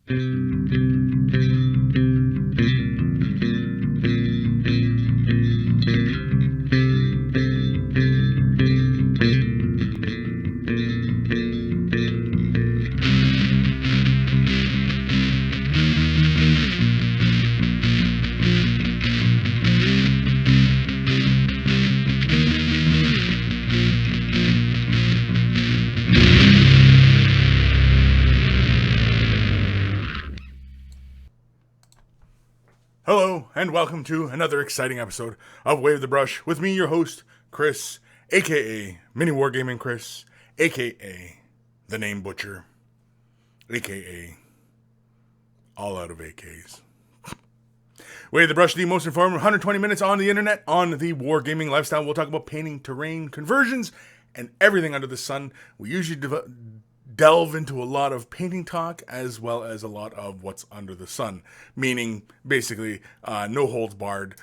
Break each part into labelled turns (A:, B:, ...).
A: Hello, and welcome to another exciting episode of Wave the Brush with me, your host, Kris, aka Mini Wargaming Kris, aka The Name Butcher, aka all out of AKs. Wave the Brush, the most informed 120 minutes on the internet on the wargaming lifestyle. We'll talk about painting, terrain, conversions, and everything under the sun. We usually delve into a lot of painting talk as well as a lot of what's under the sun, meaning basically no holds barred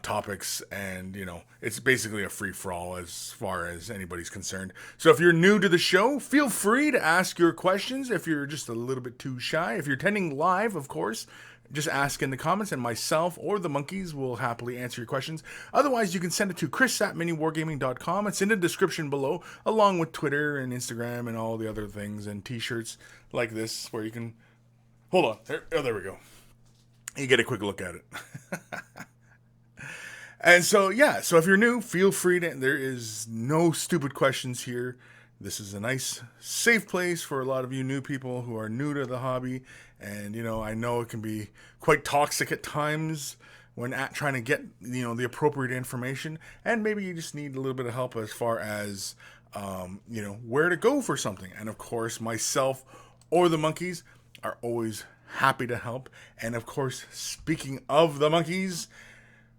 A: topics, and it's basically a free-for-all as far as anybody's concerned. So if you're new to the show, feel free to ask your questions. If you're just a little bit too shy, if you're attending live, of course, just ask in the comments, and myself or the monkeys will happily answer your questions. Otherwise, you can send it to Kris@miniwargaming.com. It's in the description below, along with Twitter and Instagram and all the other things, and t-shirts like this where you can... Hold on. There we go. You get a quick look at it. And so if you're new, feel free to... There is no stupid questions here. This is a nice, safe place for a lot of you new people who are new to the hobby. And, I know it can be quite toxic at times when trying to get, the appropriate information. And maybe you just need a little bit of help as far as, where to go for something. And, of course, myself or the monkeys are always happy to help. And, of course, speaking of the monkeys...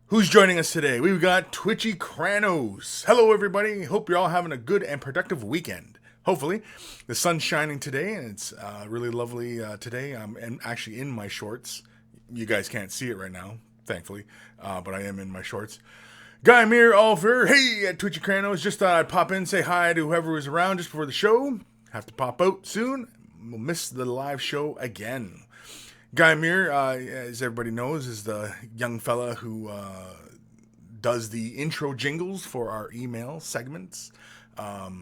A: Who's joining us today? We've got Twitchy Kranos. Hello, everybody. Hope you're all having a good and productive weekend. Hopefully. The sun's shining today, and it's really lovely today. I'm actually in my shorts. You guys can't see it right now, thankfully, but I am in my shorts. Guy Mir Alfer, hey, at Twitchy Kranos. Just thought I'd pop in, say hi to whoever was around just before the show. Have to pop out soon. We'll miss the live show again. Guy Mir, as everybody knows, is the young fella who does the intro jingles for our email segments. A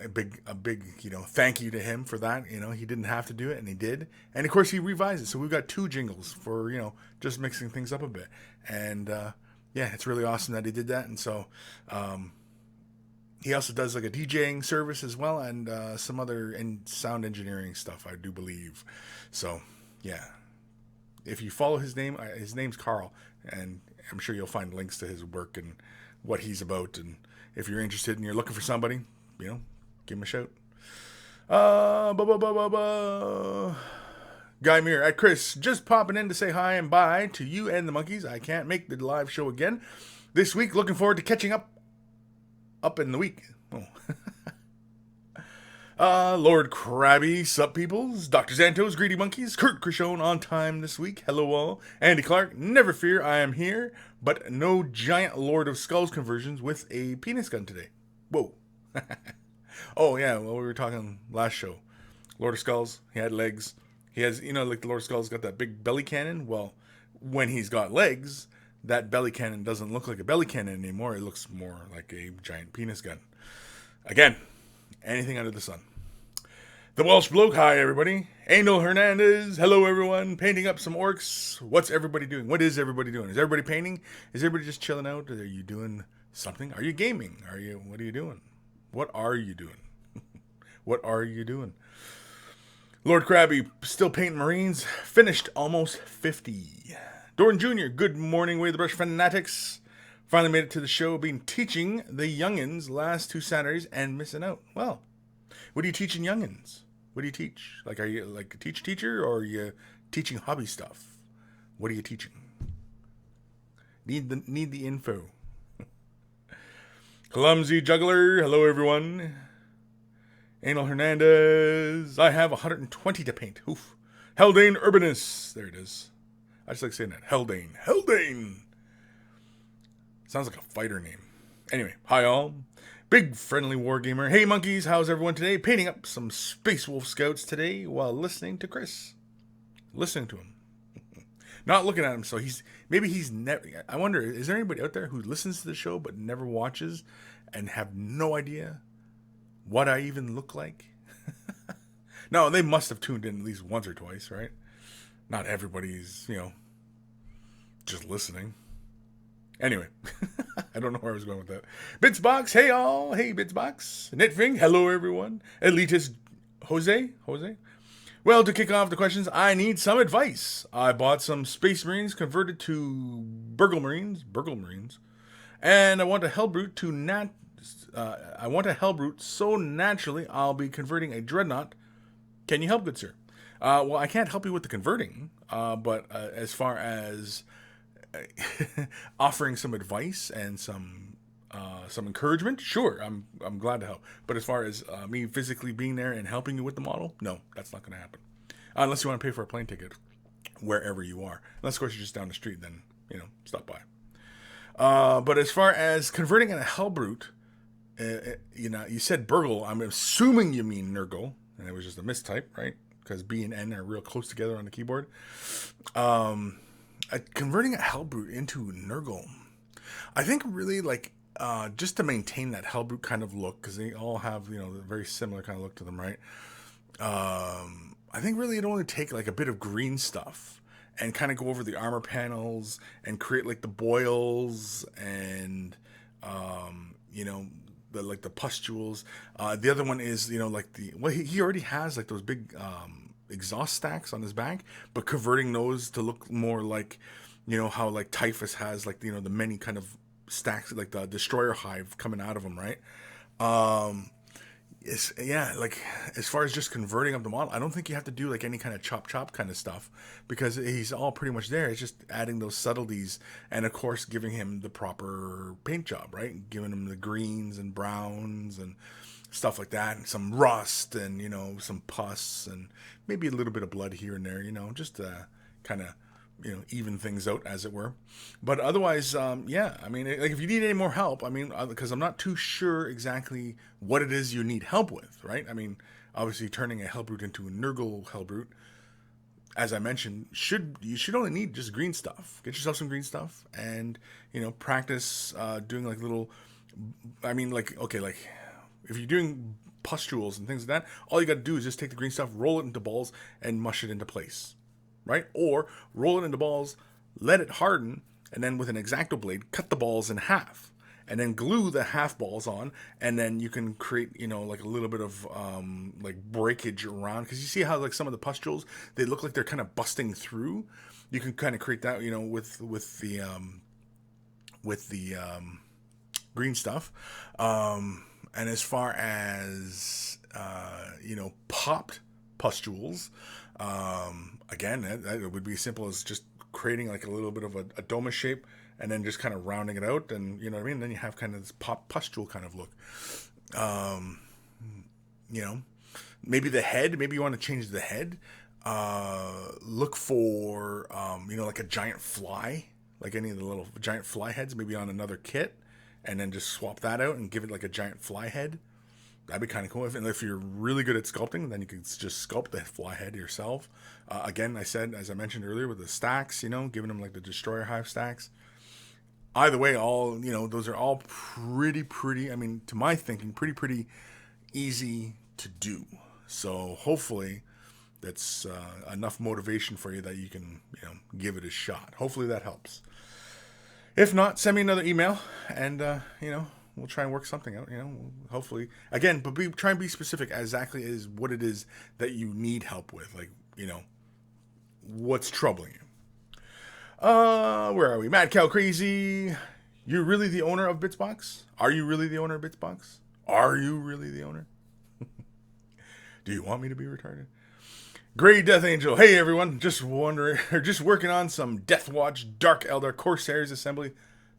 A: big, thank you to him for that. He didn't have to do it, and he did. And of course, he revised it, so we've got 2 jingles for just mixing things up a bit. And it's really awesome that he did that. And so he also does like a DJing service as well, and some other sound engineering stuff, I do believe. So. Yeah, if you follow his name's Carl, and I'm sure you'll find links to his work and what he's about. And if you're interested and you're looking for somebody, give him a shout. Guy Mir at Kris, just popping in to say hi and bye to you and the monkeys. I can't make the live show again this week. Looking forward to catching up in the week. Oh. Lord Krabby, sup peoples, Dr. Zantos, Greedy Monkeys, Kurt Krishone on time this week, hello all, Andy Clark, never fear, I am here, but no giant Lord of Skulls conversions with a penis gun today. Whoa. Oh yeah, well we were talking last show. Lord of Skulls, he had legs, he has, like the Lord of Skulls got that big belly cannon. Well, when he's got legs, that belly cannon doesn't look like a belly cannon anymore, it looks more like a giant penis gun. Again, anything under the sun. The Welsh Bloke, hi everybody. Angel Hernandez, hello everyone. Painting up some orcs. What's everybody doing? What is everybody doing? Is everybody painting? Is everybody just chilling out? Are you doing something? Are you gaming? What are you doing? What are you doing? What are you doing? Lord Krabby, still painting Marines. Finished almost 50. Doran Jr., good morning, Way the Brush fanatics. Finally made it to the show. Been teaching the youngins last 2 Saturdays and missing out. Well, what are you teaching youngins? What do you teach? Like, are you like a teacher, or are you teaching hobby stuff? What are you teaching? Need the info. Clumsy Juggler, hello everyone. Anal Hernandez, I have 120 to paint. Oof. Heldane Urbanus, there it is. I just like saying that. Heldane. Sounds like a fighter name. Anyway, hi all. Big friendly wargamer. Hey monkeys, how's everyone today? Painting up some Space Wolf Scouts today while listening to Kris. listening to him, not looking at him. So he's never. I wonder, is there anybody out there who listens to the show but never watches and have no idea what I even look like? No, they must have tuned in at least once or twice, right? Not everybody's, just listening. Anyway, I don't know where I was going with that. Bitsbox, hey all. Hey, Bitsbox. Nitving, hello everyone. Elitist Jose. Well, to kick off the questions, I need some advice. I bought some Space Marines converted to Burgle Marines, and I want a Hellbrute so naturally I'll be converting a Dreadnought. Can you help, good sir? Well, I can't help you with the converting, but as far as offering some advice and some encouragement, sure, I'm glad to help. But as far as me physically being there and helping you with the model, no, that's not going to happen. Unless you want to pay for a plane ticket wherever you are. Unless, of course, you're just down the street, then, stop by. But as far as converting in a Hellbrute, you said Burgle. I'm assuming you mean Nurgle, and it was just a mistype, right? Because B and N are real close together on the keyboard. Converting a Hellbrute into Nurgle, I think really just to maintain that Hellbrute kind of look, because they all have a very similar kind of look to them, right? I think really it'd only take a bit of green stuff and kind of go over the armor panels and create the boils and the pustules. The other one is he already has those big exhaust stacks on his back, but converting those to look more like how Typhus has the many kind of stacks, like the destroyer hive coming out of him, right? As far as just converting up the model, I don't think you have to do any kind of chop kind of stuff, because he's all pretty much there. It's just adding those subtleties and of course giving him the proper paint job, right? Giving him the greens and browns and stuff like that, and some rust and some pus and maybe a little bit of blood here and there, just to kind of even things out, as it were. But otherwise, if you need any more help, because I'm not too sure exactly what it is you need help with, right? Obviously turning a Hellbrute into a Nurgle Hellbrute, as I mentioned, you should only need just green stuff. Get yourself some green stuff and practice doing little. If you're doing pustules and things like that, all you got to do is just take the green stuff, roll it into balls, and mush it into place, right? Or roll it into balls, let it harden, and then with an X-Acto blade, cut the balls in half, and then glue the half balls on, and then you can create, a little bit of breakage around, because you see how some of the pustules, they look like they're kind of busting through. You can kind of create that, with the green stuff. And as far as, popped pustules, again, that would be as simple as just creating a little bit of a doma shape and then just kind of rounding it out. And, then you have kind of this pop pustule kind of look. Maybe the head, maybe you want to change the head. Look for, a giant fly, any of the little giant fly heads, maybe on another kit. And then just swap that out and give it a giant fly head. That'd be kind of cool. If you're really good at sculpting, then you can just sculpt the fly head yourself. Again, as I mentioned earlier, with the stacks, giving them the destroyer hive stacks. Either way, those are all pretty, to my thinking, pretty easy to do. So hopefully that's enough motivation for you that you can, give it a shot. Hopefully that helps. If not, send me another email, and we'll try and work something out. Hopefully, again, but try and be specific exactly as what it is that you need help with. What's troubling you? Where are we? Mad Cow Crazy. You're really the owner of Bitsbox? Are you really the owner of Bitsbox? Are you really the owner? Do you want me to be retarded? Grey Death Angel. Hey everyone, just working on some Death Watch Dark Eldar Corsairs assembly.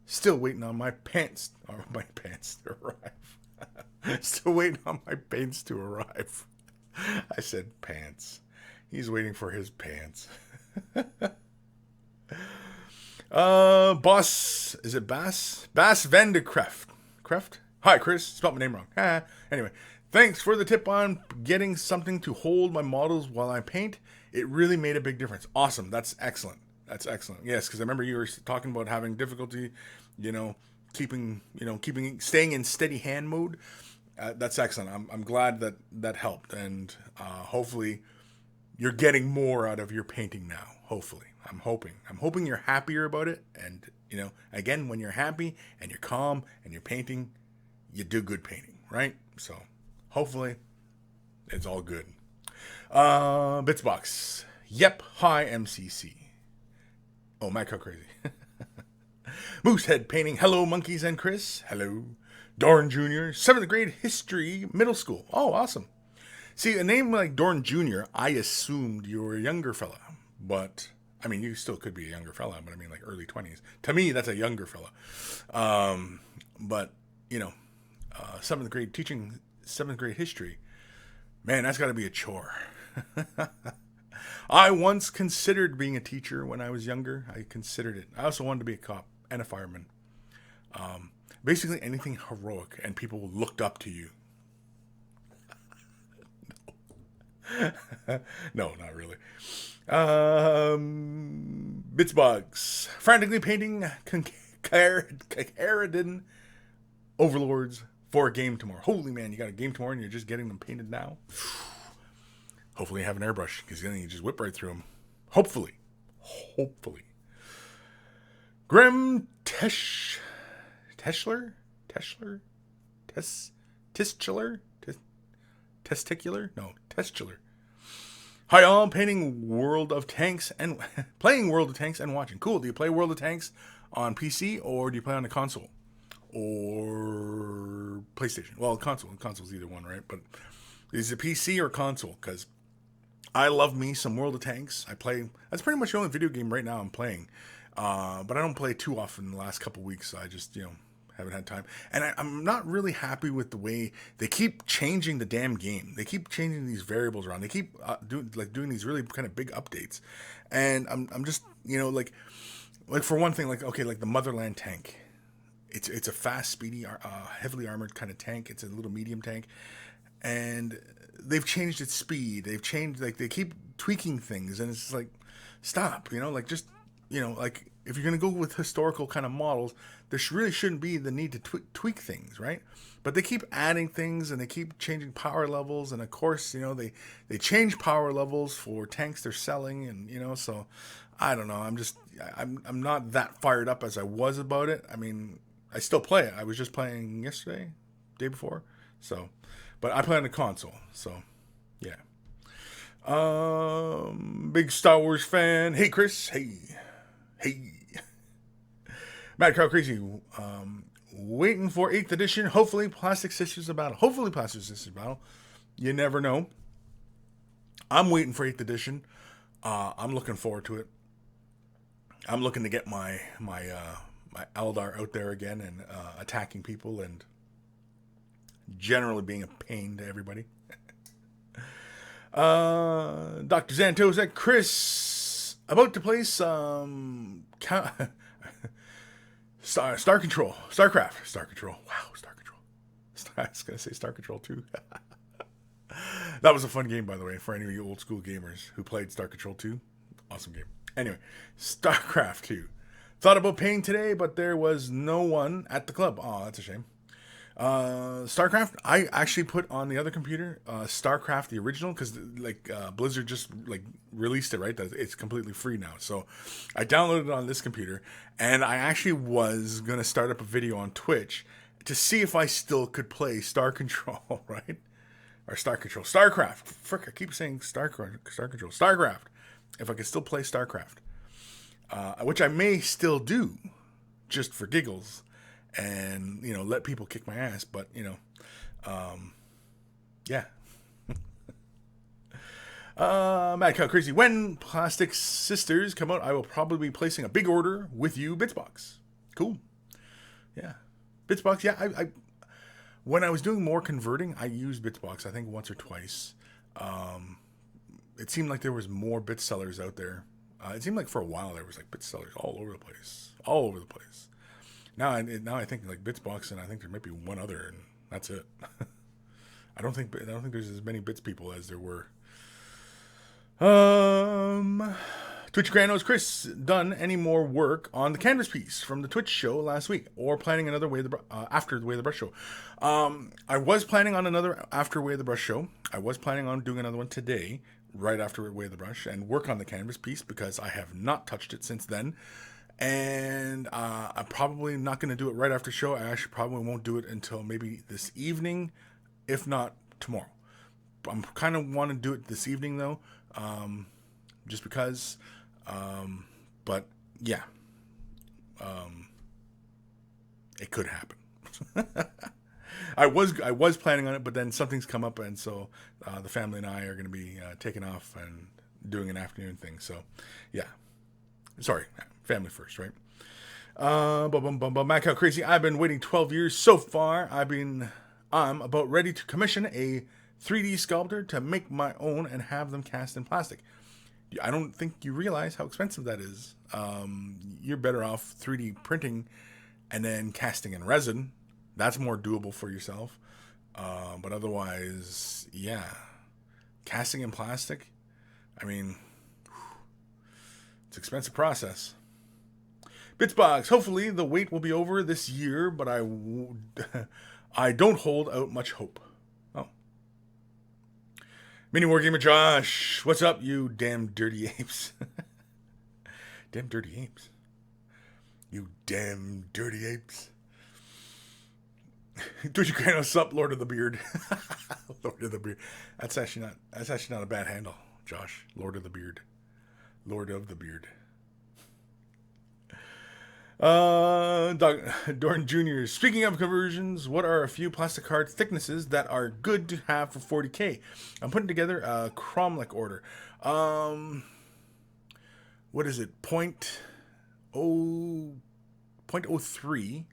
A: Still waiting on my pants to arrive. Still waiting on my paints to arrive. I said pants. He's waiting for his pants. Boss, is it Bass? Bass Vandekreft. Hi, Kris. Spelled my name wrong. Anyway, Thanks for the tip on getting something to hold my models while I paint. It really made a big difference. Awesome. That's excellent. That's excellent. Yes, because I remember you were talking about having difficulty, staying in steady hand mode. That's excellent. I'm glad that helped, and hopefully you're getting more out of your painting now. Hopefully, I'm hoping you're happier about it. And again, when you're happy and you're calm and you're painting, you do good painting, right? So hopefully it's all good. Bitsbox. Yep. Hi, MCC. Oh, Matt, how crazy. Moosehead Painting. Hello, Monkeys and Kris. Hello. Dorn Jr., 7th grade history, middle school. Oh, awesome. See, a name like Dorn Jr., I assumed you were a younger fella. But, I mean, you still could be a younger fella, but I mean, like early 20s. To me, that's a younger fella. But, 7th grade teaching, 7th grade history. Man, that's got to be a chore. I once considered being a teacher when I was younger. I considered it. I also wanted to be a cop and a fireman. Basically anything heroic, and people looked up to you. No, not really. Bitsbugs. Frantically painting Caradin Overlords for a game tomorrow. Holy man, you got a game tomorrow and you're just getting them painted now? Hopefully you have an airbrush, because then you just whip right through them. Hopefully. Grim Testicular? No, Testicular. Hi all, painting World of Tanks and playing World of Tanks and watching. Cool. Do you play World of Tanks on PC or do you play on the console? Or PlayStation? Well, console's either one, right? But is it PC or console? Because I love me some World of Tanks. That's pretty much the only video game right now I'm playing. But I don't play too often in the last couple weeks. I just, haven't had time. And I'm not really happy with the way they keep changing the damn game. They keep changing these variables around. They keep doing these really kind of big updates. And I'm just, like for one thing, like the Motherland tank. It's a fast, speedy, heavily armored kind of tank. It's a little medium tank. And they've changed its speed. They've changed, they keep tweaking things. And it's like, stop, if you're going to go with historical kind of models, there really shouldn't be the need to tweak things, right? But they keep adding things and they keep changing power levels. And of course, they change power levels for tanks they're selling. And, so I don't know. I'm not that fired up as I was about it. I mean, I still play it. I was just playing yesterday, day before. So, but I play on the console. So, yeah. Big Star Wars fan. Hey, Kris. Hey. Mad Cow Crazy. Waiting for 8th edition. Hopefully, Plastic Sisters of Battle. You never know. I'm waiting for 8th edition. I'm looking forward to it. I'm looking to get my Eldar out there again and attacking people and generally being a pain to everybody. Dr. Xanto said, Kris, about to play some Star Control. StarCraft. Star Control. Wow, Star Control. I was going to say Star Control 2. That was a fun game, by the way, for any of you old school gamers who played Star Control 2. Awesome game. Anyway, StarCraft 2. Thought about paying today, but there was no one at the club. Oh, that's a shame. StarCraft, I actually put on the other computer, StarCraft the original, because Blizzard just released it, right? It's completely free now. So I downloaded it on this computer, and I actually was gonna start up a video on Twitch to see if I still could play Star Control, right? Or Star Control, StarCraft. Frick, I keep saying Star Control, StarCraft. If I could still play StarCraft, which I may still do, just for giggles. And, let people kick my ass. But, yeah. Mad Cow Crazy. When Plastic Sisters come out, I will probably be placing a big order with you, Bitsbox. Cool. Yeah. Bitsbox, yeah. I when I was doing more converting, I used Bitsbox, I think once or twice. It seemed like there was more bit sellers out there. It seemed like for a while there was bit sellers all over the place. Now I think Bitsbox, and I think there might be one other, and that's it. I don't think there's as many bits people as there were. Twitch Granos, Kris done any more work on the canvas piece from the Twitch show last week, or planning another after the Way of the Brush show? I was planning on another after Way of the Brush show. I was planning on doing another one today, right after Way of the Brush, and work on the canvas piece because I have not touched it since then. And I'm probably not going to do it right after show. I actually probably won't do it until maybe this evening, if not tomorrow. I'm kind of want to do it this evening though, just because. But yeah, it could happen. I was planning on it, but then something's come up, and so the family and I are going to be taking off and doing an afternoon thing. So yeah, sorry, family first, right? Mac, how crazy! I've been waiting 12 years so far. I'm about ready to commission a 3D sculptor to make my own and have them cast in plastic. I don't think you realize how expensive that is. You're better off 3D printing and then casting in resin. That's more doable for yourself. But otherwise, yeah. Casting in plastic, I mean, it's an expensive process. Bitsbox, hopefully the wait will be over this year, but I don't hold out much hope. Mini Wargamer Josh, what's up, you damn dirty apes? Damn dirty apes. You damn dirty apes. Twitchy Granos, sup, Lord of the Beard. Lord of the Beard. That's actually not a bad handle, Josh. Lord of the Beard. Lord of the Beard. Dorn Jr. Speaking of conversions, what are a few plastic card thicknesses that are good to have for 40k? I'm putting together a Cromlech order. What is it? 0.03, and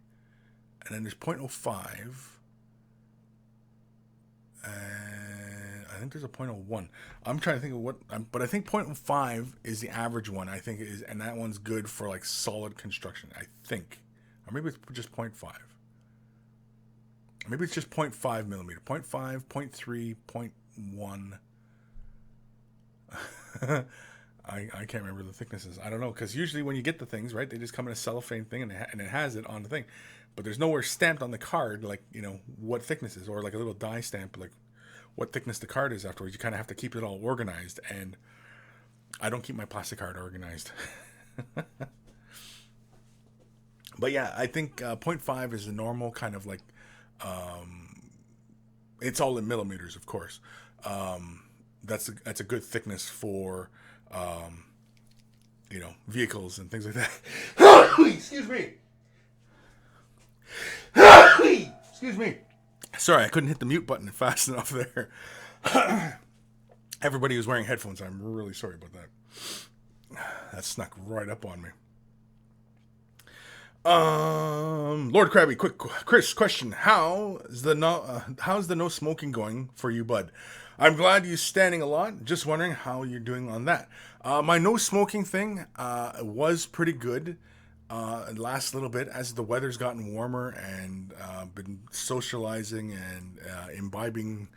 A: then there's 0.05, and I think there's a 0.01. I'm trying to think of but I think 0.05 is the average one. I think it is, and that one's good for like solid construction, I think. Or maybe it's just 0.5. Maybe it's just 0.5 millimeter. 0.5, 0.3, 0.1. I can't remember the thicknesses. I don't know, because usually when you get the things, right, they just come in a cellophane thing and it has it on the thing. But there's nowhere stamped on the card, like, what thickness is, or like a little die stamp, like what thickness the card is afterwards. You kind of have to keep it all organized, and I don't keep my plastic card organized. But yeah, I think 0.5 is the normal kind of like, it's all in millimeters, of course. That's a good thickness for, vehicles and things like that. Excuse me. Excuse me. Sorry, I couldn't hit the mute button fast enough there. Everybody was wearing headphones. I'm really sorry about that. That snuck right up on me. Lord Krabby, quick Kris question: how's the no smoking going for you, bud? I'm glad you're standing a lot. Just wondering how you're doing on that. My no smoking thing was pretty good. It lasts a little bit as the weather's gotten warmer, and been socializing and imbibing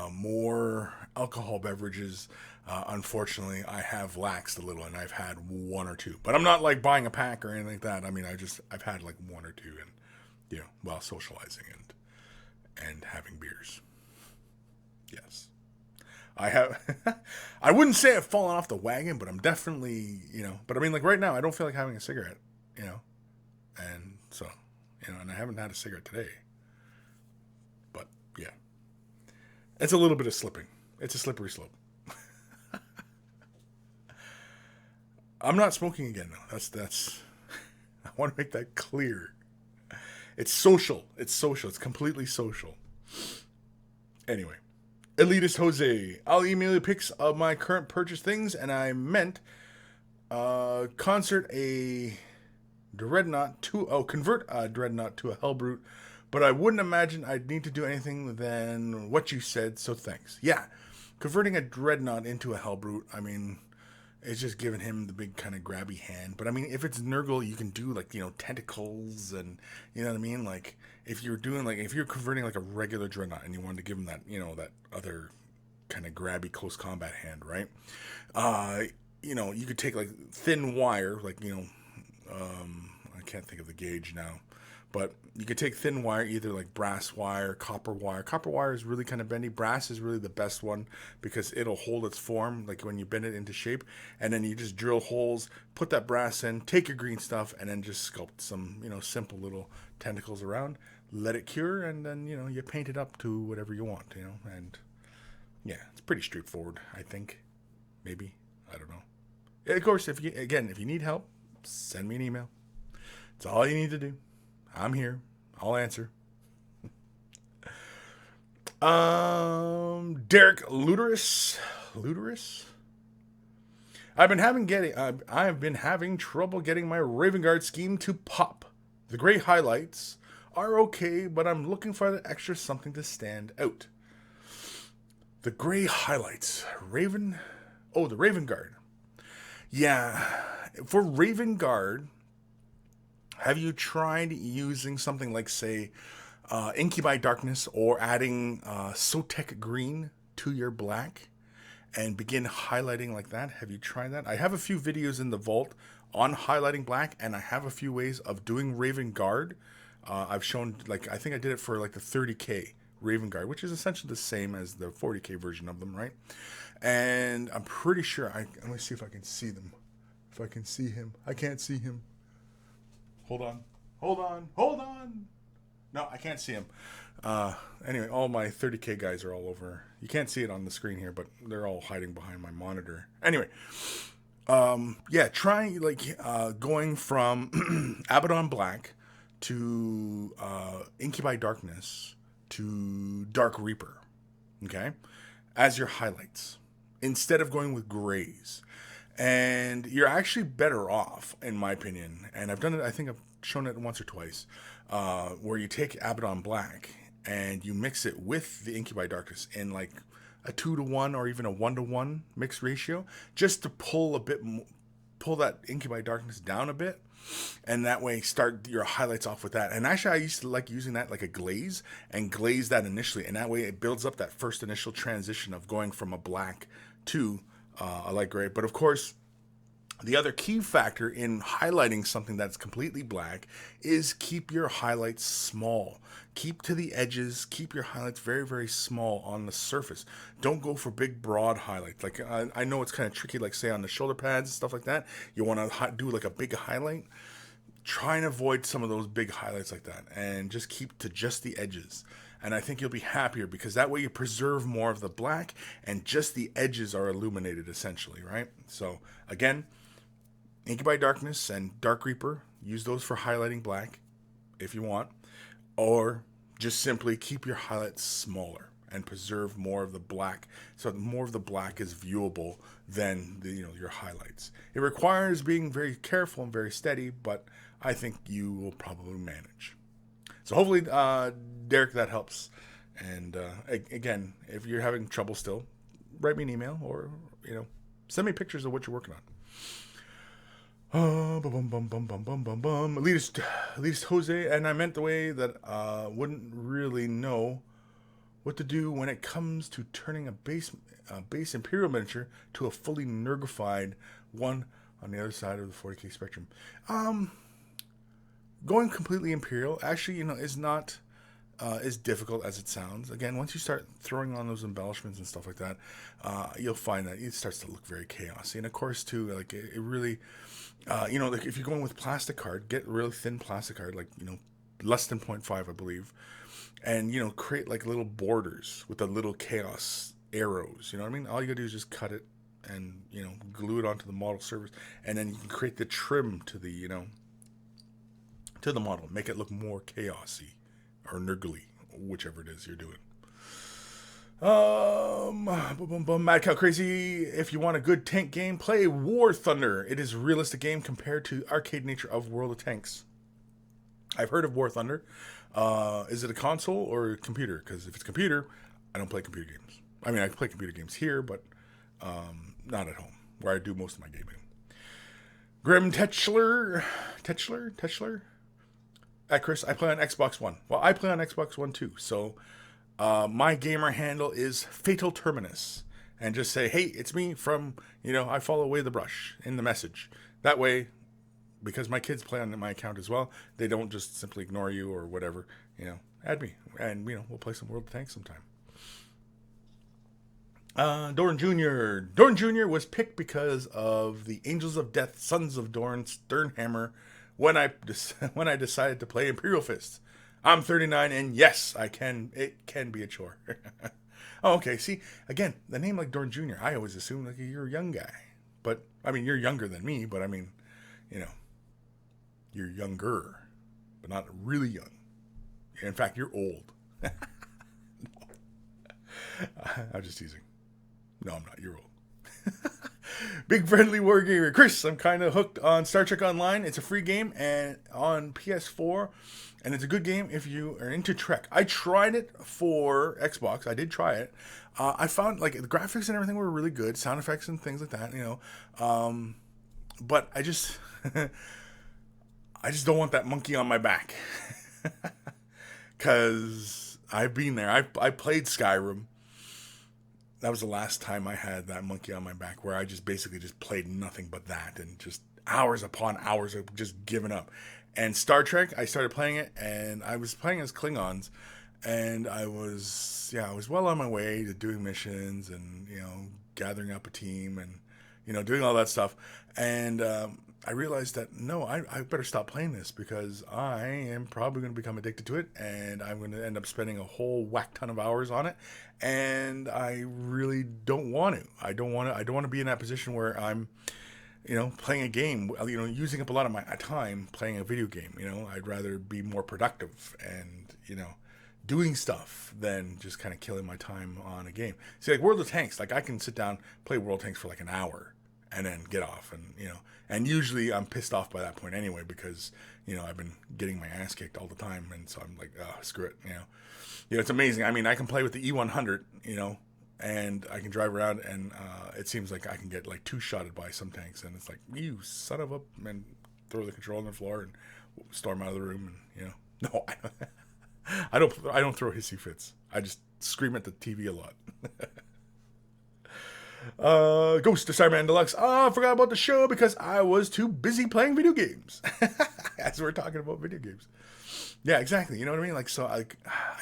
A: more alcohol beverages. Unfortunately, I have laxed a little, and I've had one or two. But I'm not like buying a pack or anything like that. I mean, I've had like one or two, and while socializing and having beers. Yes, I have. I wouldn't say I've fallen off the wagon, but I'm definitely, But I mean, like right now, I don't feel like having a cigarette, and so, and I haven't had a cigarette today. But yeah, it's a little bit of slipping. It's a slippery slope. I'm not smoking again, though. That's. I want to make that clear. It's social. It's completely social. Anyway, Elitist Jose, I'll email you pics of my current purchase things, and I meant convert a Dreadnought to a Hellbrute, but I wouldn't imagine I'd need to do anything than what you said. So thanks. Yeah, converting a Dreadnought into a Hellbrute. I mean, it's just giving him the big kind of grabby hand. But I mean, if it's Nurgle, you can do like, tentacles and, you know what I mean? Like if you're doing like, if you're converting like a regular Dreadnought and you wanted to give him that, that other kind of grabby close combat hand, right? You could take like thin wire, like, I can't think of the gauge now, but you could take thin wire, either like brass wire, copper wire. Copper wire is really kind of bendy. Brass is really the best one because it'll hold its form, like when you bend it into shape, and then you just drill holes, put that brass in, take your green stuff, and then just sculpt some, simple little tentacles around, let it cure, and then, you paint it up to whatever you want, and yeah, it's pretty straightforward, I think. Maybe. I don't know. Of course, if you need help, send me an email. It's all you need to do. I'm here. I'll answer. Derek Luterus. I've been having trouble getting my Raven Guard scheme to pop. The gray highlights are okay, but I'm looking for the extra something to stand out. The gray highlights. The Raven Guard. Yeah. For Raven Guard, have you tried using something like, say, Incubi Darkness, or adding Sotek Green to your black and begin highlighting like that? Have you tried that? I have a few videos in the vault on highlighting black, and I have a few ways of doing Raven Guard. I've shown, I think I did it for the 30k Raven Guard, which is essentially the same as the 40k version of them, right? And I'm pretty sure, let me see if I can see them. If I can see him. I can't see him. Hold on. No, I can't see him. Anyway, all my 30k guys are all over. You can't see it on the screen here, but they're all hiding behind my monitor. Anyway, try going from Abaddon Black to Incubi Darkness to Dark Reaper, okay, as your highlights, instead of going with grays. And you're actually better off, in my opinion, and I've done it, I think I've shown it once or twice, where you take Abaddon Black and you mix it with the Incubi Darkness in like a 2-to-1 or even a 1-to-1 mixed ratio, just to pull that Incubi Darkness down a bit, and that way start your highlights off with that. And actually, I used to like using that like a glaze, and glaze that initially, and that way it builds up that first initial transition of going from a black to a light gray. But of course, the other key factor in highlighting something that's completely black is keep your highlights small. Keep to the edges. Keep your highlights very, very small on the surface. Don't go for big, broad highlights. Like, I know it's kind of tricky, like, say, on the shoulder pads and stuff like that. You want to do, like, a big highlight. Try and avoid some of those big highlights like that. And just keep to just the edges. And I think you'll be happier, because that way you preserve more of the black and just the edges are illuminated, essentially, right? So, again, Incubi Darkness and Dark Reaper, use those for highlighting black if you want. Or just simply keep your highlights smaller and preserve more of the black, so more of the black is viewable than your highlights. It requires being very careful and very steady, but I think you will probably manage. So hopefully, Derek, that helps. And again, if you're having trouble still, write me an email, or send me pictures of what you're working on. Elitist Jose, and I meant the way that wouldn't really know what to do when it comes to turning a base Imperial miniature to a fully nergified one on the other side of the 40k spectrum. Going completely Imperial actually, is not as difficult as it sounds. Again, once you start throwing on those embellishments and stuff like that, you'll find that it starts to look very chaosy. And of course, too, like it really, like if you're going with plastic card, get really thin plastic card, like less than 0.5, I believe, and create like little borders with the little chaos arrows. You know what I mean? All you gotta do is just cut it and glue it onto the model surface, and then you can create the trim to the to the model, make it look more chaosy or nurgly, whichever it is you're doing. Mad Cow Crazy, if you want a good tank game, play War Thunder. It is a realistic game compared to arcade nature of World of Tanks. I've heard of War Thunder. Is it a console or a computer? Because if it's computer, I don't play computer games. I mean, I play computer games here, but not at home. where I do most of my gaming. Grim Tetchler. Kris, I play on Xbox One. Well, I play on Xbox One too. So my gamer handle is Fatal Terminus. And just say, hey, it's me from, I follow Away the Brush in the message. That way, because my kids play on my account as well, they don't just simply ignore you or whatever. Add me. And, we'll play some World of Tanks sometime. Dorn Jr. Dorn Jr. was picked because of the Angels of Death, Sons of Dorn, Sternhammer, when I decided to play Imperial Fist. I'm 39, and yes, it can be a chore. Oh, okay. See, again, the name like Dorn Jr., I always assume like you're a young guy. But, you're younger than me, but you're younger, but not really young. In fact, you're old. I'm just teasing. No, I'm not. You're old. Big friendly wargamer. Kris, I'm kind of hooked on Star Trek Online. It's a free game and on PS4. And it's a good game if you are into Trek. I tried it for Xbox. I did try it. I found like the graphics and everything were really good, sound effects and things like that. But I just, I just don't want that monkey on my back, because I've been there. I played Skyrim. That was the last time I had that monkey on my back, where I just basically just played nothing but that, and just hours upon hours of just giving up. And Star Trek, I started playing it, and I was playing as Klingons, and I was well on my way to doing missions and, gathering up a team and, doing all that stuff. And I realized that, no, I better stop playing this, because I am probably going to become addicted to it, and I'm going to end up spending a whole whack ton of hours on it, and I really don't want to. I don't want to be in that position where I'm, playing a game, using up a lot of my time playing a video game. I'd rather be more productive and, doing stuff than just kind of killing my time on a game. See, like World of Tanks, like I can sit down, play World of Tanks for like an hour and then get off. And, and usually I'm pissed off by that point anyway, because, I've been getting my ass kicked all the time. And so I'm like, oh, screw it. It's amazing. I can play with the E100, and I can drive around, and it seems like I can get like two-shotted by some tanks, and it's like, you son of a, and throw the control on the floor and storm out of the room, and no, I don't throw hissy fits. I just scream at the TV a lot. Ghost of Cyberman Deluxe. Oh, I forgot about the show because I was too busy playing video games. As we're talking about video games. Yeah, exactly. You know what I mean? Like, so I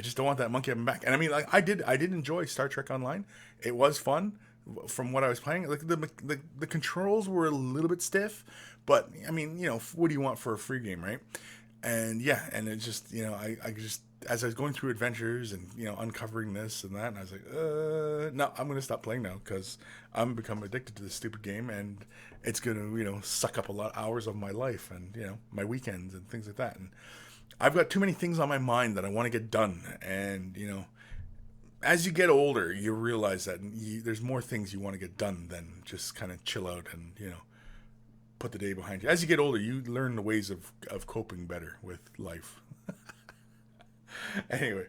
A: just don't want that monkey on my back. And I did enjoy Star Trek Online. It was fun from what I was playing. Like the controls were a little bit stiff, but what do you want for a free game, right? And yeah, and it just, I just, as I was going through adventures and, uncovering this and that, and I was like, no, I'm going to stop playing now, because I'm becoming addicted to this stupid game, and it's going to, suck up a lot of hours of my life and, my weekends and things like that. And I've got too many things on my mind that I want to get done. And, as you get older, you realize that there's more things you want to get done than just kind of chill out and, put the day behind you. As you get older, you learn the ways of coping better with life. Anyway,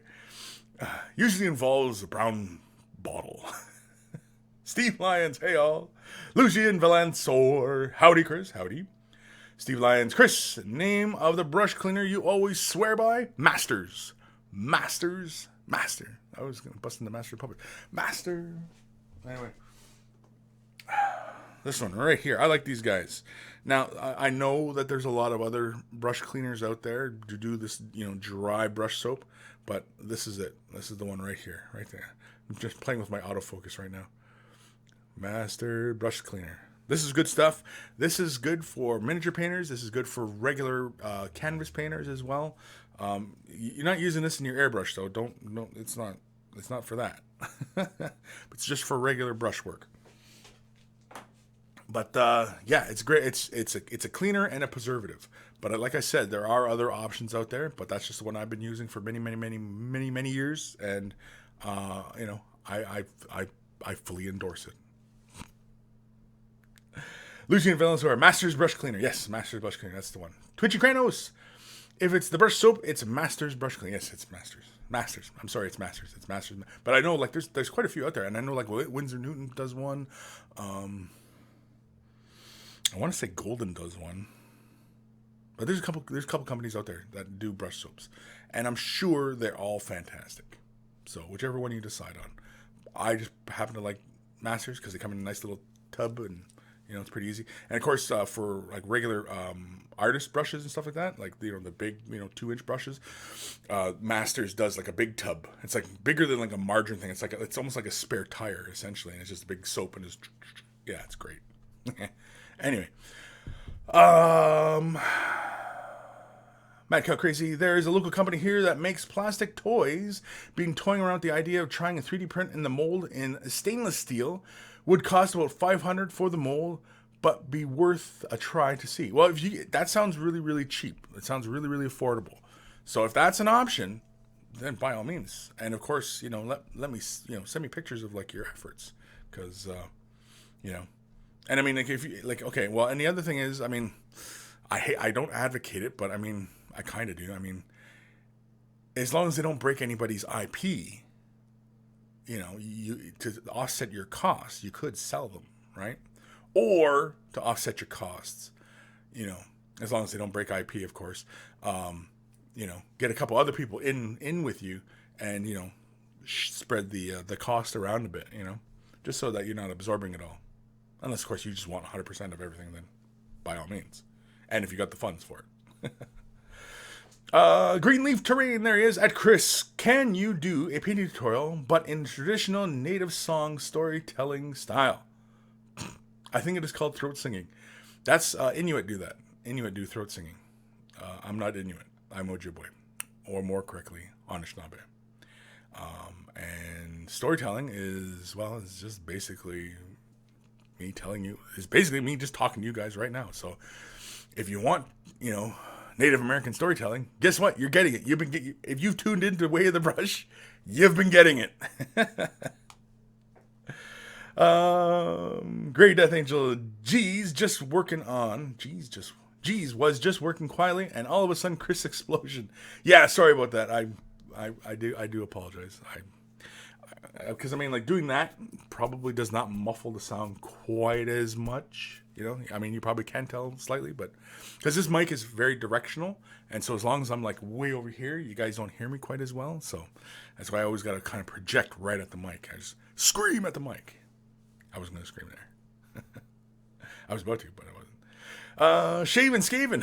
A: usually involves a brown bottle. Steve Lyons, hey all. Lucian Valansor, howdy Kris, howdy. Steve Lyons, Kris, name of the brush cleaner you always swear by? Masters. Master. I was going to bust into Master Puppet. Master. Anyway. This one right here. I like these guys. Now, I know that there's a lot of other brush cleaners out there to do this, dry brush soap, but this is it. This is the one right here, right there. I'm just playing with my autofocus right now. Master brush cleaner. This is good stuff. This is good for miniature painters. This is good for regular canvas painters as well. You're not using this in your airbrush, though. Don't. It's not for that. It's just for regular brush work. But yeah, it's great. It's a cleaner and a preservative. But like I said, there are other options out there. But that's just the one I've been using for many years, and I fully endorse it. Lucian Valenzuela, Masters Brush Cleaner. Yes, Masters Brush Cleaner. That's the one. Twitchy Kranos. If it's the brush soap, it's Masters Brush Cleaner. Yes, it's Masters. Masters. I'm sorry, it's Masters. It's Masters. But I know, like, there's quite a few out there, and I know, like, Winsor Newton does one. I want to say Golden does one. But there's a couple companies out there that do brush soaps. And I'm sure they're all fantastic. So whichever one you decide on. I just happen to like Masters because they come in a nice little tub and it's pretty easy. And of course, for like regular artist brushes and stuff like that, like the big 2-inch brushes, Masters does like a big tub. It's like bigger than like a margarine thing. It's almost like a spare tire essentially, and it's just a big soap and just it's great. Anyway, Mad Cow Crazy, there is a local company here that makes plastic toys. Been toying around with the idea of trying a 3D print in the mold in stainless steel. Would cost about $500 for the mold, but be worth a try to see. Well, that sounds really, really cheap. It sounds really, really affordable. So if that's an option, then by all means. And of course, let me send me pictures of like your efforts, because and I mean, like, if you like, okay, well, and the other thing is, I mean, I don't advocate it, but I mean, I kind of do. I mean, as long as they don't break anybody's IP, you to offset your costs, you could sell them, right? Or to offset your costs, as long as they don't break IP, of course. Get a couple other people in with you, and spread the cost around a bit, just so that you're not absorbing it all. Unless, of course, you just want 100% of everything, then by all means. And if you got the funds for it. Greenleaf Terrain, there he is, at Kris. Can you do a painting tutorial, but in traditional native song storytelling style? I think it is called throat singing. That's, Inuit do that. Inuit do throat singing. I'm not Inuit. I'm Ojibwe. Or more correctly, Anishinaabe. And storytelling is just basically me telling you, is basically me just talking to you guys right now. So if you want, Native American storytelling, guess what? You're getting it. If you've tuned into Way of the Brush, you've been getting it. Great Death Angel, G's was just working quietly, and all of a sudden, Kris explosion. Yeah, sorry about that. I do apologize. Because I mean, like, doing that probably does not muffle the sound quite as much. I mean, you probably can tell slightly, but because this mic is very directional, and so as long as I'm like way over here, you guys don't hear me quite as well. So that's why I always got to kind of project right at the mic. I just scream at the mic. I was going to scream there. I was about to, but I wasn't. Shaven Skaven.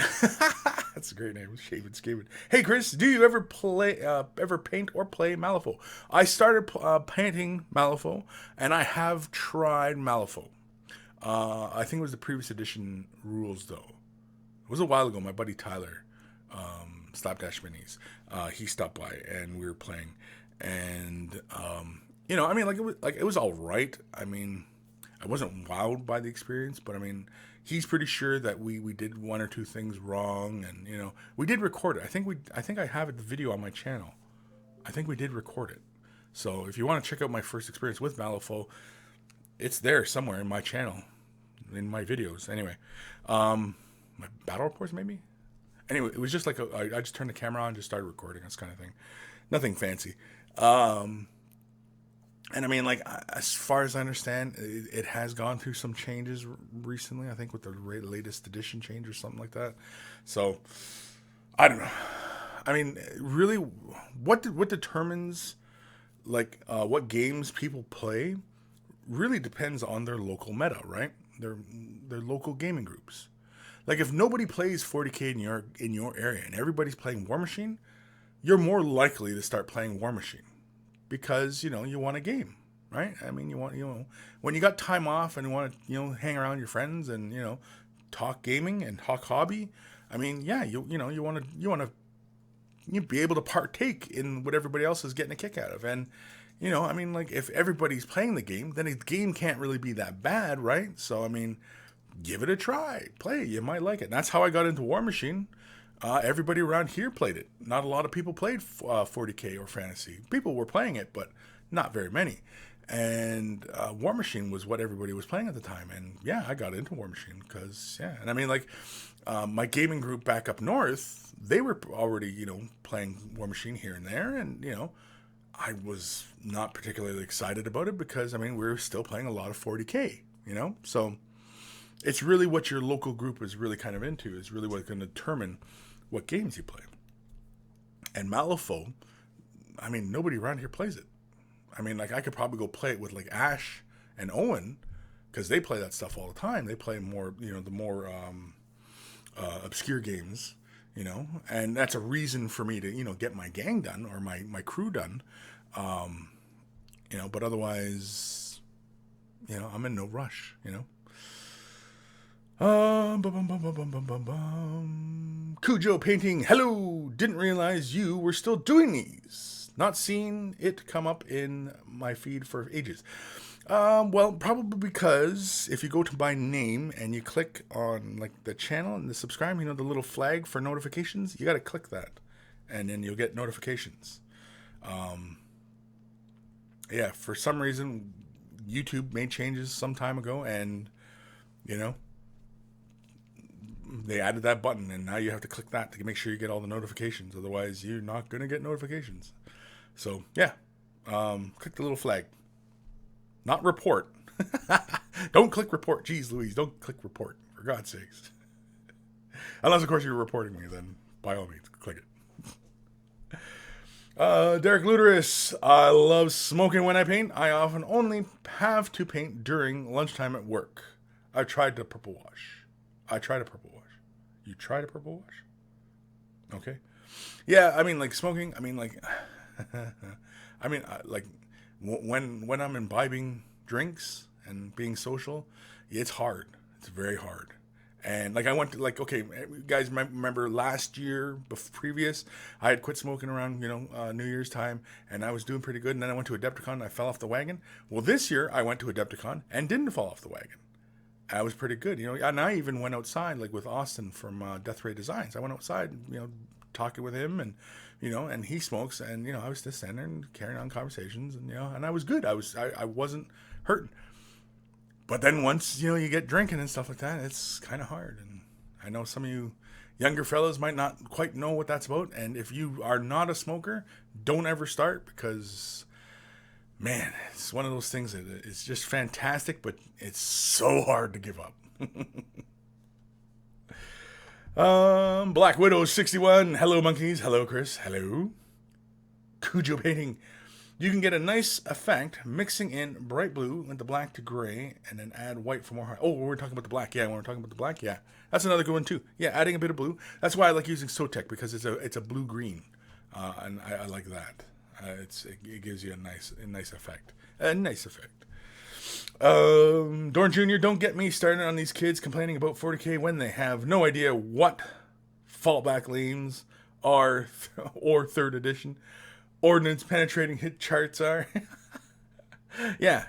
A: That's a great name, Shaven Skaven. Hey Kris, do you ever paint or play Malifaux? I started painting Malifaux, and I have tried Malifaux. I think it was the previous edition rules, though. It was a while ago. My buddy Tyler, Slapdash Minis, he stopped by and we were playing. And I mean, it was all right. I mean, I wasn't wowed by the experience, but I mean, he's pretty sure that we did one or two things wrong, and we did record it. I think I have the video on my channel. I think we did record it. So if you want to check out my first experience with Malifaux, it's there somewhere in my channel, in my videos. Anyway, my battle reports maybe. Anyway, it was just like I just turned the camera on, and just started recording, this kind of thing. Nothing fancy. And I mean, like, as far as I understand, it has gone through some changes recently. I think with the latest edition change or something like that. So I don't know. I mean, really, what determines like what games people play really depends on their local meta, right? Their local gaming groups. Like, if nobody plays 40K in your area and everybody's playing War Machine, you're more likely to start playing War Machine because you want a game, right? I mean, you want when you got time off and you want to hang around with your friends and talk gaming and talk hobby. I mean, yeah, you want to be able to partake in what everybody else is getting a kick out of. And I mean, like, if everybody's playing the game, then the game can't really be that bad, right? So I mean, give it a try, play it. You might like it. And that's how I got into War Machine. Everybody around here played it. Not a lot of people played 40K or Fantasy. People were playing it, but not very many. And War Machine was what everybody was playing at the time. And yeah, I got into War Machine because, yeah. And I mean, like, my gaming group back up north, they were already, playing War Machine here and there. And, I was not particularly excited about it because, I mean, we were still playing a lot of 40K, So it's really what your local group is really kind of into, is really what's going to determine what games you play. And Malifaux, I mean, nobody around here plays it. I mean, like, I could probably go play it with, like, Ash and Owen, because they play that stuff all the time. They play more, the more obscure games, and that's a reason for me to, get my gang done or my crew done, but otherwise, I'm in no rush, Bum, bum, bum, bum, bum, bum, bum. Cujo painting. Hello. Didn't realize you were still doing these. Not seen it come up in my feed for ages. Well, probably because if you go to my name and you click on like the channel and the subscribe, the little flag for notifications, you got to click that, and then you'll get notifications. Yeah, for some reason, YouTube made changes some time ago, and they added that button, and now you have to click that to make sure you get all the notifications. Otherwise, you're not going to get notifications. So, yeah. Click the little flag. Not report. Don't click report. Jeez Louise, don't click report. For God's sakes. Unless, of course, you're reporting me, then by all means, click it. Derek Luterus. I love smoking when I paint. I often only have to paint during lunchtime at work. I tried to purple wash. You tried a purple wash? Okay. Yeah, I mean, like, smoking, I mean, like, when I'm imbibing drinks and being social, it's hard. It's very hard. And, like, I went to, like, okay, you guys remember last year, previous, I had quit smoking around, New Year's time, and I was doing pretty good, and then I went to Adepticon, and I fell off the wagon. Well, this year, I went to Adepticon and didn't fall off the wagon. I was pretty good, and I even went outside, like with Austin from Death Ray Designs. I went outside, talking with him, and, and he smokes, and, I was just standing there and carrying on conversations, and, and I was good. I wasn't hurting. But then once, you get drinking and stuff like that, it's kind of hard. And I know some of you younger fellows might not quite know what that's about. And if you are not a smoker, don't ever start, because man, it's one of those things that it's just fantastic, but it's so hard to give up. Black Widow 61. Hello, monkeys. Hello, Kris. Hello. Cujo painting. You can get a nice effect mixing in bright blue with the black to gray, and then add white for more heart. Oh, we're talking about the black. Yeah, when we're talking about the black, yeah. That's another good one too. Yeah, adding a bit of blue. That's why I like using Sotek, because it's a blue green, and I like that. It gives you a nice effect. A nice effect. Dorn Jr., don't get me started on these kids complaining about 40K when they have no idea what fallback lanes are or third edition ordnance penetrating hit charts are. Yeah,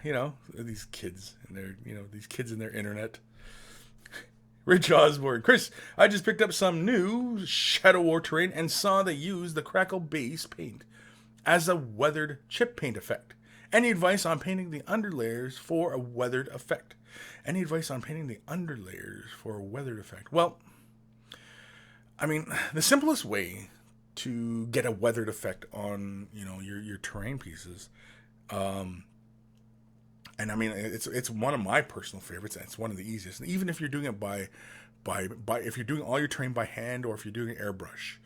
A: these kids and their internet. Rich Osborne. Kris, I just picked up some new Shadow War terrain and saw they use the Crackle base paint as a weathered chip paint effect. Any advice on painting the underlayers for a weathered effect? Well, I mean, the simplest way to get a weathered effect on, your terrain pieces, and I mean, it's one of my personal favorites, and it's one of the easiest. And even if you're doing it by if you're doing all your terrain by hand, or if you're doing airbrush,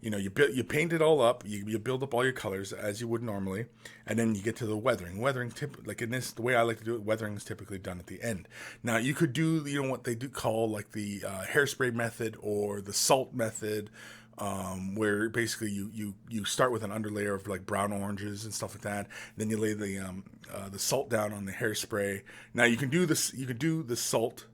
A: you paint it all up, you build up all your colors as you would normally, and then you get to the weathering. The way I like to do it, weathering is typically done at the end. Now, you could do, what they do call like the hairspray method or the salt method, where basically you start with an underlayer of like brown oranges and stuff like that. Then you lay the salt down on the hairspray. Now you can do this. You can do the salt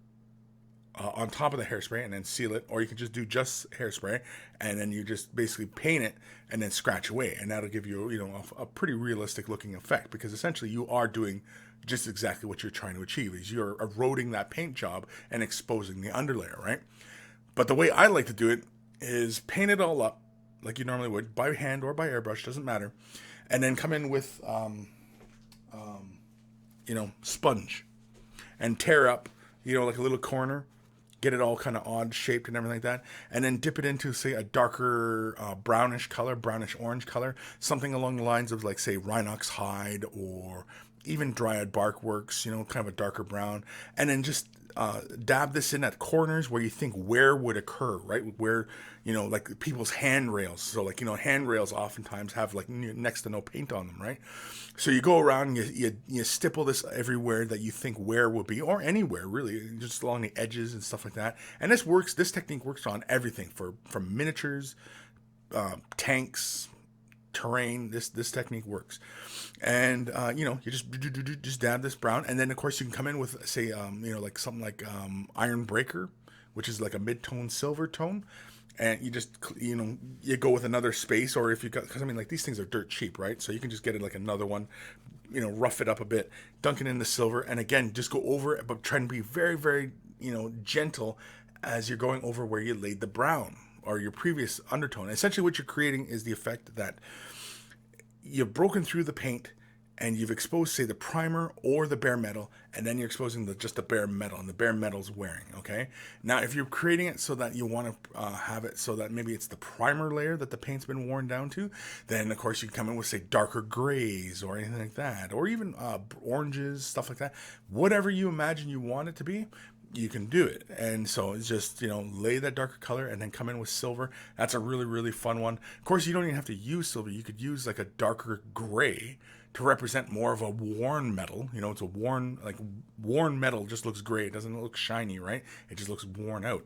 A: on top of the hairspray and then seal it, or you can just do hairspray and then you just basically paint it and then scratch away, and that'll give you a pretty realistic looking effect, because essentially you are doing just exactly what you're trying to achieve, is you're eroding that paint job and exposing the underlayer, right? But the way I like to do it is paint it all up like you normally would, by hand or by airbrush, doesn't matter, and then come in with sponge and tear up like a little corner, get it all kind of odd shaped and everything like that, and then dip it into, say, a darker brownish orange color, something along the lines of, like, say, Rhinox hide, or even Dryad bark works, kind of a darker brown, and then just dab this in at corners where you think wear would occur, right? Where, like people's handrails. So like, handrails oftentimes have like next to no paint on them, right? So you go around and you stipple this everywhere that you think wear would be, or anywhere really, just along the edges and stuff like that. And this technique works on everything from miniatures, tanks, terrain. This technique works. And you just dab this brown, and then of course you can come in with, say, like something like Iron Breaker, which is like a mid-tone silver tone, and you just you go with another space, or if you got, because I mean, like, these things are dirt cheap, right? So you can just get it like another one, rough it up a bit, dunk it in the silver, and again just go over it, but try and be very, very gentle as you're going over where you laid the brown or your previous undertone. Essentially what you're creating is the effect that you've broken through the paint and you've exposed, say, the primer or the bare metal, and then you're exposing just the bare metal, and the bare metal's wearing, okay? Now, if you're creating it so that you want to have it so that maybe it's the primer layer that the paint's been worn down to, then, of course, you can come in with, say, darker grays or anything like that, or even oranges, stuff like that. Whatever you imagine you want it to be, you can do it. And so it's just, lay that darker color and then come in with silver. That's a really, really fun one. Of course, you don't even have to use silver. You could use like a darker gray to represent more of a worn metal. It's a worn metal just looks gray. It doesn't look shiny, right? It just looks worn out,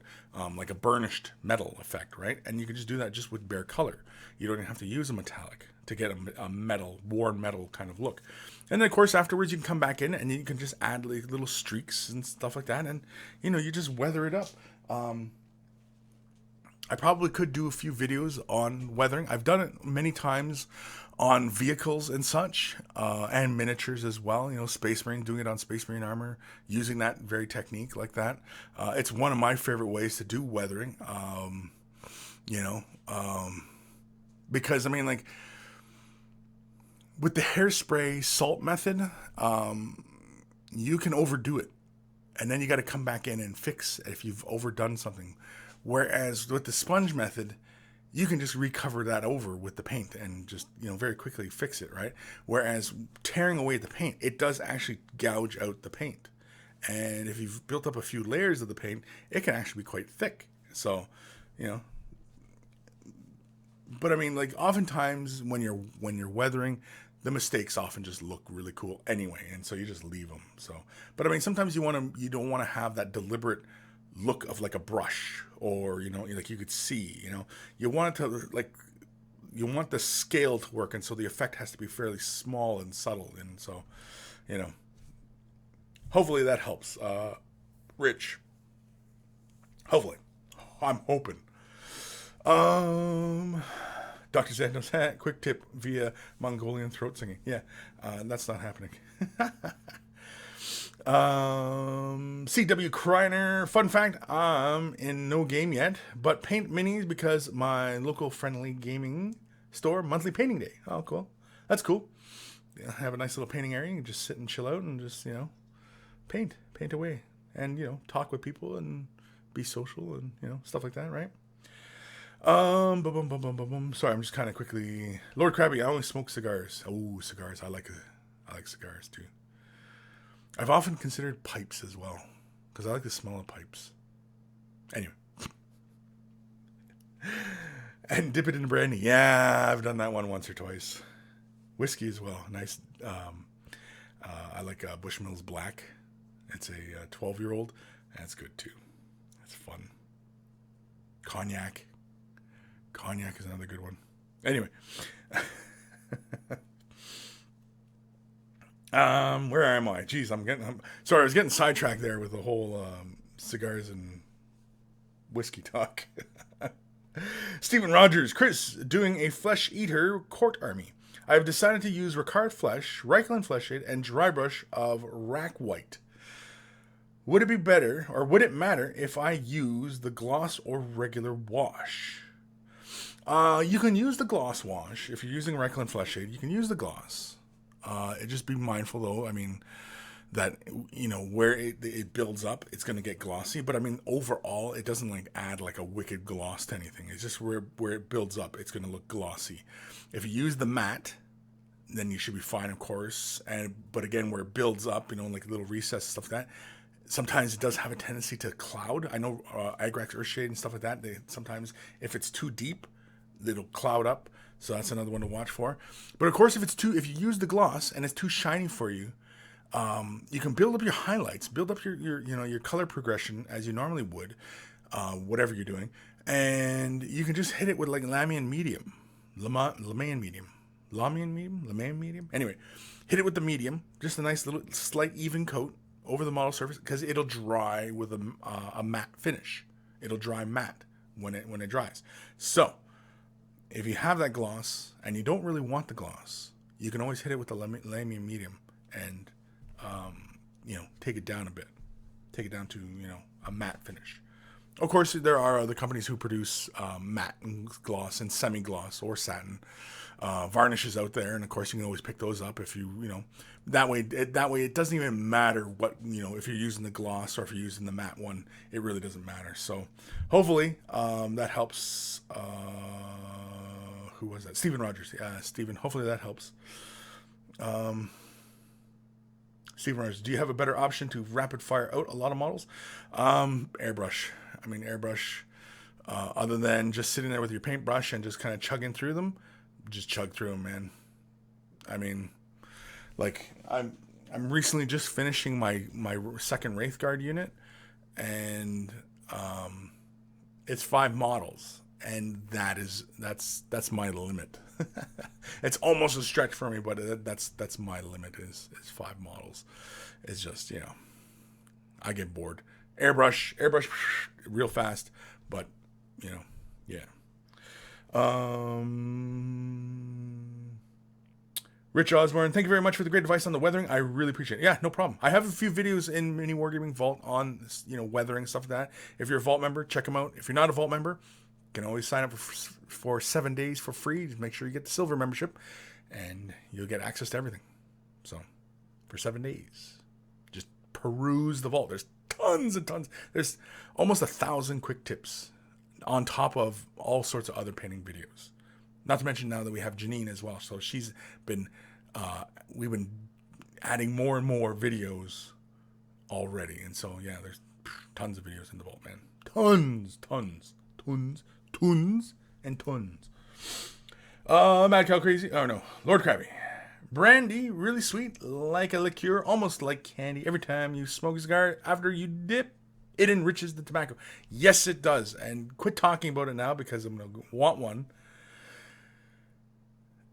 A: like a burnished metal effect, right? And you can just do that just with bare color. You don't even have to use a metallic to get a metal, worn metal kind of look. And then, of course, afterwards, you can come back in and you can just add like little streaks and stuff like that. And, you just weather it up. I probably could do a few videos on weathering. I've done it many times on vehicles and such, and miniatures as well. Space Marine, doing it on Space Marine armor, using that very technique like that. It's one of my favorite ways to do weathering, because, I mean, like, with the hairspray salt method, you can overdo it. And then you got to come back in and fix if you've overdone something. Whereas with the sponge method, you can just recover that over with the paint and just, very quickly fix it, right? Whereas tearing away the paint, it does actually gouge out the paint. And if you've built up a few layers of the paint, it can actually be quite thick. So, but I mean, like, oftentimes when you're weathering, the mistakes often just look really cool anyway, and so you just leave them. So, but I mean, sometimes you don't want to have that deliberate look of like a brush, or like you could see, you want it to, like, you want the scale to work, and so the effect has to be fairly small and subtle, and so, hopefully that helps, Rich. Hopefully, I'm hoping. Dr. Santos, quick tip via Mongolian throat singing. Yeah, that's not happening. CW Kreiner, fun fact, I'm in no game yet, but paint minis because my local friendly gaming store, monthly painting day. Oh, cool. That's cool. Yeah, have a nice little painting area. You can just sit and chill out and just, paint away. And, talk with people and be social and, stuff like that, right? Sorry, I'm just kind of quickly. Lord Krabby, I only smoke cigars. Oh, cigars. I like cigars too. I've often considered pipes as well, because I like the smell of pipes. Anyway. And dip it in brandy. Yeah, I've done that one once or twice. Whiskey as well. Nice. I like Bushmills Black. It's a 12-year-old. That's good too. That's fun. Cognac. Cognac is another good one. Anyway. Where am I? Jeez, sorry, I was getting sidetracked there with the whole cigars and whiskey talk. Stephen Rogers, Kris, doing a flesh eater court army. I have decided to use Ricard flesh, Reikland flesh shade, and dry brush of rack white. Would it be better, or would it matter if I use the gloss or regular wash? You can use the gloss wash. If you're using Reikland flesh shade, you can use the gloss. Just be mindful, though, I mean, that, where it builds up, it's going to get glossy. But, I mean, overall, it doesn't, like, add, like, a wicked gloss to anything. It's just where it builds up, it's going to look glossy. If you use the matte, then you should be fine, of course. But, again, where it builds up, like little recess, stuff like that, Sometimes it does have a tendency to cloud. I know Agrax Earthshade and stuff like that, sometimes if it's too deep, it'll cloud up. So that's another one to watch for. But of course, if you use the gloss and it's too shiny for you, you can build up your highlights, build up your color progression as you normally would, whatever you're doing, and you can just hit it with like Lamian medium, Lamian medium. Anyway, hit it with the medium, just a nice little slight even coat over the model surface, because it'll dry with a matte finish. It'll dry matte when it dries. So if you have that gloss and you don't really want the gloss, you can always hit it with the Lamian medium and take it down a bit, take it down to a matte finish. Of course, there are other companies who produce matte gloss and semi-gloss or satin varnishes out there, and of course you can always pick those up if that way it doesn't even matter what if you're using the gloss or if you're using the matte one, it really doesn't matter. So hopefully that helps. Who was that? Stephen Rogers. Stephen, hopefully that helps. Stephen Rogers, do you have a better option to rapid fire out a lot of models? Airbrush. Other than just sitting there with your paintbrush and just kind of chugging through them, just chug through them, man. I mean, like I'm recently just finishing my second Wraithguard unit, and it's 5 models, and that's my limit. It's almost a stretch for me, but that's my limit is 5 models. It's just I get bored. Airbrush real fast, but yeah. Rich Osborne, thank you very much for the great advice on the weathering. I really appreciate it. Yeah, no problem. I have a few videos in Mini Wargaming Vault on weathering, stuff like that. If you're a Vault member, check them out. If you're not a Vault member, you can always sign up for 7 days for free. Just make sure you get the silver membership, and you'll get access to everything. So for 7 days, just peruse the Vault. There's tons and tons. There's almost 1,000 quick tips on top of all sorts of other painting videos. Not to mention now that we have Janine as well. So she's been, we've been adding more and more videos already. And so, yeah, there's tons of videos in the Vault, man. Tons. Mad Cow Crazy. Oh, no. Lord Krabby. Brandy, really sweet, like a liqueur, almost like candy. Every time you smoke a cigar, after you dip, it enriches the tobacco. Yes, it does. And quit talking about it now, because I'm going to want one.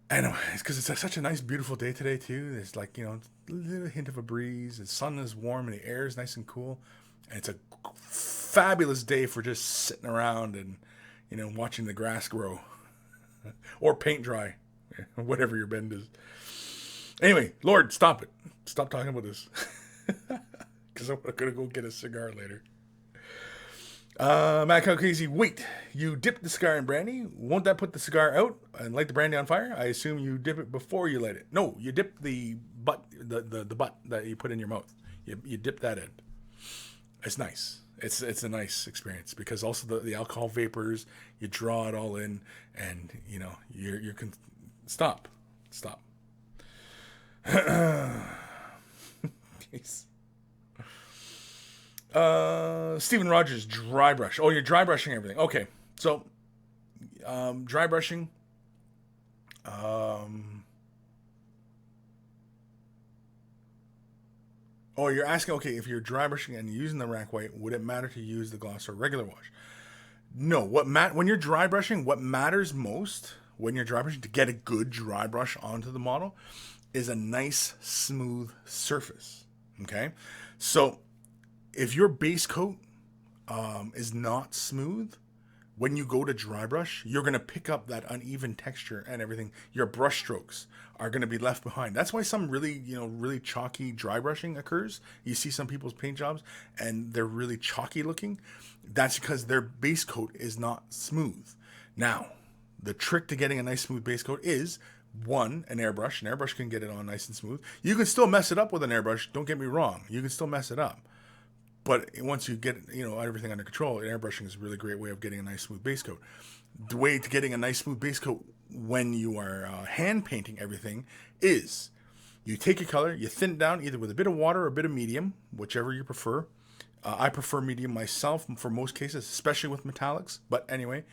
A: And it's because it's such a nice, beautiful day today, too. There's like, a little hint of a breeze. The sun is warm and the air is nice and cool. And it's a fabulous day for just sitting around and, watching the grass grow. Or paint dry. Whatever your bend is. Anyway, Lord, stop it. Stop talking about this. Because I'm going to go get a cigar later. Mad Cow Crazy, wait. You dip the cigar in brandy. Won't that put the cigar out and light the brandy on fire? I assume you dip it before you light it. No, you dip the butt, the butt that you put in your mouth. You dip that in. It's nice. It's a nice experience, because also the alcohol vapors, you draw it all in, and you can stop. Stephen Rogers, dry brush. Oh, you're dry brushing everything. Okay, so dry brushing. Oh, you're asking, okay, if you're dry brushing and using the rack white, would it matter to use the gloss or regular wash? No. When you're dry brushing, what matters most when you're dry brushing to get a good dry brush onto the model is a nice, smooth surface. Okay? So if your base coat is not smooth, when you go to dry brush, you're going to pick up that uneven texture and everything. Your brush strokes are going to be left behind. That's why some really chalky dry brushing occurs. You see some people's paint jobs and they're really chalky looking. That's because their base coat is not smooth. Now, the trick to getting a nice smooth base coat is, one, an airbrush. An airbrush can get it on nice and smooth. You can still mess it up with an airbrush. Don't get me wrong. You can still mess it up. But once you get everything under control, airbrushing is a really great way of getting a nice smooth base coat. The way to getting a nice smooth base coat when you are hand painting everything is you take your color, you thin it down either with a bit of water or a bit of medium, whichever you prefer. I prefer medium myself for most cases, especially with metallics. But anyway,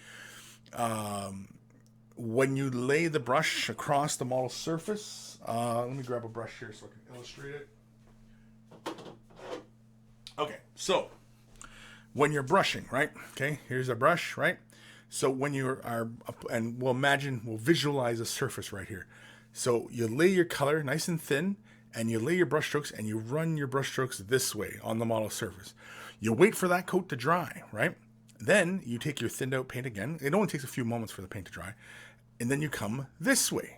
A: when you lay the brush across the model surface, let me grab a brush here so I can illustrate it. Okay, so when you're brushing, right? Okay, here's a brush, right? So when you are, and we'll visualize a surface right here. So you lay your color nice and thin, and you lay your brush strokes, and you run your brush strokes this way on the model surface. You wait for that coat to dry, right? Then you take your thinned out paint again. It only takes a few moments for the paint to dry. And then you come this way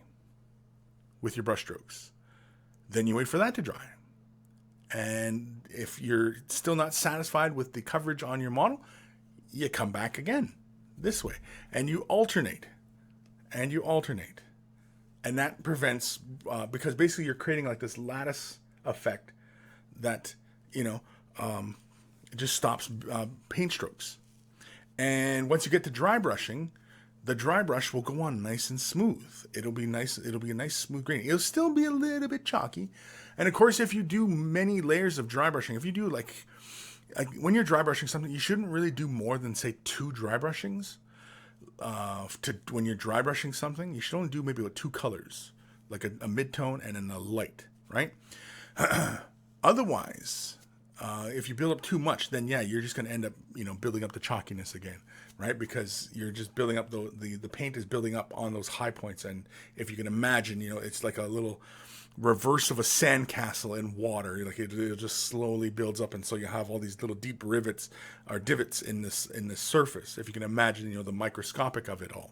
A: with your brush strokes. Then you wait for that to dry. And if you're still not satisfied with the coverage on your model, you come back again this way. And you alternate. And you alternate. And that prevents, because basically you're creating like this lattice effect that, it just stops paint strokes. And once you get to dry brushing, the dry brush will go on nice and smooth. It'll be nice. It'll be a nice smooth grain. It'll still be a little bit chalky. And of course, if you do many layers of dry brushing, if you do like when you're dry brushing something, you shouldn't really do more than say 2 dry brushings. When you're dry brushing something, you should only do maybe like 2 colors, like a mid-tone and then a light, right? Otherwise, if you build up too much, then yeah, you're just going to end up, building up the chalkiness again, right? Because you're just building up the paint is building up on those high points, and if you can imagine, it's like a little reverse of a sandcastle in water. Like it just slowly builds up, and so you have all these little deep rivets or divots in this surface. If you can imagine, the microscopic of it all,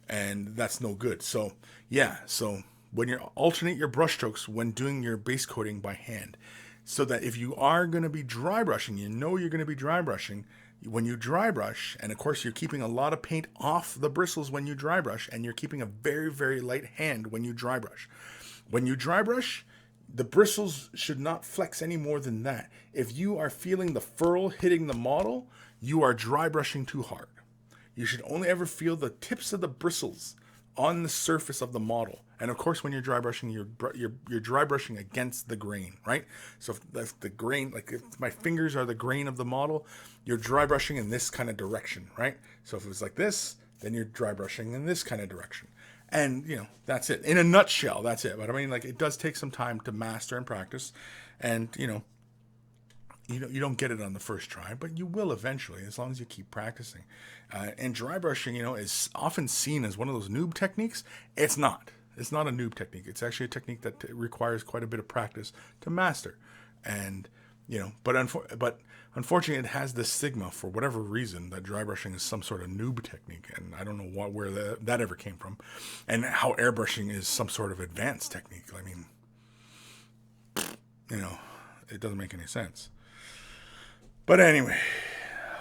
A: and that's no good. So yeah, so when you alternate your brush strokes when doing your base coating by hand, so that if you are going to be dry brushing, you're going to be dry brushing. When you dry brush, and of course you're keeping a lot of paint off the bristles when you dry brush, and you're keeping a very, very light hand when you dry brush. When you dry brush, the bristles should not flex any more than that. If you are feeling the furl hitting the model, you are dry brushing too hard. You should only ever feel the tips of the bristles on the surface of the model. And of course, when you're dry brushing, you're dry brushing against the grain, right? So if that's the grain, like if my fingers are the grain of the model, you're dry brushing in this kind of direction, right? So if it was like this, then you're dry brushing in this kind of direction. And, that's it. In a nutshell, that's it. But I mean, like, it does take some time to master and practice. And, you don't get it on the first try, but you will eventually, as long as you keep practicing. And dry brushing, is often seen as one of those noob techniques. It's not. It's not a noob technique. It's actually a technique that requires quite a bit of practice to master. And, but unfortunately, it has this stigma for whatever reason that dry brushing is some sort of noob technique. And I don't know where that ever came from. And how airbrushing is some sort of advanced technique. I mean, it doesn't make any sense. But anyway,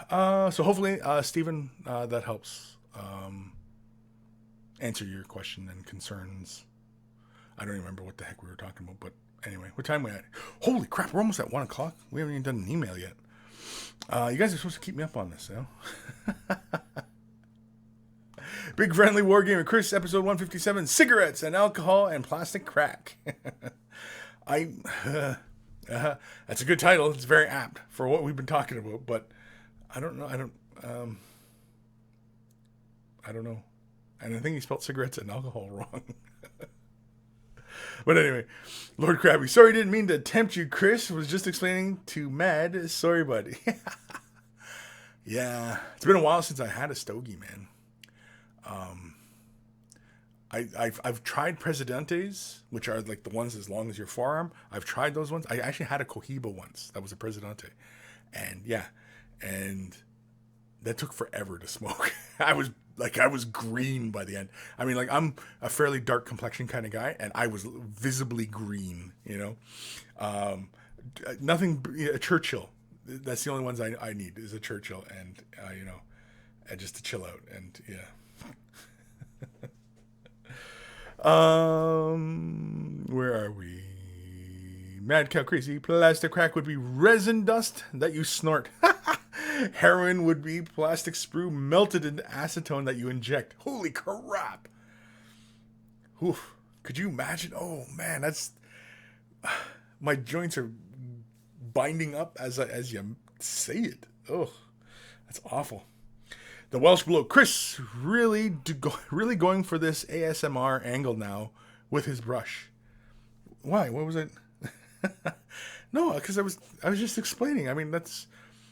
A: so hopefully, Stephen, that helps answer your question and concerns. I don't even remember what the heck we were talking about, but anyway, what time are we at? Holy crap, we're almost at 1 o'clock. We haven't even done an email yet. You guys are supposed to keep me up on this, Big Friendly Wargamer Kris, episode 157, cigarettes and alcohol and plastic crack. That's a good title. It's very apt for what we've been talking about, but I don't know. I don't know. And I think he spelled cigarettes and alcohol wrong. But anyway, Lord Krabby, sorry, didn't mean to tempt you, Kris. Was just explaining to Mad. Sorry, buddy. Yeah, it's been a while since I had a stogie, man. I've tried Presidentes, which are like the ones as long as your forearm. I've tried those ones. I actually had a Cohiba once. That was a Presidente. And yeah, and that took forever to smoke. I was green by the end. I mean, like, I'm a fairly dark complexion kind of guy, and I was visibly green, Nothing, a Churchill. That's the only ones I need is a Churchill, and, and just to chill out, and yeah. Where are we? Mad Cow Crazy. Plastic crack would be resin dust that you snort. Heroin would be plastic sprue melted into acetone that you inject. Holy crap. Oof. Could you imagine? Oh man, that's my joints are binding up as you say it. Oh, that's awful. The Welsh blow, Kris, really going for this ASMR angle now with his brush. Why? What was it? No, because I was just explaining. I mean, that's,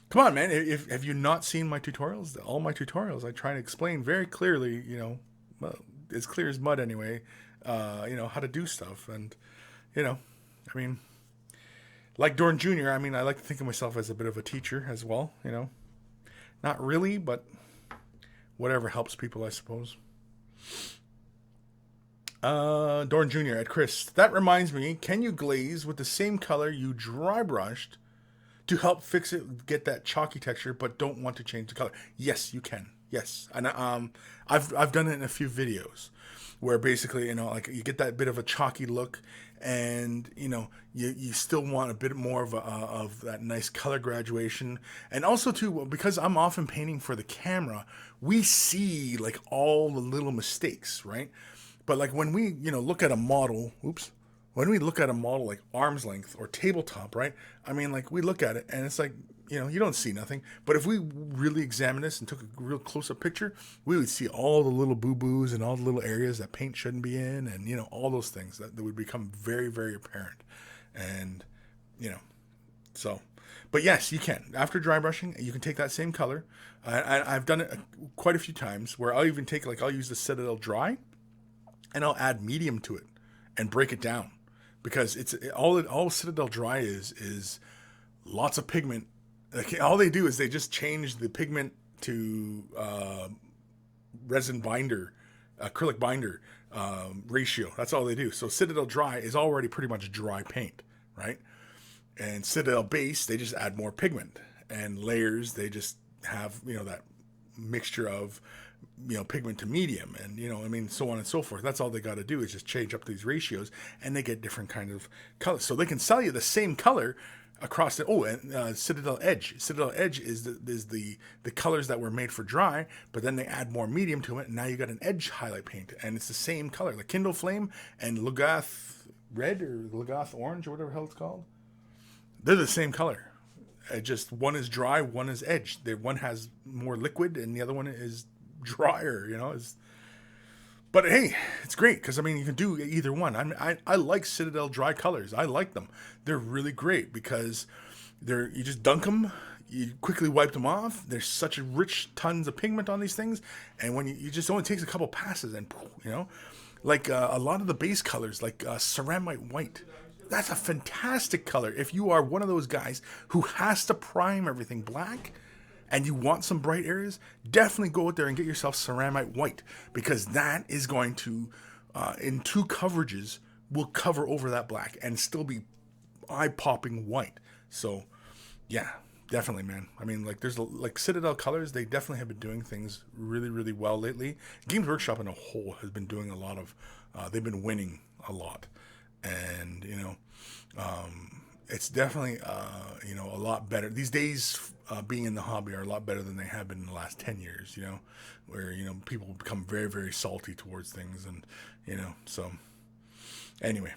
A: come on, man. If have you not seen my tutorials? All my tutorials, I try to explain very clearly. Well, as clear as mud anyway. How to do stuff, and I mean, like Dorn Jr. I mean, I like to think of myself as a bit of a teacher as well. Not really, but whatever helps people, I suppose. Dorn Jr. at Kris. That reminds me, can you glaze with the same color you dry brushed to help fix it, get that chalky texture, but don't want to change the color? Yes, you can. Yes. And I've done it in a few videos where basically, like you get that bit of a chalky look, and you still want a bit more of that nice color graduation. And also too, because I'm often painting for the camera, we see like all the little mistakes, right? But like when we look at a model, when we look at a model like arm's length or tabletop, right? I mean, like we look at it and it's like, you don't see nothing. But if we really examine this and took a real close-up picture, we would see all the little boo-boos and all the little areas that paint shouldn't be in, and all those things that would become very, very apparent. And so, but yes, you can. After dry brushing, you can take that same color. I've done it quite a few times where I'll even take, I'll use the Citadel Dry, and I'll add medium to it and break it down, because all Citadel Dry is lots of pigment. Like, all they do is they just change the pigment to resin binder, acrylic binder ratio. That's all they do. So Citadel Dry is already pretty much dry paint, right? And Citadel Base, they just add more pigment. And Layers, they just have that mixture of pigment to medium, and so on and so forth. That's all they got to do is just change up these ratios, and they get different kind of colors. So they can sell you the same color across the Citadel Edge. Citadel Edge is the colors that were made for dry, but then they add more medium to it, and now you got an edge highlight paint, and it's the same color. The Kindle Flame and Lugoth Red or Lugoth Orange or whatever the hell it's called, they're the same color. Just one is dry, one is edge. One has more liquid, and the other one is drier. But hey, it's great because you can do either one. I like Citadel Dry Colors. I like them. They're really great because you just dunk them, you quickly wipe them off. There's such a rich tons of pigment on these things, and when you just only takes a couple passes, and like a lot of the base colors, like ceramite white. That's a fantastic color. If you are one of those guys who has to prime everything black, and you want some bright areas, definitely go out there and get yourself ceramite white, because that is going to, in two coverages, will cover over that black and still be eye-popping white. So, yeah, definitely, man. There's Citadel Colors, they definitely have been doing things really, really well lately. Games Workshop in a whole has been doing a lot of, they've been winning a lot. And, it's definitely, a lot better. These days, being in the hobby are a lot better than they have been in the last 10 years, where, people become very, very salty towards things. And, so anyway,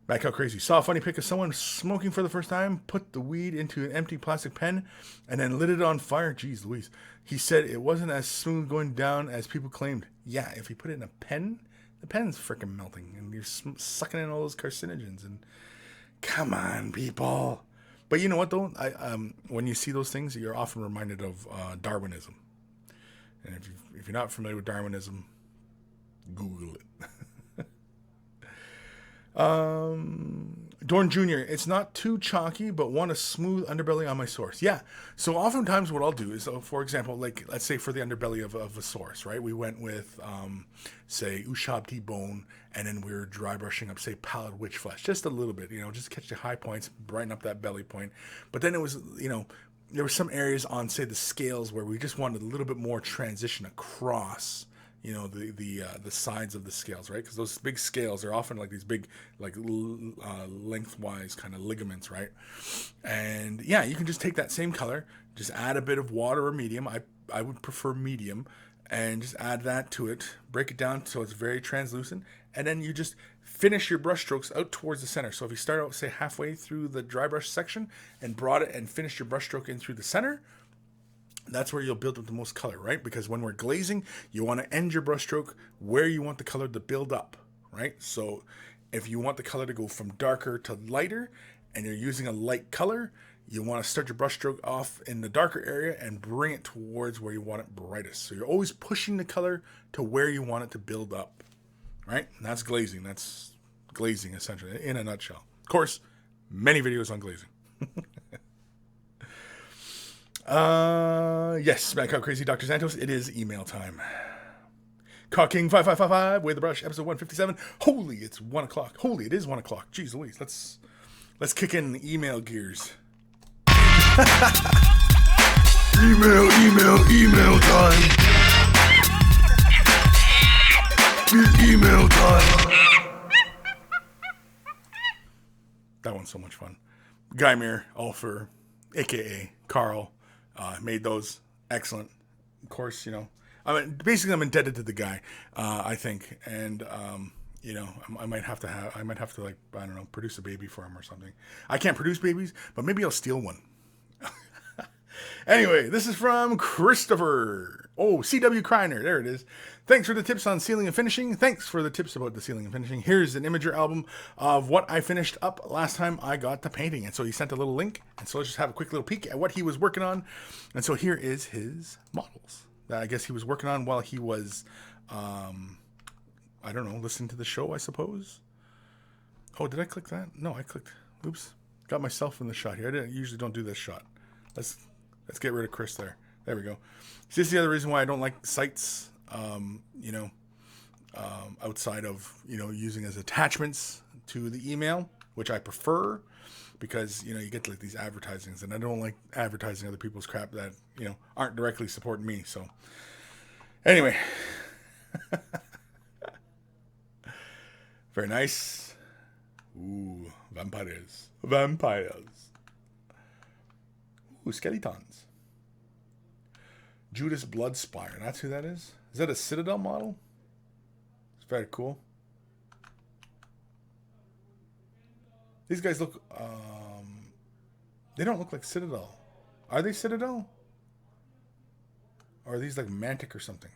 A: back out crazy. Saw a funny pic of someone smoking for the first time, put the weed into an empty plastic pen, and then lit it on fire. Jeez Louise. He said it wasn't as smooth going down as people claimed. Yeah, if you put it in a pen, the pen's freaking melting, and you're sucking in all those carcinogens. And come on, people. But you know what, though? When you see those things, you're often reminded of Darwinism. And if you're not familiar with Darwinism, Google it. Dorn Jr., it's not too chalky, but want a smooth underbelly on my source. Yeah. So oftentimes what I'll do is, for example, let's say for the underbelly of a source, right? We went with, say, Ushab T-Bone, and then we were dry brushing up, say, Pallid Witch Flesh, just a little bit, just catch the high points, brighten up that belly point. But then it was, there were some areas on, say, the scales where we just wanted a little bit more transition across, the sides of the scales, right? Because those big scales are often like these big, lengthwise kind of ligaments, right? And yeah, you can just take that same color, just add a bit of water or medium. I would prefer medium, and just add that to it. Break it down so it's very translucent, and then you just finish your brush strokes out towards the center. So if you start out, say, halfway through the dry brush section and brought it and finished your brush stroke in through the center, that's where you'll build up the most color, right? Because when we're glazing, you want to end your brush stroke where you want the color to build up, right? So if you want the color to go from darker to lighter and you're using a light color, you want to start your brush stroke off in the darker area and bring it towards where you want it brightest. So you're always pushing the color to where you want it to build up, right? And that's glazing. That's glazing, essentially, in a nutshell. Of course, many videos on glazing. Yes, Mad Cow Crazy, Dr. Santos, it is email time. Caw King 5555, Way the Brush, episode 157. Holy, it's 1 o'clock. Holy, it is 1 o'clock. Jeez Louise, let's kick in the email gears. email time. It's email time. That one's so much fun. Guymere, Ulfer, aka Carl, made those excellent. Of course, you know, basically I'm indebted to the guy, I think, and you know, I might have to like, I don't know, produce a baby for him or something. I can't produce babies, but maybe I'll steal one. Anyway, this is from Christopher. Oh, CW Kreiner. There it is. Thanks for the tips on sealing and finishing. Thanks for the tips about the sealing and finishing. Here's an Imager album of what I finished up last time I got the painting. And so he sent a little link. And so let's just have a quick little peek at what he was working on. And so here is his models that I guess he was working on while he was, I don't know, listening to the show, I suppose. Oh, did I click that? No, I clicked. Oops. Got myself in the shot here. I usually don't do this shot. Let's get rid of Kris there. There we go. So this is the other reason why I don't like sites, you know, outside of, you know, using as attachments to the email, which I prefer because, you know, you get like these advertisings and I don't like advertising other people's crap that, you know, aren't directly supporting me. So anyway, very nice. Ooh, vampires. Ooh, skeletons. Judas Bloodspire. That's who that is? Is that a Citadel model? It's very cool. These guys look, they don't look like Citadel. Are they Citadel? Or are these like Mantic or something?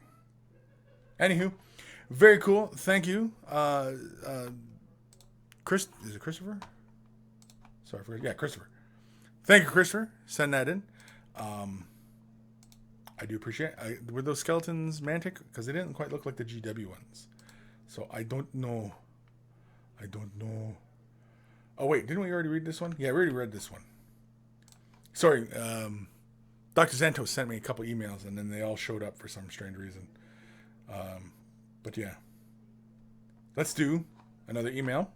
A: Anywho, very cool. Thank you. Chris, is it Christopher? Sorry for, yeah, Christopher. Thank you, Christopher. Send that in. I do appreciate it. Were those skeletons Mantic? Because they didn't quite look like the GW ones. So I don't know. Oh, wait. Didn't we already read this one? Yeah, we already read this one. Sorry. Dr. Santos sent me a couple emails, and then they all showed up for some strange reason. But yeah. Let's do another email.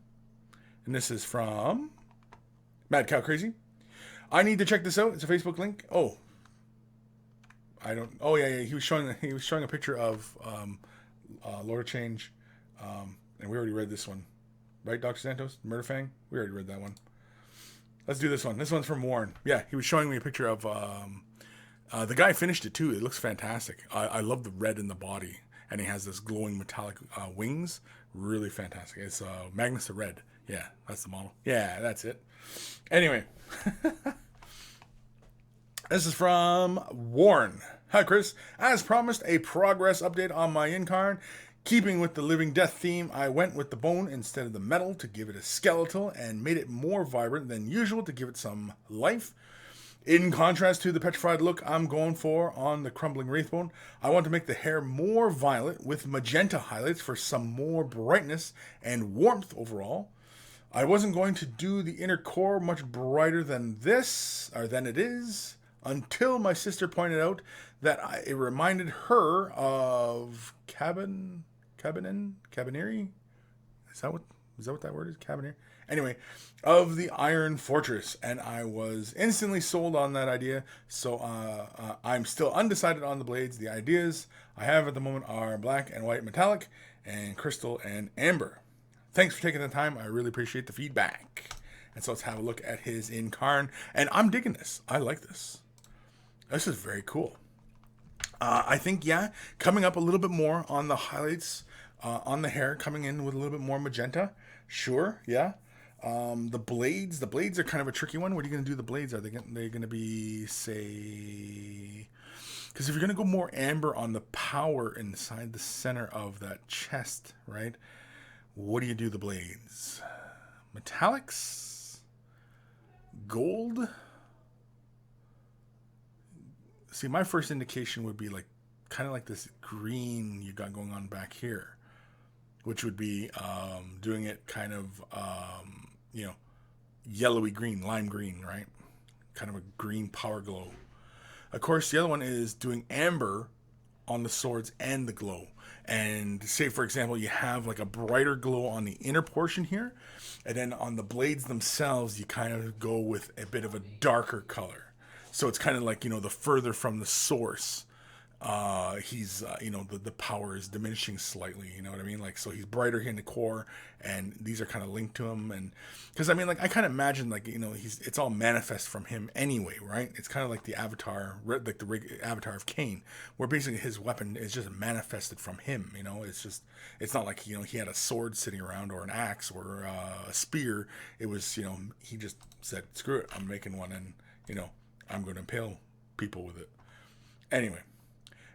A: And this is from Mad Cow Crazy. I need to check this out. It's a Facebook link. Oh. Oh yeah. He was showing a picture of Lord of Change. And we already read this one. Right, Dr. Santos? Murder Fang? We already read that one. Let's do this one. This one's from Warren. Yeah, he was showing me a picture of the guy finished it too. It looks fantastic. I love the red in the body. And he has this glowing metallic wings. Really fantastic. It's Magnus the Red. Yeah, that's the model. Yeah, that's it. Anyway. This is from Warren. Hi, Kris. As promised, a progress update on my Incarn. Keeping with the living death theme, I went with the bone instead of the metal to give it a skeletal and made it more vibrant than usual to give it some life. In contrast to the petrified look I'm going for on the crumbling wraithbone, I want to make the hair more violet with magenta highlights for some more brightness and warmth overall. I wasn't going to do the inner core much brighter than this, or than it is, until my sister pointed out that it reminded her of Cabineri? Is that what that word is? Cabineri? Anyway, of the Iron Fortress, and I was instantly sold on that idea, so I'm still undecided on the blades. The ideas I have at the moment are black and white metallic, and crystal and amber. Thanks for taking the time. I really appreciate the feedback. And so let's have a look at his Incarn, and I'm digging this. I like this. This is very cool. I think, yeah, coming up a little bit more on the highlights on the hair, coming in with a little bit more magenta. Sure, yeah. The blades are kind of a tricky one. What are you going to do? The blades they're going to be, say, because if you're going to go more amber on the power inside the center of that chest, right? What do you do? The blades, metallics, gold. See, my first indication would be like kind of like this green you got going on back here, which would be doing it kind of you know, yellowy green, lime green, right? Kind of a green power glow. Of course, the other one is doing amber on the swords and the glow. And say, for example, you have like a brighter glow on the inner portion here, and then on the blades themselves, you kind of go with a bit of a darker color. So it's kind of like, you know, the further from the source, he's you know, the power is diminishing slightly, you know what I mean, like, so he's brighter here in the core, and these are kind of linked to him. And because I mean, like, I kind of imagine, like, you know, it's all manifest from him anyway, right? It's kind of like the avatar, like the avatar of Cain, where basically his weapon is just manifested from him, you know. It's not like, you know, he had a sword sitting around or an axe or a spear. It was, you know, he just said, screw it, I'm making one, and, you know, I'm going to impale people with it anyway.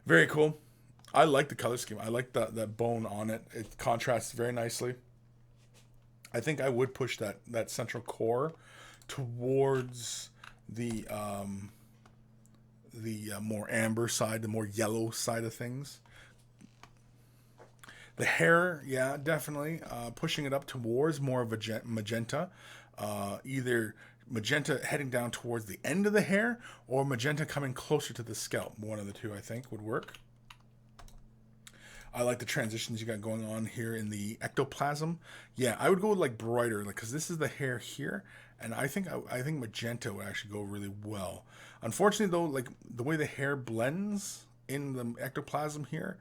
A: Very cool. I like the color scheme. I like that bone on it. It contrasts very nicely. I think I would push that central core towards the more amber side, the more yellow side of things. The hair, yeah, definitely pushing it up towards more of a magenta. Either magenta heading down towards the end of the hair, or magenta coming closer to the scalp. One of the two, I think, would work. I like the transitions you got going on here in the ectoplasm. Yeah, I would go with like brighter, like, because this is the hair here, and I think magenta would actually go really well. Unfortunately, though, like the way the hair blends in the ectoplasm here,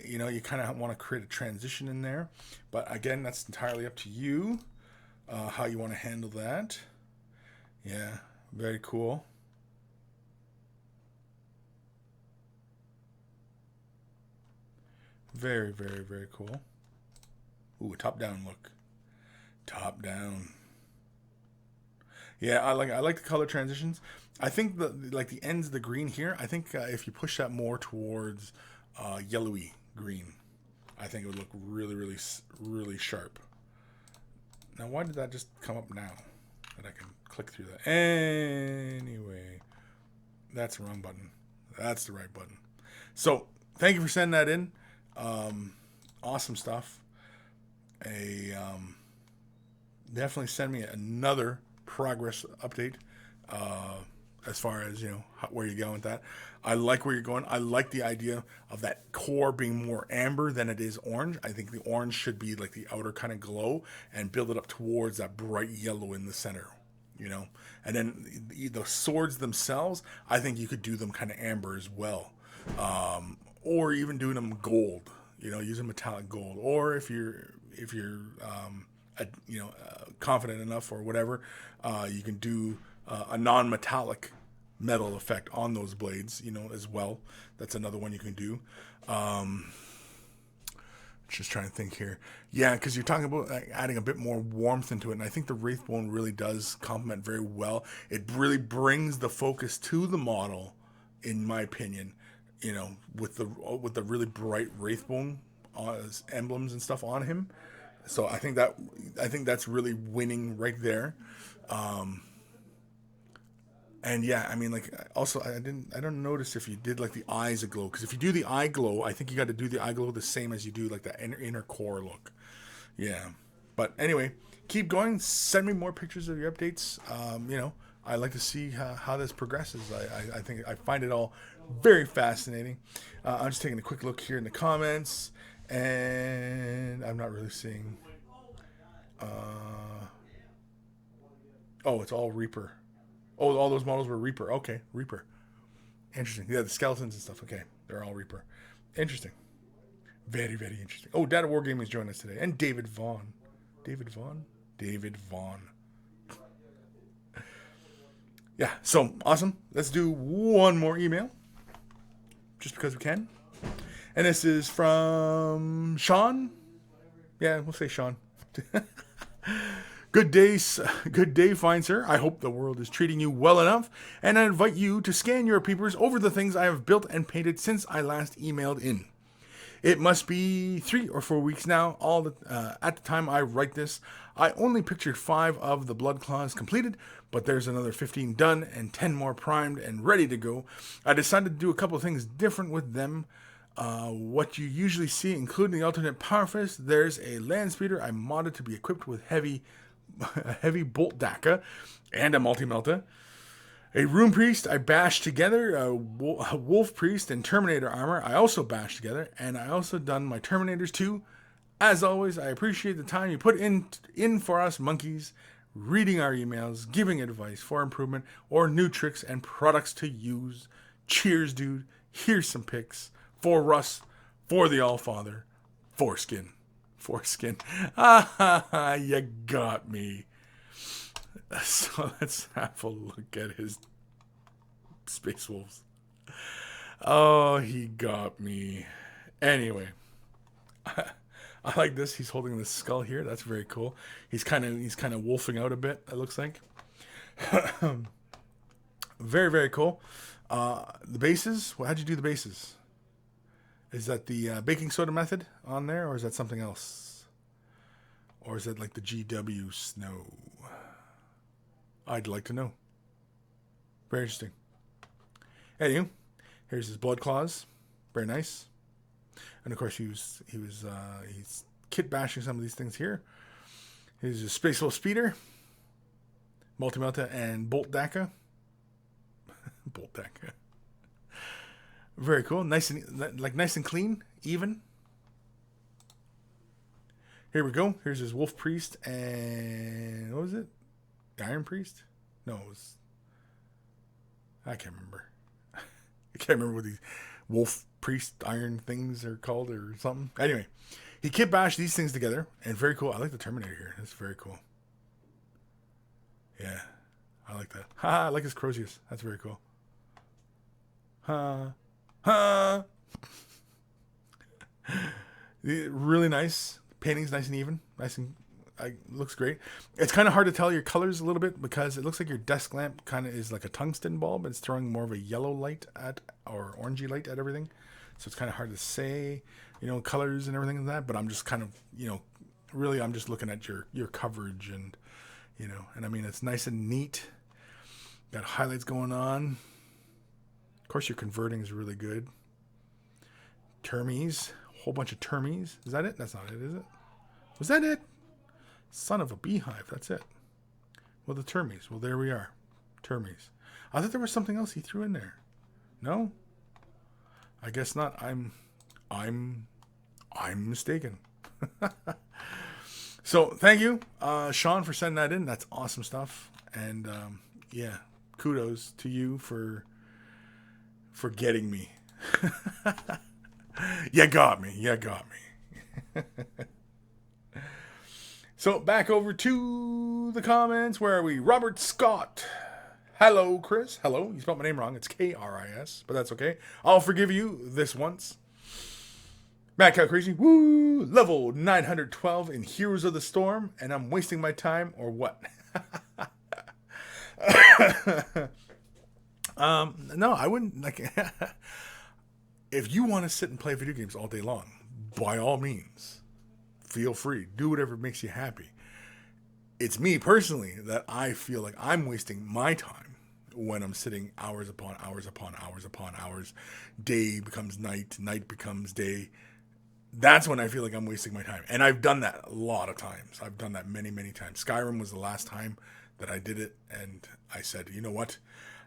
A: you know, you kind of want to create a transition in there. But again, that's entirely up to you, how you want to handle that. Yeah, very cool. Very, very, very cool. Ooh, a top down look. Top down. Yeah, I like the color transitions. I think the ends of the green here. I think if you push that more towards yellowy green, I think it would look really, really, really sharp. Now, why did that just come up now? That I can click through that. Anyway, that's the wrong button. That's the right button. So, thank you for sending that in. Awesome stuff. A Definitely send me another progress update. As far as, you know, where you're going with that. I like where you're going. I like the idea of that core being more amber than it is orange. I think the orange should be like the outer kind of glow, and build it up towards that bright yellow in the center, you know. And then the swords themselves, I think you could do them kind of amber as well, or even doing them gold, you know, using metallic gold. Or if you're confident enough or whatever, you can do a non-metallic metal effect on those blades, you know, as well. That's another one you can do. Just trying to think here. Yeah, because you're talking about adding a bit more warmth into it, and I think the Wraithbone really does complement very well. It really brings the focus to the model, in my opinion. You know, with the really bright Wraithbone emblems and stuff on him. So I think that's really winning right there. And yeah, I mean, like, also I don't notice if you did like the eyes aglow, because if you do the eye glow, I think you got to do the eye glow the same as you do like the inner core look. Yeah, but anyway, keep going. Send me more pictures of your updates. You know, I like to see how this progresses. I think I find it all very fascinating. I'm just taking a quick look here in the comments, and I'm not really seeing. Oh, it's all Reaper. Oh, all those models were Reaper. Okay, Reaper. Interesting. Yeah, the skeletons and stuff. Okay, they're all Reaper. Interesting. Very, very interesting. Oh, Data Wargaming is joining us today. And David Vaughn. David Vaughn? David Vaughn. Yeah, so awesome. Let's do one more email. just because we can. And this is from Sean. Yeah, we'll say Sean. Good day, fine sir. I hope the world is treating you well enough, and I invite you to scan your peepers over the things I have built and painted since I last emailed in. It must be 3 or 4 weeks now. At the time I write this, I only pictured 5 of the blood claws completed, but there's another 15 done and 10 more primed and ready to go. I decided to do a couple of things different with them. What you usually see, including the alternate power fist, there's a land speeder I modded to be equipped with a heavy bolt DACA and a multi-melta. A rune priest I bashed together, a wolf priest and terminator armor I also bashed together, and I also done my terminators too. As always, I appreciate the time you put in for us monkeys, reading our emails, giving advice for improvement or new tricks and products to use. Cheers, dude. Here's some pics for Russ, for the Allfather, Foreskin. You got me. So let's have a look at his Space Wolves. Oh, he got me. Anyway, I like this. He's holding this skull here. That's very cool. He's kind of wolfing out a bit, it looks like. Very, very cool. The bases. Well, how'd you do the bases? Is that the baking soda method on there, or is that something else? Or is that like the GW snow? I'd like to know. Very interesting. Anyway, here's his blood claws. Very nice. And of course, he's kit bashing some of these things here. Here's a Space Wolf Speeder, Multi-Melta, and Bolt DACA. Bolt DACA. Very cool. Nice and clean, even. Here we go. Here's his Wolf Priest and what was it? Iron Priest? No, it was. I can't remember. I can't remember what these Wolf Priest Iron things are called or something. Anyway, he kit bashed these things together and very cool. I like the Terminator here. That's very cool. Yeah, I like that. I like his Crozius. That's very cool. Really nice. Painting's nice and even. Looks great. It's kind of hard to tell your colors a little bit because it looks like your desk lamp kind of is like a tungsten bulb. It's throwing more of a yellow light or orangey light at everything. So it's kind of hard to say, colors and everything like that. But I'm just kind of, really I'm just looking at your coverage and, and I mean, it's nice and neat. Got highlights going on. Of course, your converting is really good. Termies. A whole bunch of termies. Is that it? That's not it, is it? Was that it? Son of a beehive. That's it. Well, the termies. Well, there we are. Termies. I thought there was something else he threw in there. No? I guess not. I'm mistaken. So, thank you, Sean, for sending that in. That's awesome stuff. And, yeah, kudos to you for getting me. You got me. So, back over to the comments. Where are we? Robert Scott. Hello, Kris. Hello. You spelled my name wrong. It's Kris, but that's okay. I'll forgive you this once. Mad Cow Crazy. Woo! Level 912 in Heroes of the Storm, and I'm wasting my time, or what? No, I wouldn't. If you want to sit and play video games all day long, by all means, feel free. Do whatever makes you happy. It's me personally that I feel like I'm wasting my time when I'm sitting hours upon hours upon hours upon hours. Day becomes night, night becomes day. That's when I feel like I'm wasting my time. And I've done that a lot of times. I've done that many, many times. Skyrim was the last time that I did it. And I said, you know what?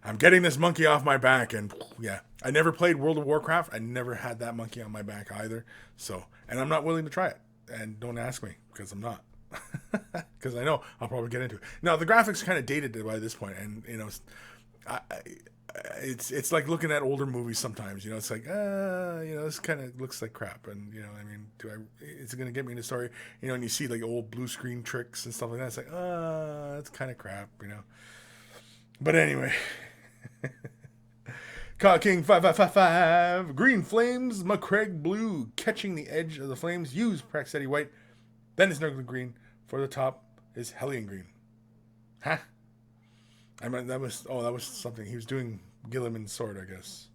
A: I'm getting this monkey off my back. And yeah, I never played World of Warcraft. I never had that monkey on my back either. So, and I'm not willing to try it. And don't ask me, because I'm not. Because I know I'll probably get into it. Now, the graphics are kind of dated by this point. And, it's like looking at older movies sometimes. It's like, this kind of looks like crap. And, is it going to get me in the story? And you see like old blue screen tricks and stuff like that. It's like, it's kind of crap, But anyway. Ka King 5555. Green flames, McCraig blue. Catching the edge of the flames. Use Praxetti white. Then it's Nurgle green. For the top is Hellion green. Huh? I mean, that was something. He was doing Gilliman's sword, I guess.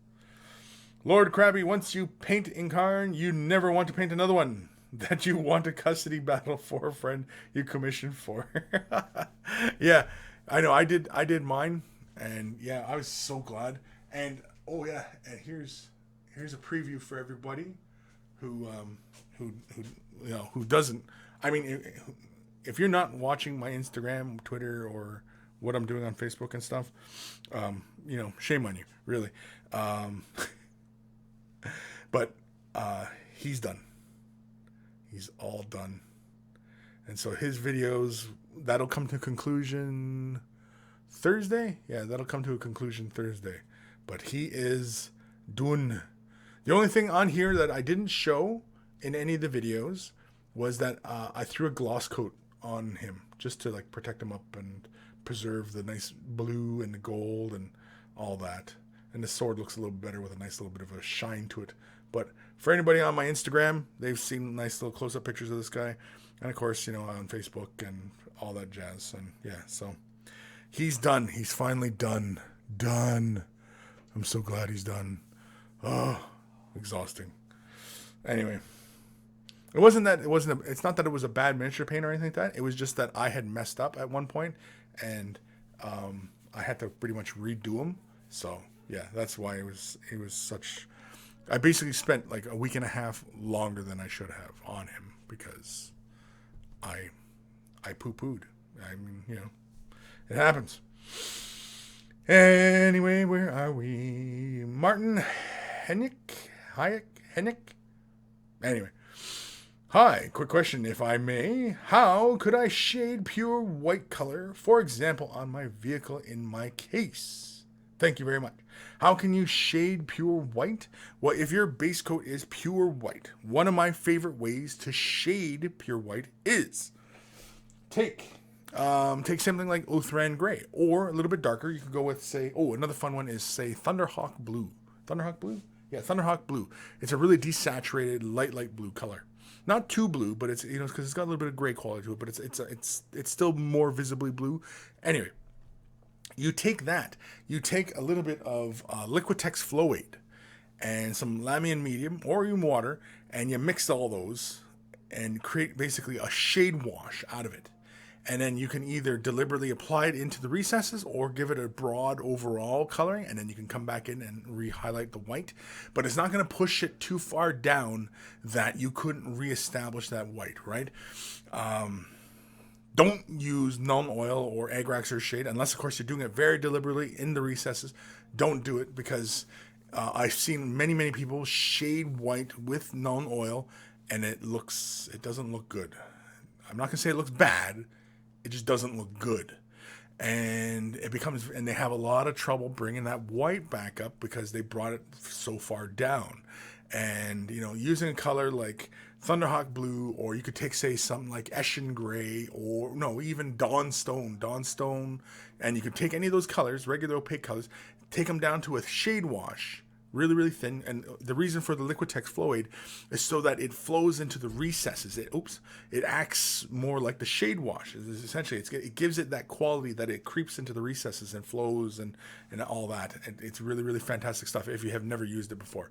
A: Lord Krabby, once you paint Incarn, you never want to paint another one that you want a custody battle for a friend you commissioned for. Yeah, I know. I did mine, and yeah, I was so glad. And oh yeah, and here's a preview for everybody who who doesn't. I mean, if you're not watching my Instagram, Twitter, or what I'm doing on Facebook and stuff, shame on you, really. But he's done. He's all done. And so his videos, that'll come to conclusion Thursday? Yeah, that'll come to a conclusion Thursday. But he is done. The only thing on here that I didn't show in any of the videos was that I threw a gloss coat on him just to like protect him up and preserve the nice blue and the gold and all that. And the sword looks a little better with a nice little bit of a shine to it. But for anybody on my Instagram, they've seen nice little close-up pictures of this guy. And of course, on Facebook and all that jazz. And yeah, so he's done. He's finally done. Done. I'm so glad he's done. Oh, exhausting. Anyway, it's not that it was a bad miniature paint or anything like that. It was just that I had messed up at one point and I had to pretty much redo them. So yeah, that's why it was such. I basically spent like a week and a half longer than I should have on him because I poo-pooed. I mean, it happens. Anyway, where are we? Martin Hayek? Anyway. Hi, quick question, if I may. How could I shade pure white color, for example, on my vehicle in my case? Thank you very much. How can you shade pure white? Well, if your base coat is pure white, one of my favorite ways to shade pure white is take something like Othran Gray, or a little bit darker. You could go with, say, another fun one is, say, Thunderhawk Blue. Thunderhawk Blue? Yeah, Thunderhawk Blue. It's a really desaturated, light blue color. Not too blue, but it's, because it's got a little bit of gray quality to it, but it's still more visibly blue. Anyway, you take that. You take a little bit of Liquitex Flow Aid and some Lamian Medium or even water, and you mix all those and create basically a shade wash out of it. And then you can either deliberately apply it into the recesses or give it a broad overall coloring, and then you can come back in and re-highlight the white. But it's not going to push it too far down that you couldn't reestablish that white, right? Don't use Null Oil or Agrax or shade, unless, of course, you're doing it very deliberately in the recesses. Don't do it, because I've seen many people shade white with Null Oil, and it doesn't look good. I'm not going to say it looks bad. It just doesn't look good. And they have a lot of trouble bringing that white back up because they brought it so far down. And, using a color like Thunderhawk Blue, or you could take, say, something like Eshin Gray, or even Dawnstone. And you could take any of those colors, regular opaque colors, take them down to a shade wash, really, really thin. And the reason for the Liquitex Flow Aid is so that it flows into the recesses. It acts more like the shade wash. Essentially, it gives it that quality that it creeps into the recesses and flows and all that. And it's really, really fantastic stuff if you have never used it before.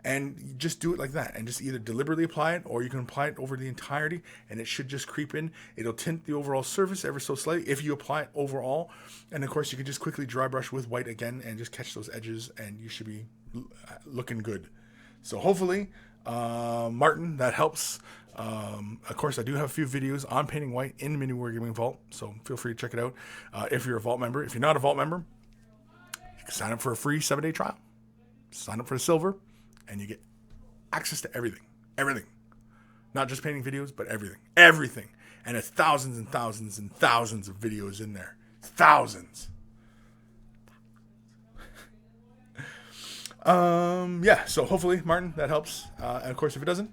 A: And you just do it like that, and just either deliberately apply it, or you can apply it over the entirety, and it should just creep in. It'll tint the overall surface ever so slightly if you apply it overall. And of course, you can just quickly dry brush with white again and just catch those edges, and you should be looking good. So hopefully, Martin, that helps. Of course, I do have a few videos on painting white in the Mini Wargaming Vault, so feel free to check it out if you're a Vault member. If you're not a Vault member, you can sign up for a free 7-day trial. Sign up for a silver, and you get access to everything. Not just painting videos, but everything. And it's thousands and thousands and thousands of videos in there. Thousands. Yeah, so hopefully, Martin, that helps. And of course, if it doesn't,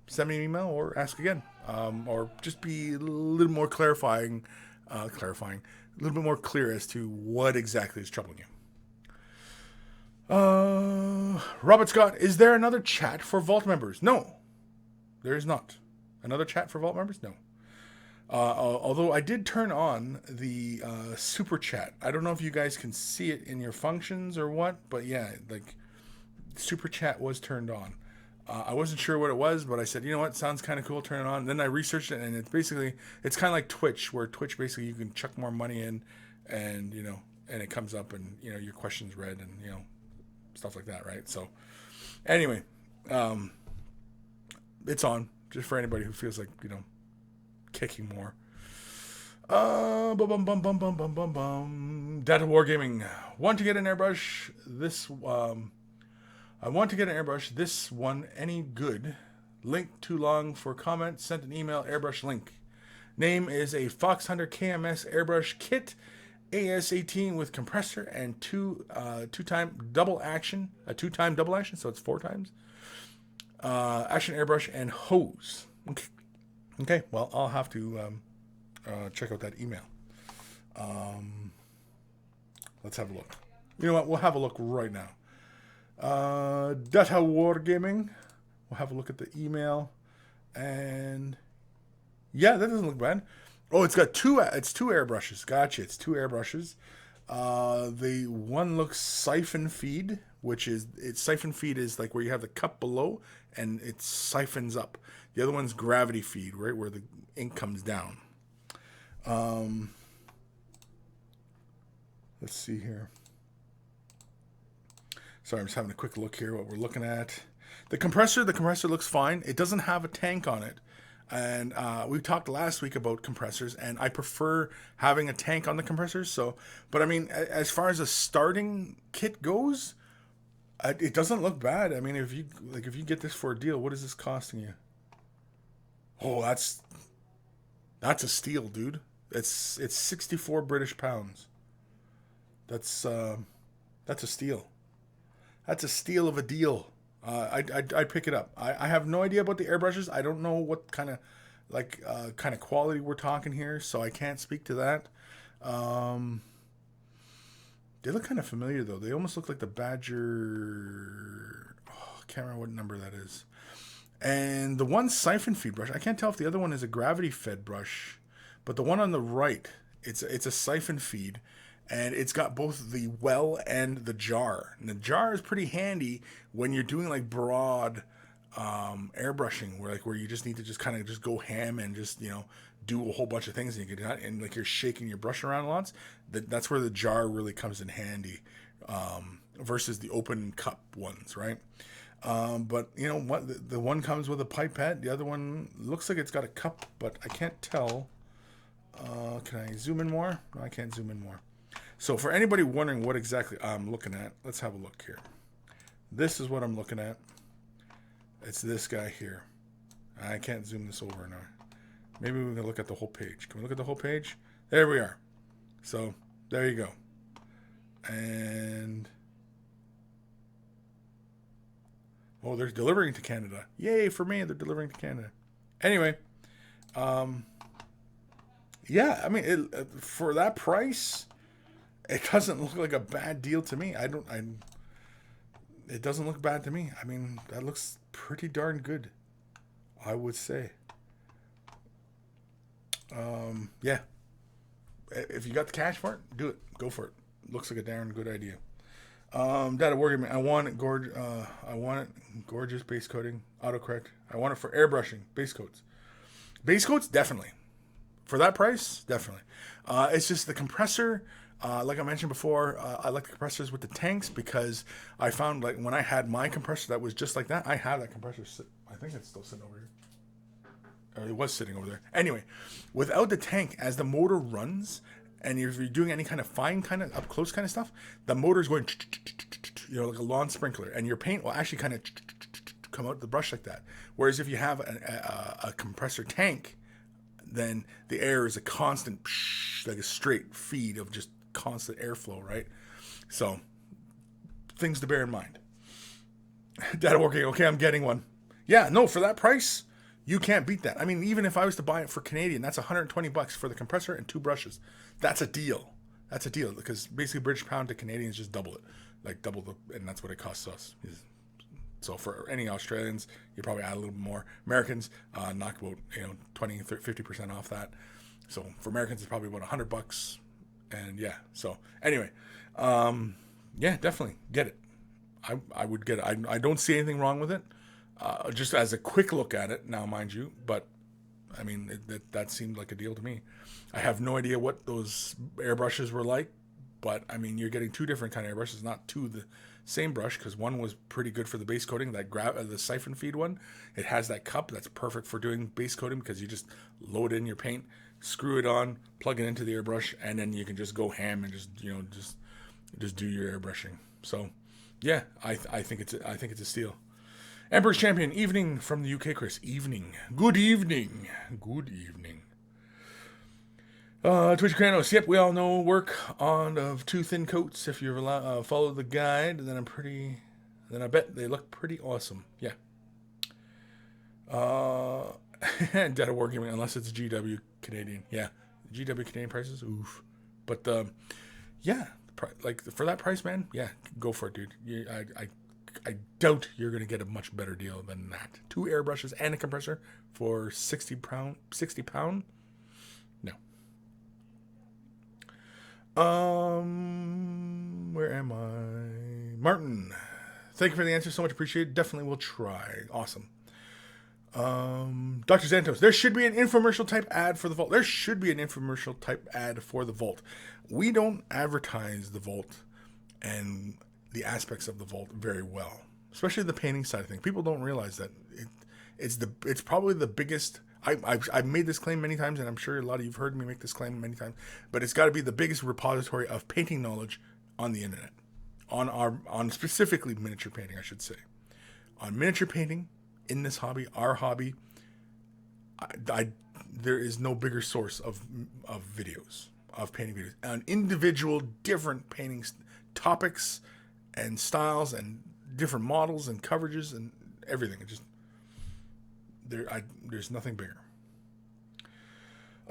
A: send me an email or ask again. Or just be a little more clarifying, a little bit more clear as to what exactly is troubling you. Robert Scott, is there another chat for Vault members? No, there is not. Another chat for Vault members? No. Although I did turn on the super chat. I don't know if you guys can see it in your functions or what, but yeah, like super chat was turned on. I wasn't sure what it was, but I said, you know what, sounds kind of cool, turn it on. Then I researched it, and it's kind of like Twitch, where Twitch basically you can chuck more money in, and and it comes up, and your question's read, and stuff like that, right? So anyway, it's on just for anybody who feels like kicking more. Data Wargaming. Want to get an airbrush? I want to get an airbrush. This one any good? Link too long for comment. Sent an email. Airbrush link. Name is a Fox Hunter KMS airbrush kit. AS18 with compressor and two-time double action. A two-time double action, so it's 4 times. Action airbrush and hose. Okay, well, I'll have to check out that email. Let's have a look. You know what? We'll have a look right now. Data Wargaming. We'll have a look at the email. And yeah, that doesn't look bad. Oh, it's got two airbrushes. Gotcha. It's 2 airbrushes. The one looks siphon feed, siphon feed is like where you have the cup below and it siphons up. The other one's gravity feed, right, where the ink comes down. Let's see here. Sorry, I'm just having a quick look here what we're looking at. The compressor looks fine. It doesn't have a tank on it. And we talked last week about compressors, and I prefer having a tank on the compressors. But I mean, as far as a starting kit goes, it doesn't look bad. I mean, if you get this for a deal, what is this costing you? Oh, that's a steal, dude. It's 64 British pounds. That's a steal. That's a steal of a deal. I'd pick it up. I have no idea about the airbrushes. I don't know what kind of quality we're talking here, so I can't speak to that. They look kind of familiar though. They almost look like the Badger. Oh, I can't remember what number that is. And the one siphon feed brush, I can't tell if the other one is a gravity fed brush, but the one on the right, it's a siphon feed. And it's got both the well and the jar. And the jar is pretty handy when you're doing like broad airbrushing, where you just need to just kind of just go ham and just do a whole bunch of things, and you get that, and like you're shaking your brush around lots. That's where the jar really comes in handy versus the open cup ones, right? But you know what? The one comes with a pipette. The other one looks like it's got a cup, but I can't tell. Can I zoom in more? No, I can't zoom in more. So for anybody wondering what exactly I'm looking at, let's have a look here. This is what I'm looking at. It's this guy here. I can't zoom this over now. Maybe we can look at the whole page. Can we look at the whole page? There we are. So there you go. And oh, they're delivering to Canada. Yay for me, they're delivering to Canada. Anyway, yeah, I mean, for that price, it doesn't look like a bad deal to me. It doesn't look bad to me. I mean, that looks pretty darn good, I would say. Yeah. If you got the cash for it, do it. Go for it. Looks like a darn good idea. Data Wargaming. I want it gorgeous base coating, autocorrect. I want it for airbrushing, base coats. Base coats, definitely. For that price, definitely. It's just the compressor. Like I mentioned before, I like the compressors with the tanks because I found like when I had my compressor that was just like that, I have that compressor. I think it's still sitting over here. Or it was sitting over there. Anyway, without the tank, as the motor runs, and if you're doing any kind of fine, kind of up close kind of stuff, the motor's going, like a lawn sprinkler, and your paint will actually kind of come out the brush like that. Whereas if you have a compressor tank, then the air is a constant, like a straight feed of just constant airflow, right? So, things to bear in mind. Data working. Okay, I'm getting one. Yeah, no, for that price, you can't beat that. I mean, even if I was to buy it for Canadian, that's $120 for the compressor and 2 brushes. That's a deal. That's a deal because basically British pound to Canadian is just double it. like double the, and that's what it costs us. So for any Australians, you probably add a little bit more. Americans, knock about 20, 30, 50% off that. So for Americans, it's probably about $100. And yeah, so anyway, yeah, definitely get it. I would get it. I don't see anything wrong with it. Just as a quick look at it now, mind you, but I mean that seemed like a deal to me. I have no idea what those airbrushes were like, but I mean you're getting two different kind of airbrushes, not two the same brush, because one was pretty good for the base coating, that the siphon feed one. It has that cup that's perfect for doing base coating, because you just load in your paint, screw it on, plug it into the airbrush, and then you can just go ham and just do your airbrushing. So yeah, I think it's a steal. Emperor's Champion, evening from the UK, Kris. Evening. Good evening. Good evening. Twitch Kranos. Yep, we all know work on of two thin coats. If you follow the guide, then I bet they look pretty awesome. Yeah. Dead of Wargaming, unless it's GW Canadian. Yeah. GW Canadian prices. Oof. But yeah, like for that price, man. Yeah, go for it, dude. I doubt you're going to get a much better deal than that. 2 airbrushes and a compressor for £60. No. Where am I? Martin. Thank you for the answer. So much appreciated. Definitely will try. Awesome. Dr. Xantos. There should be an infomercial type ad for the Vault. There should be an infomercial type ad for the Vault. We don't advertise the Vault and the aspects of the Vault very well, especially the painting side of things. People don't realize that it's probably the biggest. I've made this claim many times, and I'm sure a lot of you've heard me make this claim many times. But it's got to be the biggest repository of painting knowledge on the internet, on specifically miniature painting, I should say, on miniature painting in this hobby, our hobby. There is no bigger source of videos, of painting videos on individual different painting topics and styles and different models and coverages and everything. It just there's nothing bigger.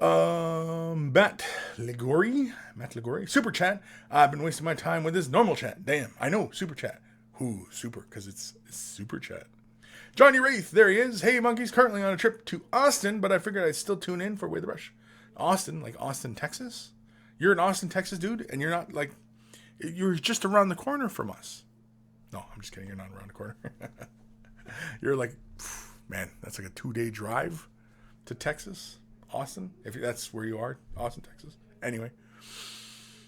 A: Matt Ligori, super chat. I've been wasting my time with this normal chat. Damn, I know, super chat. Ooh, super, because it's super chat. Johnny Wraith, there he is. Hey monkeys, currently on a trip to Austin, but I figured I'd still tune in for Way the Brush. Austin, like Austin, Texas? You're in Austin, Texas, dude, and you're not like. You're just around the corner from us. No, I'm just kidding. You're not around the corner. You're like, man, that's like a 2-day drive to Texas, Austin. If that's where you are, Austin, Texas. Anyway,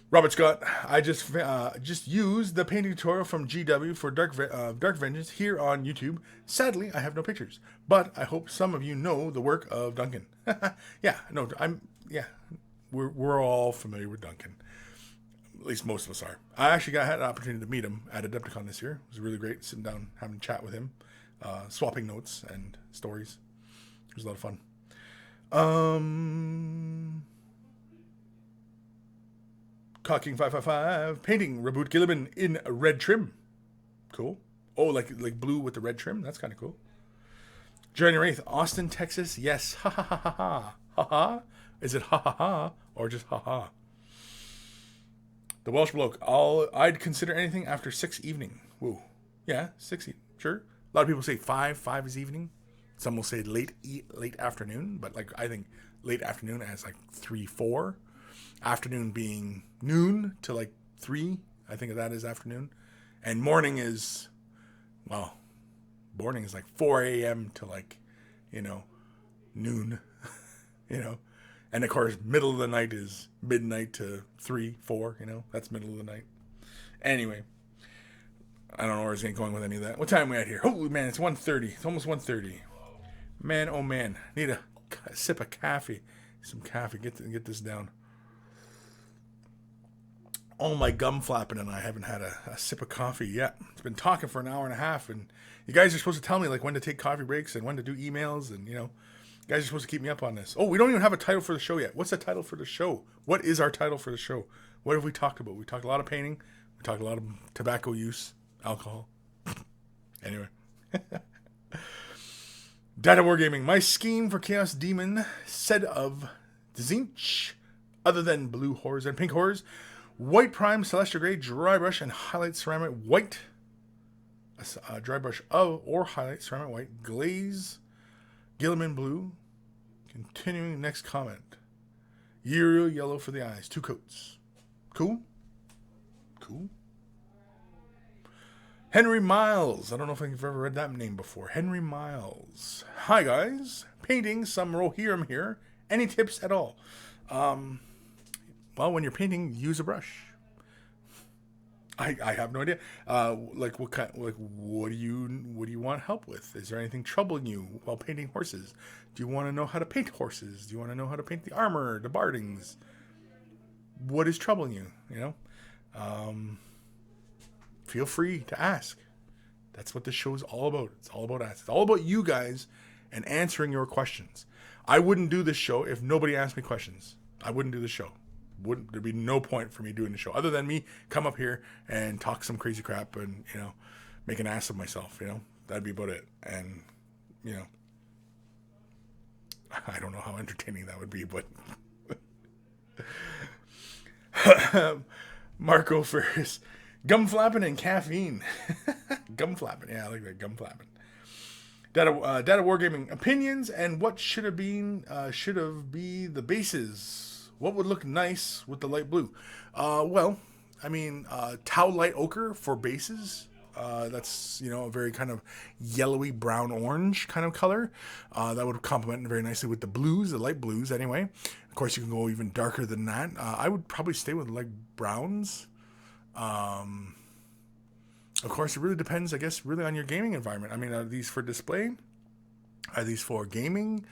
A: Robert Scott, I just used the painting tutorial from GW for Dark Vengeance here on YouTube. Sadly, I have no pictures, but I hope some of you know the work of Duncan. We're all familiar with Duncan. At least most of us are. I actually had an opportunity to meet him at Adepticon this year. It was really great sitting down, having a chat with him, swapping notes and stories. It was a lot of fun. Cocking 555, painting Reboot Gilliman in red trim. Cool. Oh, like blue with the red trim? That's kind of cool. January 8th, Austin, Texas. Yes. Ha ha ha ha ha. Ha ha. Is it ha ha ha or just ha ha? The Welsh bloke. I'd consider anything after 6 evening. Woo. Yeah, 6 evening. Sure. A lot of people say 5. 5 is evening. Some will say late afternoon, but like I think late afternoon as like 3, 4. Afternoon being noon to like 3. I think of that as afternoon. And morning is, well, morning is like 4 a.m. to like, noon, And of course, middle of the night is midnight to 3, 4, that's middle of the night. Anyway, I don't know where it's going with any of that. What time are we at here? Holy man, it's 1:30. It's almost 1:30. Man, oh man. Need a sip of coffee. Some coffee. Get this down. All my gum flapping and I haven't had a sip of coffee yet. It's been talking for an hour and a half, and you guys are supposed to tell me like when to take coffee breaks and when to do emails, and you guys are supposed to keep me up on this. Oh, we don't even have a title for the show yet. What's the title for the show? What is our title for the show? What have we talked about? We talked a lot of painting. We talked a lot of tobacco use, alcohol. Anyway. Data Wargaming. My scheme for Chaos Demon said of Zinch, other than blue horrors and pink horrors, White Prime Celestial Gray Dry Brush and Highlight Ceramic White. Dry brush of or highlight ceramic white. Glaze Gilliman Blue. Continuing next comment. Euro yellow for the eyes. 2 coats. Cool. Henry Miles. I don't know if I've ever read that name before. Henry Miles. Hi guys. Painting some Rohirrim here. Any tips at all? Well, when you're painting, use a brush. I have no idea. Like what kind? Like what do you want help with? Is there anything troubling you while painting horses? Do you want to know how to paint horses? Do you want to know how to paint the armor, the bardings? What is troubling you? You know, feel free to ask. That's what this show is all about. It's all about asking. It's all about you guys and answering your questions. I wouldn't do this show if nobody asked me questions. I wouldn't do the show. There'd be no point for me doing the show other than me come up here and talk some crazy crap and, you know, make an ass of myself, you know. That'd be about it. And, you know, I don't know how entertaining that would be, but Marco first. Gum flapping and caffeine. Gum flapping. Yeah, I like that. Gum flapping. Data wargaming opinions and what should have be the bases. What would look nice with the light blue? Well, I mean, tau light ochre for bases. That's, you know, a very kind of yellowy brown orange kind of color. That would complement very nicely with the blues, the light blues anyway. Of course, you can go even darker than that. I would probably stay with light browns. Of course, it really depends, I guess, really on your gaming environment. I mean, are these for display? Are these for gaming?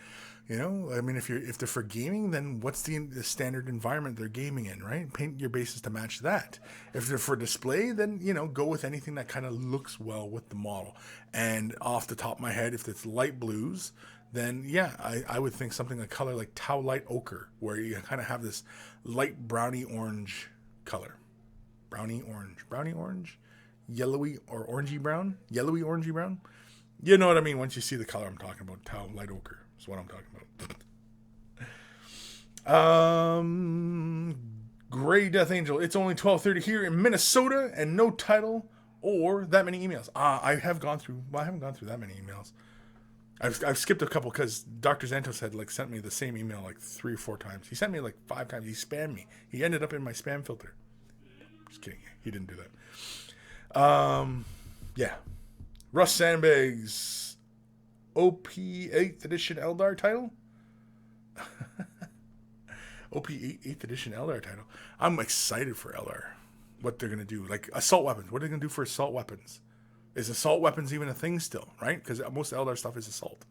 A: You know, I mean, if they're for gaming, then what's the standard environment they're gaming in, right? Paint your bases to match that. If they're for display, then, you know, go with anything that kind of looks well with the model. And off the top of my head, if it's light blues, then yeah, I would think something a color like tau light ochre, where you kind of have this light browny orange color. Browny orange, yellowy or orangey brown, yellowy orangey brown. You know what I mean once you see the color I'm talking about. Tau light ochre is what I'm talking about. Gray Death Angel. It's only 12:30 here in Minnesota and no title or that many emails. I haven't gone through that many emails. I've skipped a couple because Dr. Zantos had like sent me the same email like 3 or 4 times. He sent me like 5 times. He spammed me. He ended up in my spam filter. Just kidding. He didn't do that. Yeah. Russ Sandbags. OP 8th edition Eldar title. OP 8th edition Eldar title. I'm excited for Eldar. What they're going to do. Like assault weapons. What are they going to do for assault weapons? Is assault weapons even a thing still, right? Because most Eldar stuff is assault.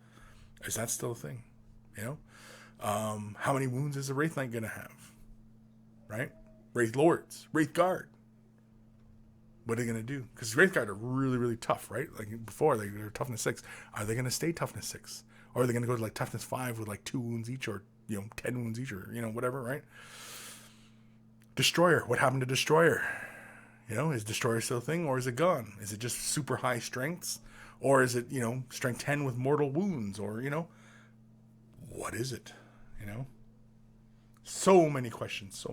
A: Is that still a thing? You know? How many wounds is a Wraith Knight going to have? Right? Wraith Lords. Wraith Guard. What are they going to do? Because Wraith Guard are really, really tough, right? Like before, they were toughness 6. Are they going to stay toughness 6? Or are they going to go to like toughness 5 with like 2 wounds each or, you know, 10 wounds each or, you know, whatever, right? Destroyer. What happened to Destroyer? You know, is Destroyer still a thing or is it gone? Is it just super high strengths? Or is it, you know, strength 10 with mortal wounds? Or, you know, what is it? You know? So many questions.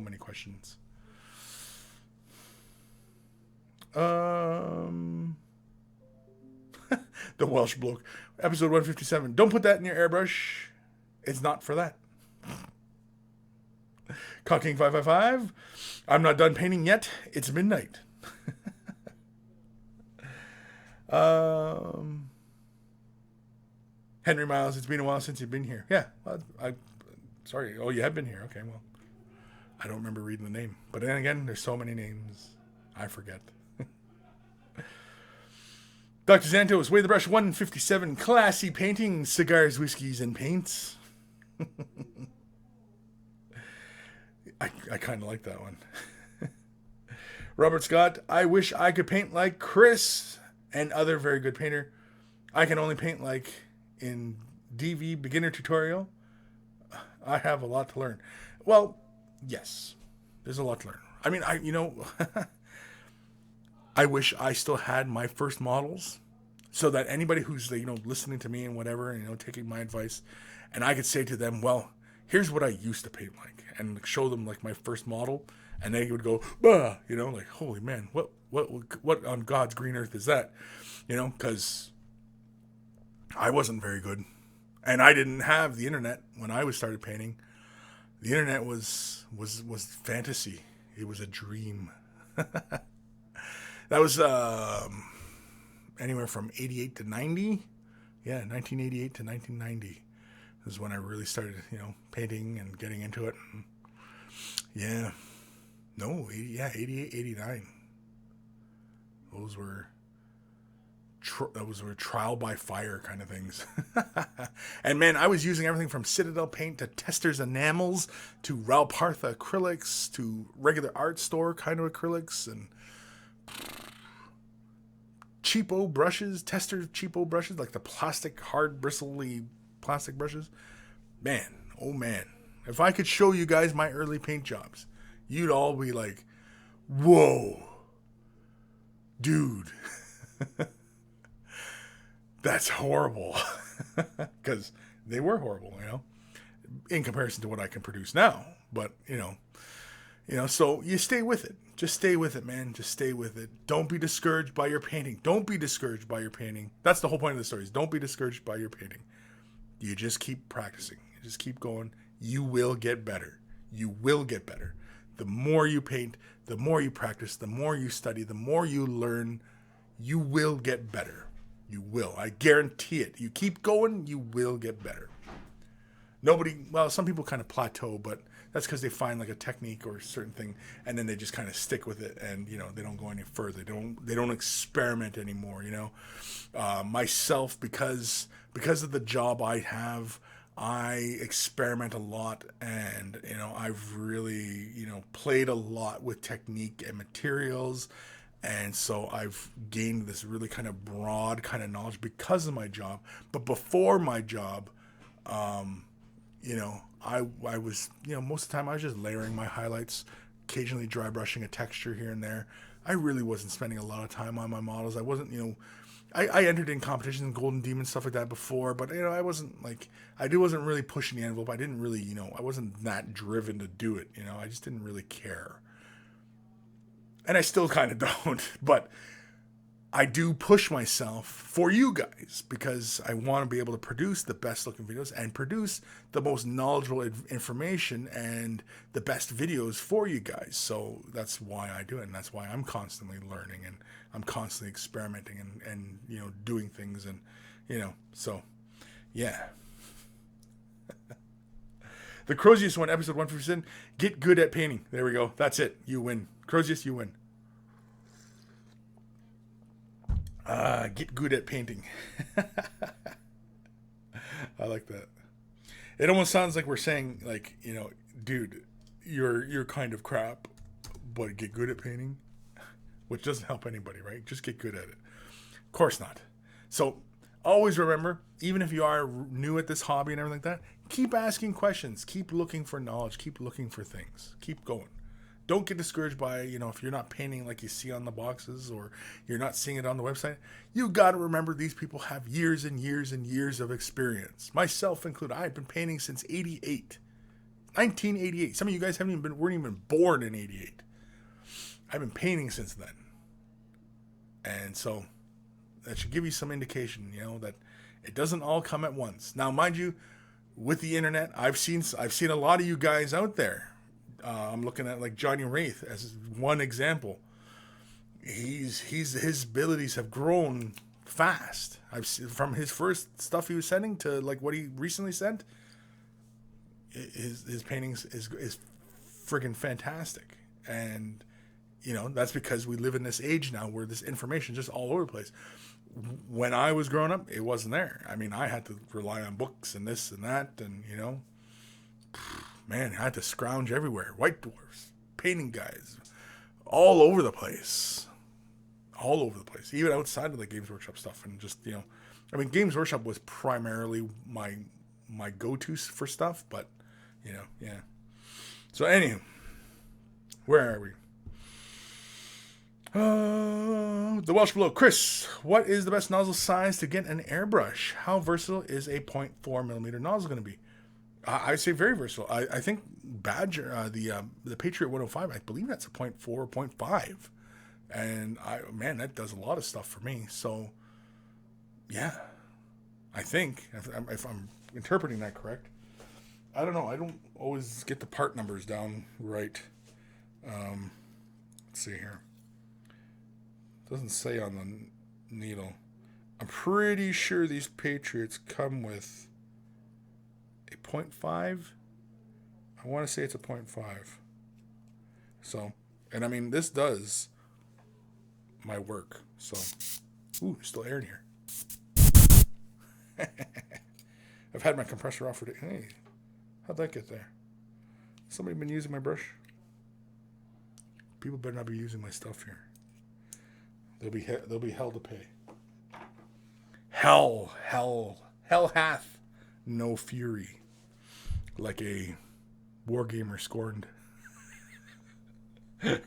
A: The Welsh bloke. Episode 157. Don't put that in your airbrush. It's not for that. Cocking 555. I'm not done painting yet. It's midnight. Henry Miles, it's been a while since you've been here. Yeah, sorry. Oh, you have been here. Okay, well, I don't remember reading the name. But then again, there's so many names, I forget. Dr. Zantos, Way the Brush 157, classy painting, cigars, whiskeys, and paints. I kind of like that one. Robert Scott, I wish I could paint like Kris and other very good painter. I can only paint like in DV beginner tutorial. I have a lot to learn. Well, yes, there's a lot to learn. I mean, I wish I still had my first models so that anybody who's, you know, listening to me and whatever, you know, taking my advice, and I could say to them, well, here's what I used to paint like, and like show them like my first model, and they would go, bah, you know, like, holy man, what on God's green earth is that, you know, because I wasn't very good, and I didn't have the internet when I was started painting. The internet was fantasy. It was a dream. That was anywhere from 88 to 90. Yeah, 1988 to 1990 is when I really started, you know, painting and getting into it. Yeah. No, 88, 89. Those were trial by fire kind of things. And man, I was using everything from Citadel paint to Testors enamels to Ralpartha acrylics to regular art store kind of acrylics and cheapo brushes, Testors cheapo brushes, like the plastic, hard, bristly plastic brushes. Man, oh man. If I could show you guys my early paint jobs, you'd all be like, whoa, dude. That's horrible. Because they were horrible, you know, in comparison to what I can produce now. But, you know, so you stay with it. Just stay with it, man. Just stay with it. Don't be discouraged by your painting. Don't be discouraged by your painting. That's the whole point of the story, is don't be discouraged by your painting. You just keep practicing. You just keep going. You will get better. You will get better. The more you paint, the more you practice, the more you study, the more you learn, you will get better. You will. I guarantee it. You keep going, you will get better. Some people kind of plateau, but that's because they find like a technique or a certain thing, and then they just kind of stick with it, and, you know, they don't go any further. They don't experiment anymore, you know. Myself, because of the job I have, I experiment a lot, and, you know, I've really, you know, played a lot with technique and materials. And so I've gained this really kind of broad kind of knowledge because of my job. But before my job, you know, I was, you know, most of the time I was just layering my highlights, occasionally dry brushing a texture here and there. I really wasn't spending a lot of time on my models. I wasn't, you know, I entered in competitions in Golden Demon, stuff like that before, but, you know, I wasn't really pushing the envelope. I didn't really, you know, I wasn't that driven to do it. You know, I just didn't really care. And I still kind of don't, but I do push myself for you guys because I want to be able to produce the best looking videos and produce the most knowledgeable information and the best videos for you guys. So that's why I do it, and that's why I'm constantly learning and I'm constantly experimenting and you know, doing things, and, you know, so yeah. The Crozius one, episode 157, get good at painting. There we go. That's it. You win. Crozius, you win. Get good at painting. I like that. It almost sounds like we're saying, like, you know, dude, you're kind of crap, but get good at painting, which doesn't help anybody, right? Just get good at it. Of course not. So always remember, even if you are new at this hobby and everything like that, keep asking questions, keep looking for knowledge, keep looking for things, keep going. Don't get discouraged by, you know, if you're not painting like you see on the boxes or you're not seeing it on the website. You got to remember these people have years and years and years of experience. Myself included. I've been painting since 1988. Some of you guys weren't even born in 88. I've been painting since then. And so that should give you some indication, you know, that it doesn't all come at once. Now, mind you, with the internet, I've seen a lot of you guys out there. I'm looking at like Johnny Wraith as one example. His abilities have grown fast. I've seen, from his first stuff he was sending to like what he recently sent. His paintings is friggin' fantastic, and, you know, that's because we live in this age now where this information is just all over the place. When I was growing up, it wasn't there. I mean, I had to rely on books and this and that, and, you know, man, I had to scrounge everywhere. White dwarfs, painting guides, all over the place. All over the place. Even outside of the Games Workshop stuff. And just, you know, I mean, Games Workshop was primarily my go-to for stuff. But, you know, yeah. So, anyway, where are we? The Welsh below. Kris, what is the best nozzle size to get an airbrush? How versatile is a 0.4 millimeter nozzle going to be? I say very versatile. I think Badger, the Patriot 105, I believe that's a 0.4, 0.5. And man, that does a lot of stuff for me. So, yeah, I think if I'm interpreting that correct, I don't know. I don't always get the part numbers down right. Let's see here. It doesn't say on the needle. I'm pretty sure these Patriots come with a 0.5. I want to say it's a 0.5. So, and I mean, this does my work. So, ooh, still air in here. I've had my compressor off for days. Hey, how'd that get there? Somebody been using my brush? People better not be using my stuff here. They'll be hell to pay. Hell hath no fury, like a wargamer scorned. Where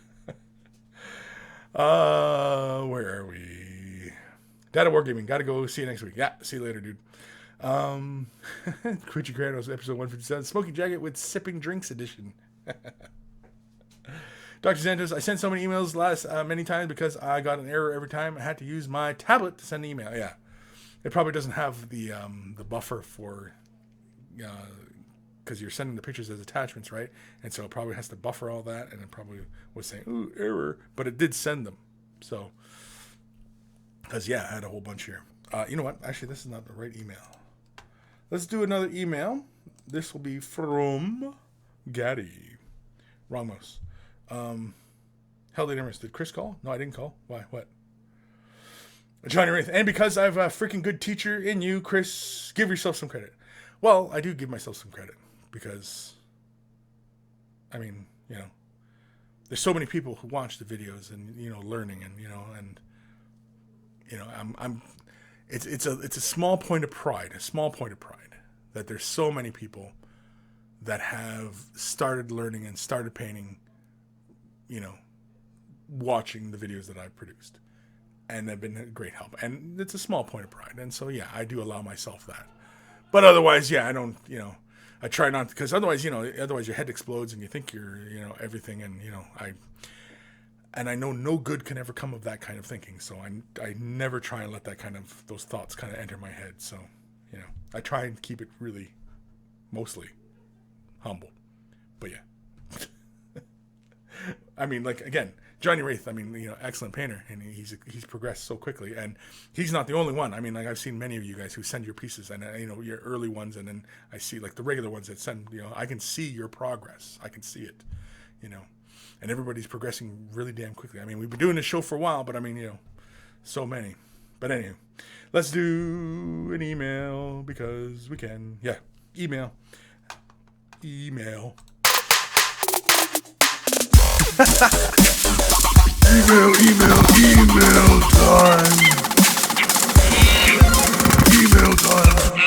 A: are we? Data Wargaming. Gotta go. See you next week. Yeah, see you later, dude. Quichy Granos, episode 157, Smoking Jacket with Sipping Drinks edition. Dr. Santos, I sent so many emails many times because I got an error every time. I had to use my tablet to send an email. Yeah, it probably doesn't have the buffer for because you're sending the pictures as attachments, right? And so it probably has to buffer all that, and it probably was saying, ooh, error, but it did send them. So, because yeah, I had a whole bunch here. You know what? Actually, this is not the right email. Let's do another email. This will be from Gaddy. Wrong mouse. Hell, they never did Kris call? No, I didn't call. Why? What? Johnny Wraith. And because I have a freaking good teacher in you, Kris, give yourself some credit. Well, I do give myself some credit because, I mean, you know, there's so many people who watch the videos and, you know, learning and, you know, it's a small point of pride, that there's so many people that have started learning and started painting, you know, watching the videos that I've produced, and they've been a great help. And it's a small point of pride. And so, yeah, I do allow myself that. But otherwise, yeah, I don't, you know, I try not to, because otherwise, you know, your head explodes and you think you're, you know, everything. And, you know, I know no good can ever come of that kind of thinking. So I never try and let those thoughts kind of enter my head. So, you know, I try and keep it really mostly humble. But yeah. I mean, like, again, Johnny Wraith, I mean, you know, excellent painter, and he's progressed so quickly, and he's not the only one. I mean, like, I've seen many of you guys who send your pieces, and, you know, your early ones, and then I see, like, the regular ones that send, you know, I can see your progress. I can see it, you know, and everybody's progressing really damn quickly. I mean, we've been doing this show for a while, but, I mean, you know, so many. But anyway, let's do an email, because we can. Yeah, email. Email time. Email time.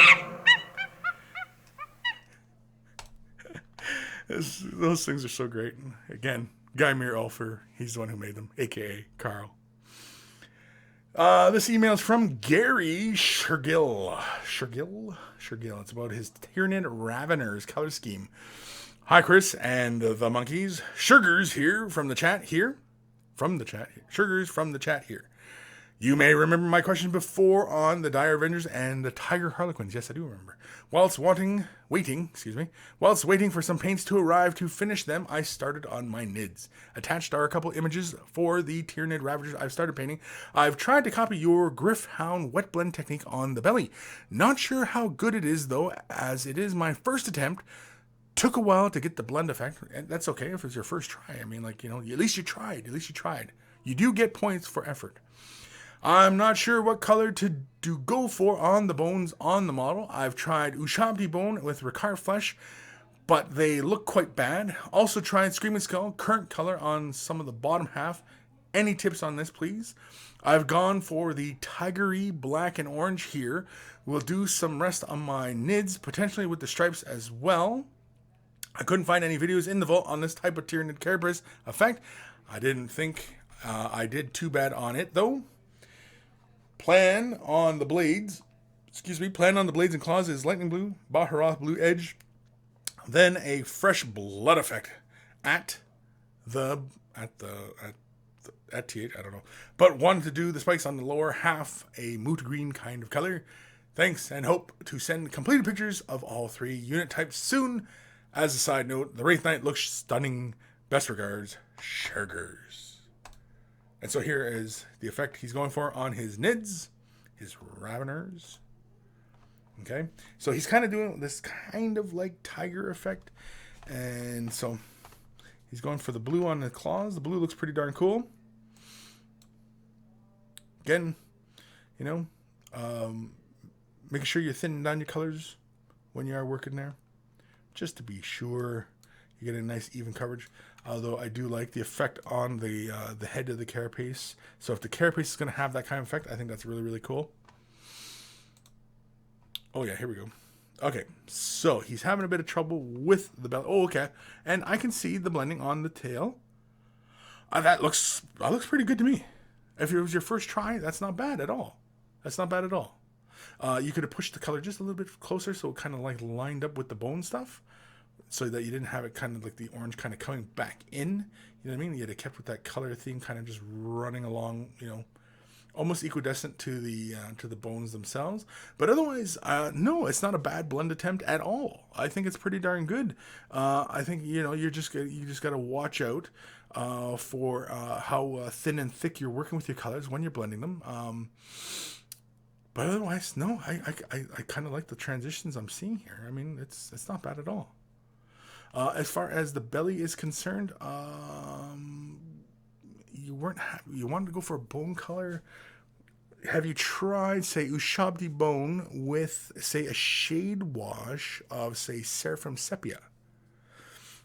A: Those things are so great. Again, Guy Muir Elfer, he's the one who made them, a.k.a. Carl. This email is from Gary Shergill. Shergill. It's about his Tyrannid Raveners color scheme. Hi, Kris and the monkeys. Sugars here from the chat here. Sugars from the chat here. You may remember my question before on the Dire Avengers and the Tiger Harlequins. Yes, I do remember. Whilst waiting for some paints to arrive to finish them, I started on my NIDs. Attached are a couple images for the Tyrannid Ravagers I've started painting. I've tried to copy your Griffhound wet blend technique on the belly. Not sure how good it is, though, as it is my first attempt. Took a while to get the blend effect, and that's okay if it's your first try. I mean, like, you know, at least you tried. You do get points for effort. I'm not sure what color to go for on the bones on the model. I've tried Ushabti bone with Ricard flesh, but they look quite bad. Also tried Screaming Skull, current color on some of the bottom half. Any tips on this, please? I've gone for the tigery black and orange here. We'll do some rest on my NIDs, potentially with the stripes as well. I couldn't find any videos in the vault on this type of Tyrannid Carapace effect. I didn't think I did too bad on it, though. Plan on the blades and claws is lightning blue, Baharoth blue edge, Then a fresh blood effect at the at TH, I don't know. But wanted to do the spikes on the lower half, a moot green kind of color. Thanks, and hope to send completed pictures of all 3 unit types soon. As a side note, the Wraith Knight looks stunning. Best regards, Shergers. And so here is the effect he's going for on his Nids, his Raveners. Okay, so he's kind of doing this kind of like tiger effect. And so he's going for the blue on the claws. The blue looks pretty darn cool. Again, you know, making sure you're thinning down your colors when you are working there, just to be sure you get a nice even coverage. Although I do like the effect on the head of the carapace. So if the carapace is going to have that kind of effect, I think that's really, really cool. Oh yeah, here we go. Okay, so he's having a bit of trouble with the belly. Oh, okay, and I can see the blending on the tail. That looks pretty good to me. If it was your first try, that's not bad at all. That's not bad at all. You could have pushed the color just a little bit closer so it kind of like lined up with the bone stuff, so that you didn't have it kind of like the orange kind of coming back in. You know what I mean? You'd have kept with that color theme kind of just running along, you know, almost equidistant to the bones themselves. But otherwise, no, it's not a bad blend attempt at all. I think it's pretty darn good. I think, you know, you just got to watch out for how thin and thick you're working with your colors when you're blending them. But otherwise, no, I kind of like the transitions I'm seeing here. I mean, it's not bad at all. As far as the belly is concerned, you wanted to go for a bone color. Have you tried, say, Ushabti bone with, say, a shade wash of, say, Seraphim sepia?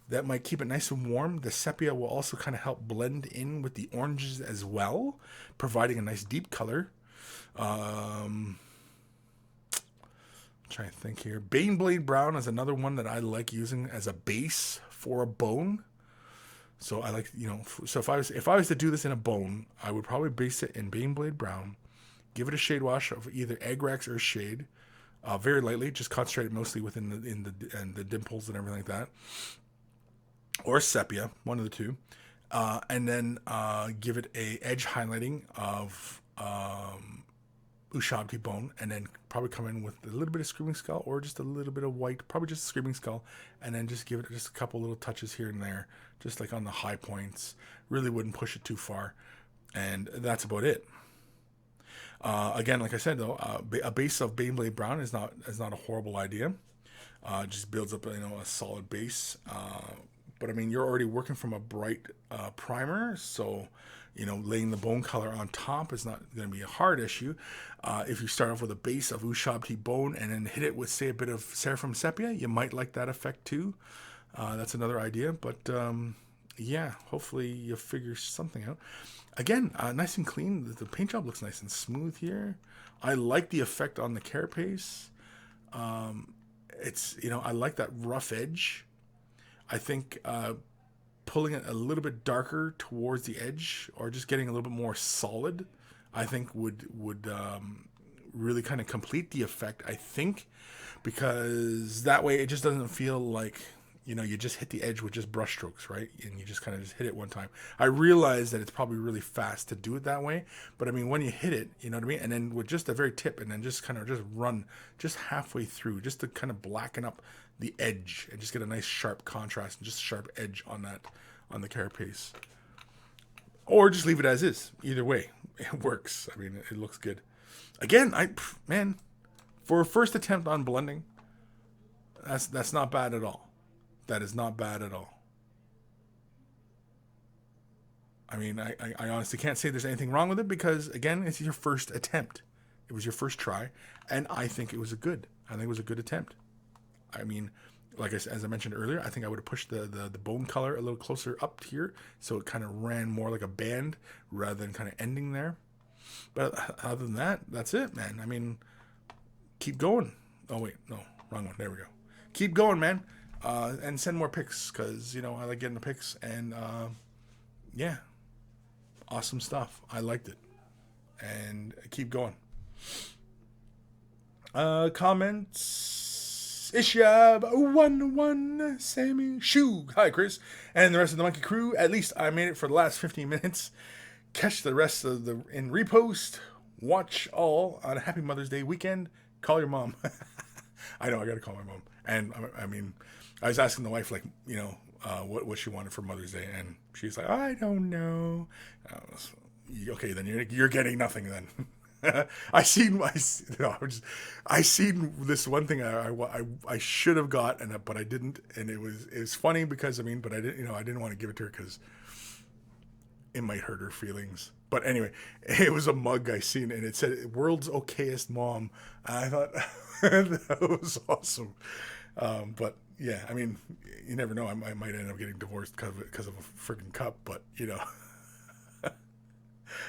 A: That might keep it nice and warm. The sepia will also kind of help blend in with the oranges as well, providing a nice deep color. I'm trying to think here. Baneblade brown is another one that I like using as a base for a bone. So I like, you know, so if I was to do this in a bone, I would probably base it in Baneblade brown, give it a shade wash of either Agrax or Shade, very lightly, just concentrate it mostly within the dimples and everything like that, or sepia, one of the two, and then give it a edge highlighting of Ushabti bone, and then probably come in with a little bit of Screaming Skull or just a little bit of white, probably just Screaming Skull, and then just give it just a couple little touches here and there, just like on the high points. Really wouldn't push it too far, and that's about it. Again, like I said though, a base of Baneblade brown is not a horrible idea. Just builds up, you know, a solid base. But I mean, you're already working from a bright primer, so you know, laying the bone color on top is not going to be a hard issue. If you start off with a base of Ushabti bone and then hit it with, say, a bit of Seraphim sepia, you might like that effect too. That's another idea, but yeah, hopefully you figure something out. Again, nice and clean. The paint job looks nice and smooth here. I like the effect on the carapace. It's, you know, I like that rough edge. I think pulling it a little bit darker towards the edge, or just getting a little bit more solid, I think would really kind of complete the effect, I think, because that way it just doesn't feel like, you know, you just hit the edge with just brush strokes, right? And you just kind of just hit it one time. I realize that it's probably really fast to do it that way, but I mean, when you hit it, you know what I mean? And then with just a very tip, and then just kind of just run just halfway through, just to kind of blacken up the edge and just get a nice sharp contrast and just a sharp edge on that, on the carapace. Or just leave it as is. Either way, it works. I mean, it looks good. Again, man, for a first attempt on blending, that's not bad at all. That is not bad at all. I mean, I honestly can't say there's anything wrong with it, because again, it's your first attempt. It was your first try, and I think it was a good attempt. I mean, like as I mentioned earlier, I think I would have pushed the bone color a little closer up here, so it kind of ran more like a band rather than kind of ending there. But other than that, that's it, man. I mean, keep going. Oh wait, no, wrong one. There we go. Keep going, man, and send more pics, because you know I like getting the pics, and yeah, awesome stuff. I liked it, and keep going. Comments. Ishab11, Sammy, Shug, hi Kris, and the rest of the monkey crew. At least I made it for the last 15 minutes. Catch the rest of the in repost. Watch all on a happy Mother's Day weekend. Call your mom. I know, I gotta call my mom. And I mean, I was asking the wife, like, what she wanted for Mother's Day, and she's like, I don't know. Okay, then you're getting nothing then. I seen this one thing I should have got, but I didn't, and it was funny because but I didn't want to give it to her because it might hurt her feelings. But anyway, it was a mug I seen, and it said "World's Okayest Mom." I thought that was awesome. But yeah, I mean, you never know. I might end up getting divorced because of a freaking cup, but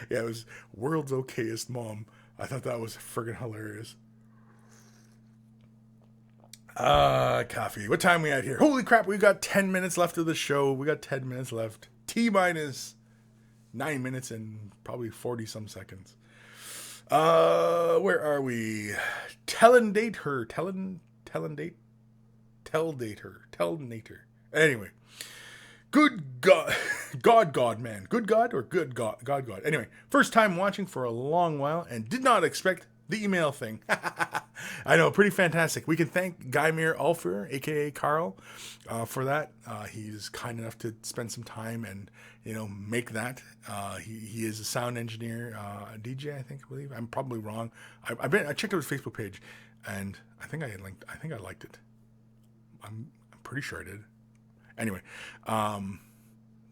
A: yeah, it was World's Okayest Mom. I thought that was freaking hilarious. Coffee. What time we at here? Holy crap, we've got 10 minutes left of the show. We got 10 minutes left. T-minus 9 minutes and probably 40 some seconds. Where are we? Tell-date her. Anyway. Good God. God, man. Good God or good God? God. Anyway, first time watching for a long while and did not expect the email thing. I know, pretty fantastic. We can thank Guymere Alfer, a.k.a. Carl, for that. He's kind enough to spend some time and, make that. He is a sound engineer, DJ, I believe. I'm probably wrong. I checked out his Facebook page, and I think I liked it. I'm pretty sure I did. Anyway,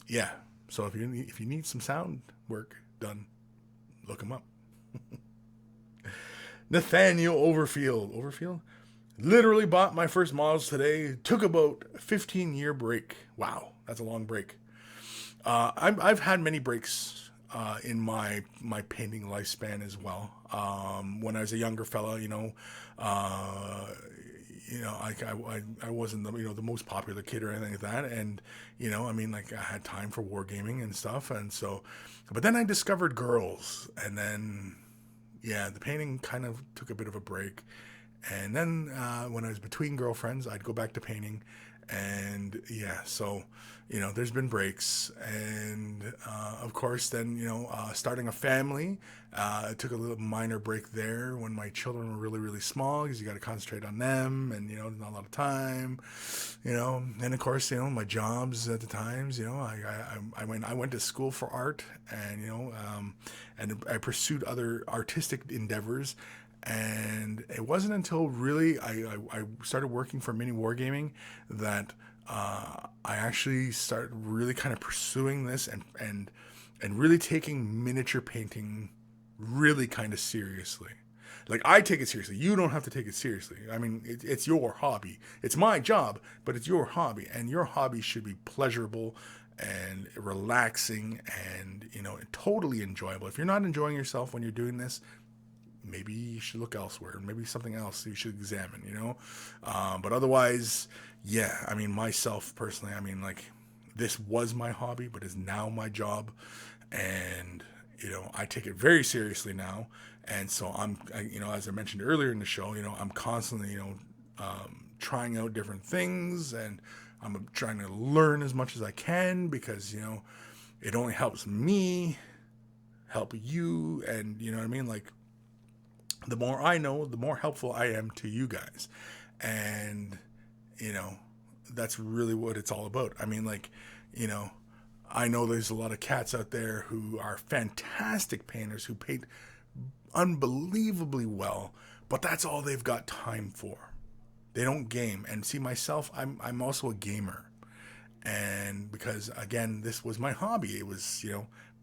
A: yeah. So if you need some sound work done, look him up. Nathaniel Overfield literally bought my first models today. Took about 15-year break. Wow, that's a long break. I've had many breaks in my painting lifespan as well. When I was a younger fella, I wasn't the most popular kid or anything like that, and I had time for wargaming and stuff, and so, but then I discovered girls, and then the painting kind of took a bit of a break, and then when I was between girlfriends, I'd go back to painting, and so there's been breaks, and of course then starting a family, I took a little minor break there when my children were really, really small, because you got to concentrate on them, and there's not a lot of time, and of course my jobs at the times, I went to school for art, and and I pursued other artistic endeavors. And it wasn't until really I started working for Mini Wargaming that I actually started really kind of pursuing this and really taking miniature painting really kind of seriously. Like, I take it seriously. You don't have to take it seriously. I mean, it's your hobby. It's my job, but it's your hobby, and your hobby should be pleasurable and relaxing and totally enjoyable. If you're not enjoying yourself when you're doing this, maybe you should look elsewhere. Maybe something else you should examine, But otherwise, myself personally, this was my hobby, but is now my job. And, I take it very seriously now. And so as I mentioned earlier in the show, I'm constantly, trying out different things, and I'm trying to learn as much as I can, because, it only helps me help you. And the more I know, the more helpful I am to you guys. And, that's really what it's all about. I know there's a lot of cats out there who are fantastic painters, who paint unbelievably well, but that's all they've got time for. They don't game. And see, myself, I'm also a gamer. And because, again, this was my hobby. It was,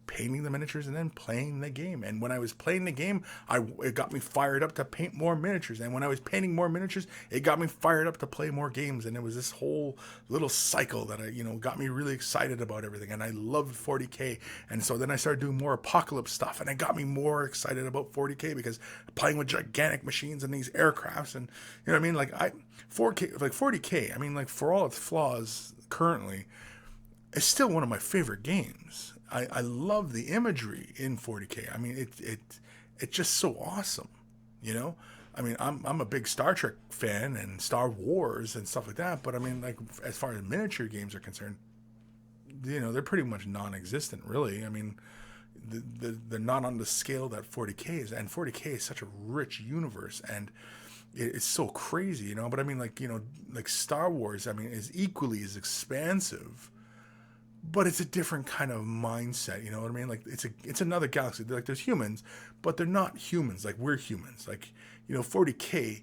A: painting the miniatures and then playing the game. And when I was playing the game, it got me fired up to paint more miniatures. And when I was painting more miniatures, it got me fired up to play more games. And it was this whole little cycle that got me really excited about everything. And I loved 40K. And so then I started doing more apocalypse stuff, and it got me more excited about 40K, because playing with gigantic machines and these aircrafts, and 40K, for all its flaws currently, it's still one of my favorite games. I love the imagery in 40K. It's just so awesome, I mean, I'm a big Star Trek fan and Star Wars and stuff like that. But I mean, like as far as miniature games are concerned, they're pretty much non-existent, really. I mean, they're not on the scale that 40K is, and 40K is such a rich universe, and it's so crazy, But I mean, like Star Wars, I mean, is equally as expansive, but it's a different kind of mindset. You know what I mean? Like it's another galaxy. Like there's humans, but they're not humans. Like we're humans. Like 40K,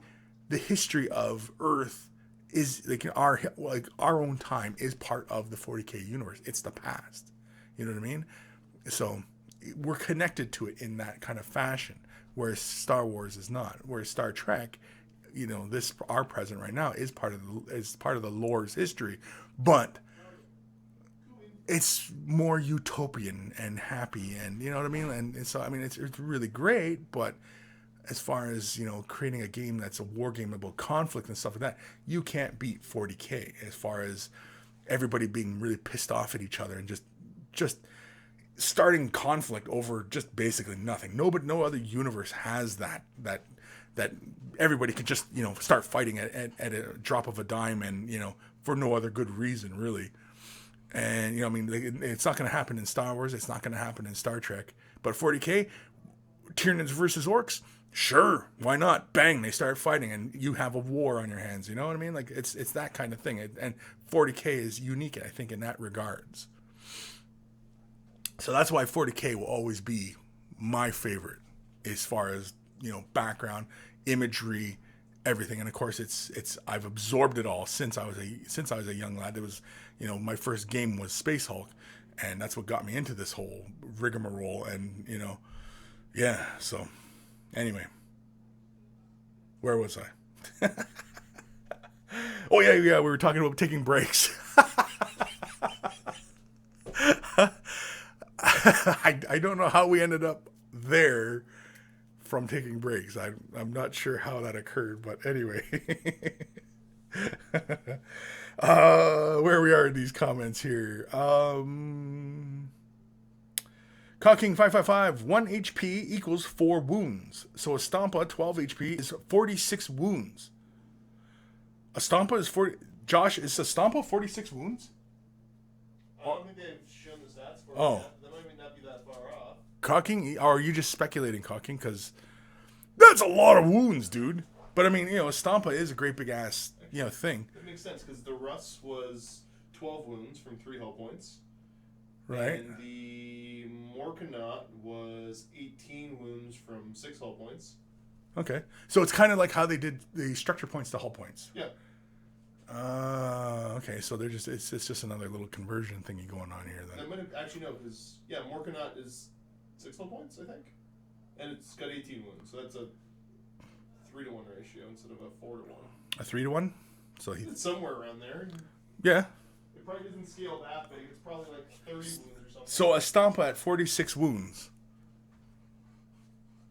A: the history of Earth is like our own time is part of the 40K universe. It's the past. You know what I mean? So we're connected to it in that kind of fashion, whereas Star Wars is not. Whereas Star Trek, this our present right now is part of the lore's history, but it's more utopian and happy, and you know what I mean. And so I mean, it's really great, but as far as creating a game that's a war game about conflict and stuff like that, you can't beat 40K as far as everybody being really pissed off at each other and just starting conflict over just basically nothing. No other universe has that everybody can just start fighting at a drop of a dime, and for no other good reason really. And I mean, it's not going to happen in Star Wars. It's not going to happen in Star Trek. But 40K, Tyranids versus Orcs, sure, why not? Bang, they start fighting, and you have a war on your hands. You know what I mean? Like it's that kind of thing. And 40K is unique, I think, in that regards. So that's why 40K will always be my favorite as far as background, imagery, everything. And of course, it's I've absorbed it all since I was a young lad. It was my first game was Space Hulk, and that's what got me into this whole rigmarole. And yeah. So anyway, where was I? Oh yeah, we were talking about taking breaks. I don't know how we ended up there from taking breaks. I'm not sure how that occurred, but anyway. Where we are in these comments here. Cocking 555, 1 HP equals 4 wounds. So a Stompa, 12 HP, is 46 wounds. A Stompa is 40... Josh, is a Stompa 46 wounds?
B: I don't think they've shown the stats for it.
A: Oh.
B: That might not be that far off.
A: Cocking? Or are you just speculating, Cocking? Because that's a lot of wounds, dude. But I mean, a Stompa is a great big ass, thing.
B: That makes sense, because the Russ was 12 wounds from 3 hull points.
A: Right.
B: And the Morkanaut was 18 wounds from 6 hull points.
A: Okay. So it's kind of like how they did the structure points to hull points.
B: Yeah.
A: Okay. So they're it's just another little conversion thingy going on here then.
B: I might have actually no, because Morkanaut is 6 hull points, I think. And it's got 18 wounds, so that's a 3-to-1 ratio instead of a 4-to-1.
A: A 3-to-1? So
B: it's somewhere around there.
A: Yeah.
B: It probably doesn't scale that big. It's probably like 30 wounds or something.
A: So a Stompa at 46 wounds.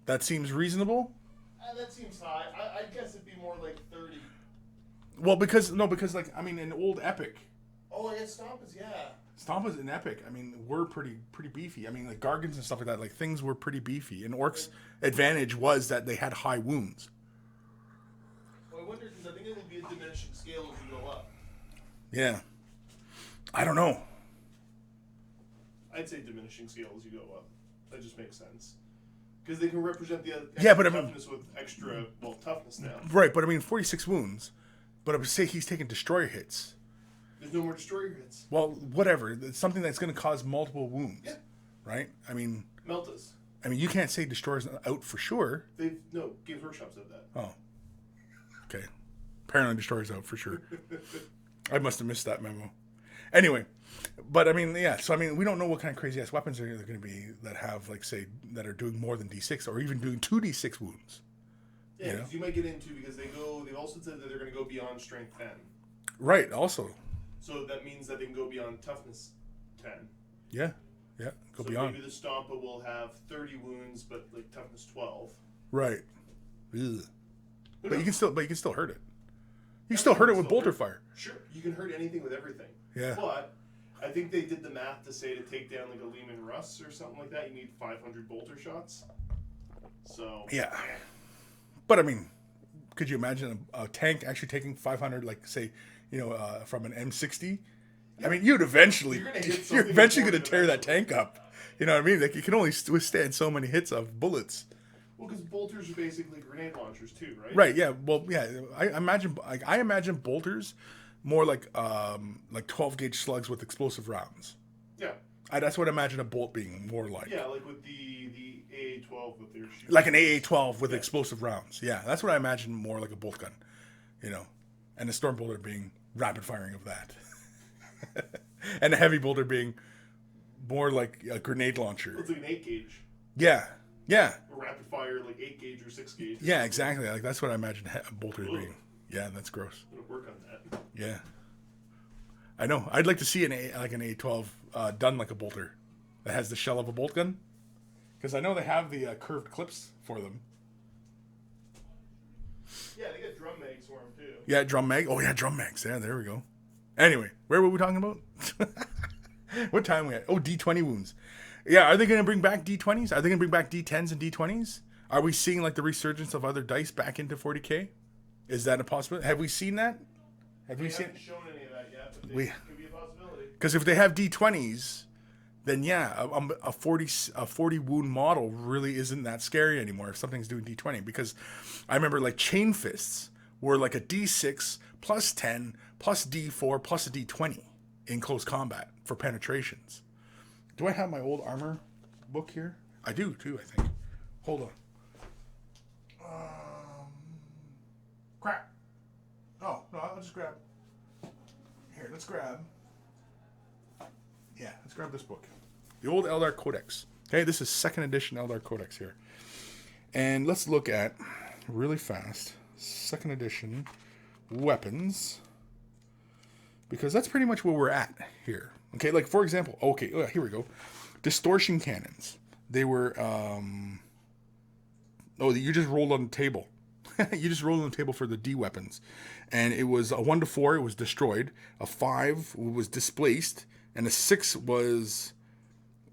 A: That seems reasonable?
B: That seems high. I guess it'd be more like 30.
A: Well, because I mean, in old Epic.
B: Oh, yeah, Stompas, yeah.
A: Stompas in Epic, I mean, were pretty beefy. I mean, like Gargans and stuff like that, like things were pretty beefy. And Orcs' advantage was that they had high wounds.
B: Well, I wonder, because I think it will be a diminishing scale as you go up.
A: Yeah. I don't know.
B: I'd say diminishing scale as you go up. That just makes sense. Because they can represent the toughness with extra, toughness now.
A: Right, but I mean, 46 wounds. But I would say he's taking destroyer hits.
B: There's no more destroyer hits.
A: Well, whatever. It's something that's going to cause multiple wounds.
B: Yeah.
A: Right? I mean...
B: Meltas.
A: I mean, you can't say destroyer's out for sure.
B: Games Workshop said that.
A: Oh. Okay. Apparently destroyer's out for sure. I must have missed that memo. Anyway, but I mean, yeah. So I mean, we don't know what kind of crazy ass weapons are going to be that have, like, say, that are doing more than D6 or even doing 2D6 wounds.
B: Yeah, because you might get into because they've also said that they're going to go beyond strength 10.
A: Right. Also.
B: So that means that they can go beyond toughness 10.
A: Yeah. Yeah. Go beyond.
B: Maybe the Stompa will have 30 wounds, but like toughness 12.
A: Right. Ugh. But you can still hurt it. You can still hurt it with bolter fire.
B: Sure, you can hurt anything with everything.
A: Yeah.
B: But I think they did the math to say to take down like a Lehman Russ or something like that, you need 500 bolter shots. So
A: yeah. But I mean, Could you imagine a tank actually taking 500, like say, from an M60? I mean, you'd eventually, you're eventually going to tear that tank up. You know what I mean? Like you can only withstand so many hits of bullets.
B: Well, because bolters are basically grenade launchers too, right?
A: Right. Yeah. Well, yeah. I imagine bolters more like 12 gauge slugs with explosive rounds.
B: Yeah.
A: That's what I imagine a bolt being more like.
B: Yeah, like with the AA-12 with their shooters.
A: Like an AA-12 with explosive rounds. Yeah, that's what I imagine more like a bolt gun, and a storm bolter being rapid firing of that, and a heavy bolter being more like a grenade launcher.
B: It's like an 8 gauge.
A: Yeah. Yeah.
B: A rapid fire like 8 gauge or 6 gauge.
A: Yeah, exactly. Like that's what I imagine bolters being. Yeah, that's gross.
B: I'm gonna work on that.
A: Yeah. I know. I'd like to see an A12 done like a bolter that has the shell of a bolt gun, because I know they have the curved clips for them.
B: Yeah, they got drum mags for them too.
A: Yeah, drum mag. Oh yeah, drum mags. Yeah, there we go. Anyway, where were we talking about? What time we at? Oh, D20 wounds. Yeah, are they going to bring back D20s? Are they going to bring back D10s and D20s? Are we seeing like the resurgence of other dice back into 40K? Is that a possibility? Have we seen that? Have we seen?
B: Haven't shown any of that yet, but it could be a possibility.
A: Because if they have D20s, then yeah, a 40 wound model really isn't that scary anymore if something's doing D20. Because I remember like chain fists were like a D6 plus 10 plus D4 plus a D20 in close combat for penetrations. Do I have my old armor book here? I do too, I think. Hold on. Crap. Oh, no, I'll just grab. Here, let's grab. Yeah, let's grab this book. The old Eldar Codex. Okay, this is 2nd edition Eldar Codex here. And let's look at, really fast, 2nd edition weapons. Because that's pretty much where we're at here. Okay, like for example, here we go. Distortion cannons. They were, you just rolled on the table. You just rolled on the table for the D weapons. And it was a 1-4, it was destroyed. A 5 was displaced. And a 6 was,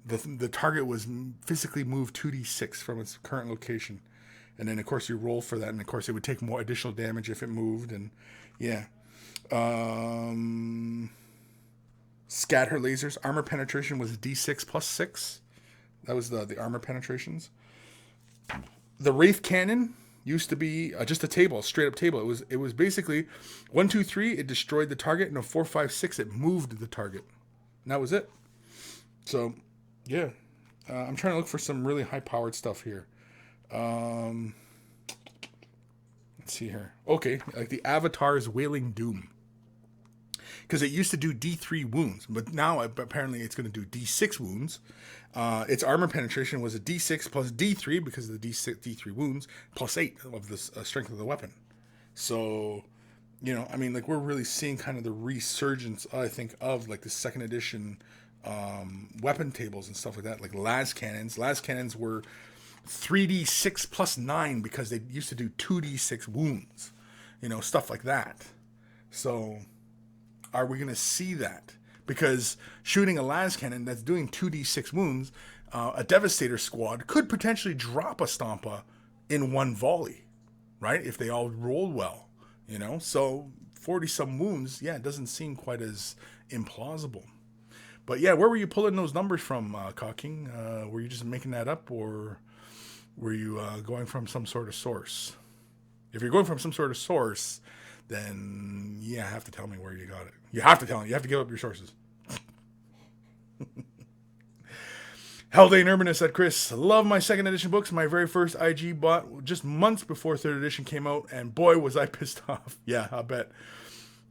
A: the target was physically moved 2d6 from its current location. And then, of course, you roll for that. And, of course, it would take more additional damage if it moved. And, yeah. Scatter lasers. Armor penetration was D6 plus 6. That was the armor penetrations. The Wraith Cannon used to be just a table, a straight up table. It was basically 1, 2, 3, it destroyed the target, and a 4, 5, 6, it moved the target. And that was it. So, yeah. I'm trying to look for some really high powered stuff here. Let's see here. Okay, like the Avatar's Wailing Doom. Because it used to do D3 wounds, but now apparently it's going to do D6 wounds. Its armor penetration was a D6 plus D3 because of the D3 wounds, plus 8 of the strength of the weapon. So, like we're really seeing kind of the resurgence, I think, of like the 2nd edition weapon tables and stuff like that, like las cannons. Las cannons were 3d6 plus 9 because they used to do 2d6 wounds, stuff like that. So are we going to see that? Because shooting a las cannon that's doing 2d6 wounds, a Devastator squad could potentially drop a Stompa in one volley, right? If they all roll well, So 40-some wounds, yeah, it doesn't seem quite as implausible. But yeah, where were you pulling those numbers from, Cocking? Were you just making that up, or were you going from some sort of source? If you're going from some sort of source, then you have to tell me where you got it. You have to tell me. You have to give up your sources. Haldane Urbanus said, Kris, love my 2nd edition books. My very first IG bought just months before 3rd edition came out, and boy, was I pissed off. Yeah, I bet.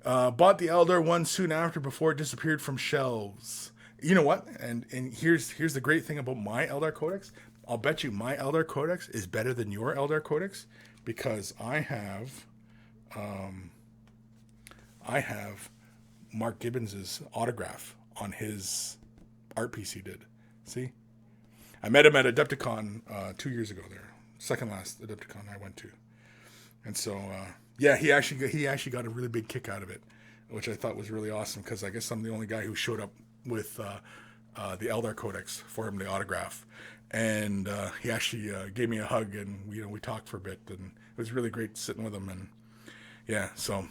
A: Bought the Eldar one soon after before it disappeared from shelves. You know what? And here's the great thing about my Eldar Codex. I'll bet you my Eldar Codex is better than your Eldar Codex because I have Mark Gibbons's autograph on his art piece he did. See? I met him at Adepticon 2 years ago there. Second last Adepticon I went to. And so, yeah, he actually got a really big kick out of it, which I thought was really awesome because I guess I'm the only guy who showed up with the Eldar Codex for him to autograph. And he actually gave me a hug, and we talked for a bit, and it was really great sitting with him. And yeah, so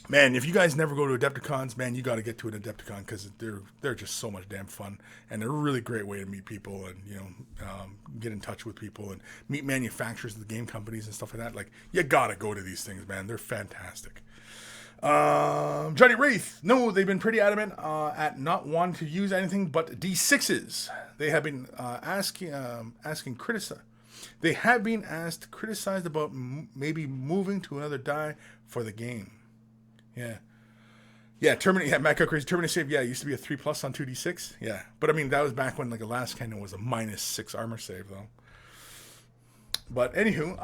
A: man, if you guys never go to Adepticons, man, you got to get to an Adepticon because they're just so much damn fun, and they're a really great way to meet people and get in touch with people and meet manufacturers of the game companies and stuff like that. Like, you gotta go to these things, man. They're fantastic. Johnny Wraith. No, they've been pretty adamant at not wanting to use anything but D6s. They have been They have been criticized about maybe moving to another die for the game. Yeah. Terminator. Yeah, Matt Crazy Terminator save. Yeah, it used to be a 3+ on 2d6. Yeah, but I mean that was back when like a last cannon was a -6 armor save though. But anywho,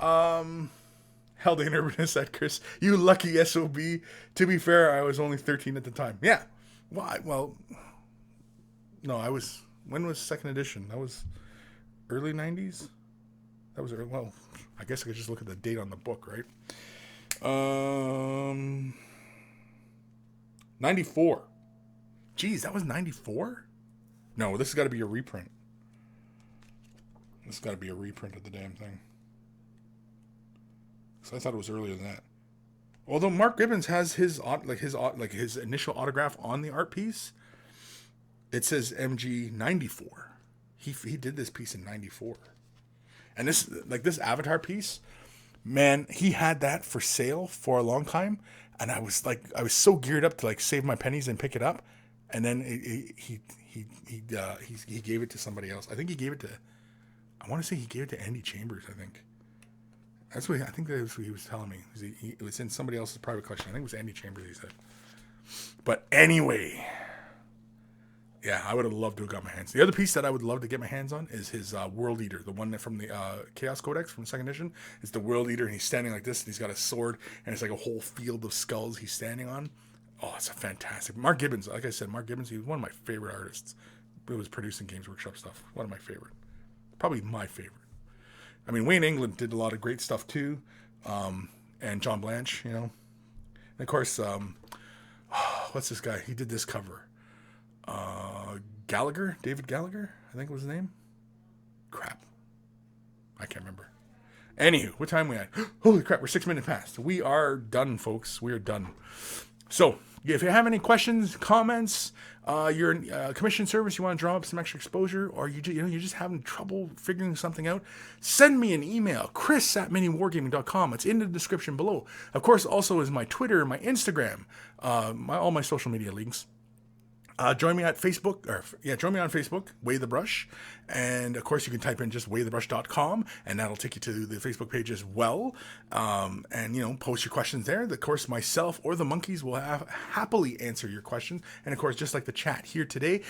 A: Haldane Urbanus said, Kris, you lucky SOB. To be fair, I was only 13 at the time. Yeah. Why? Well, no, I was. When was second edition? That was early 90s. That was early. Well, I guess I could just look at the date on the book, right? 94. Geez, that was 94? No, this has got to be a reprint. This has got to be a reprint of the damn thing. So I thought it was earlier than that. Although Mark Gibbons has his initial autograph on the art piece, it says MG 94. He did this piece in 94. And this Avatar piece, man, he had that for sale for a long time, and I was so geared up to like save my pennies and pick it up, and then he gave it to somebody else. I think he gave it to, I want to say he gave it to Andy Chambers. I think that's what he was telling me. It was in somebody else's private collection. I think it was Andy Chambers. He said. But anyway, yeah, I would have loved to have got my hands. The other piece that I would love to get my hands on is his World Eater, the one from the Chaos Codex from the second edition. It's the World Eater, and he's standing like this, and he's got a sword, and it's like a whole field of skulls he's standing on. Oh, it's a fantastic. Mark Gibbons, like I said, he was one of my favorite artists. It was producing Games Workshop stuff. One of my favorite. Probably my favorite. I mean, Wayne England did a lot of great stuff too, and John Blanche, And of course, what's this guy? He did this cover. David Gallagher, I think was his name. Crap. I can't remember. Anywho, what time we at? Holy crap, we're 6 minutes past. We are done, folks. We are done. So, if you have any questions, comments, you're in commission service, you want to draw up some extra exposure, or you're just having trouble figuring something out, send me an email, Kris@miniwargaming.com. It's in the description below. Of course, also is my Twitter, my Instagram, all my social media links. Join me at Facebook, join me on Facebook, Weigh the Brush. And of course, you can type in just weighthebrush.com, and that'll take you to the Facebook page as well. And, post your questions there. Of course, myself or the monkeys will happily answer your questions. And of course, just like the chat here today,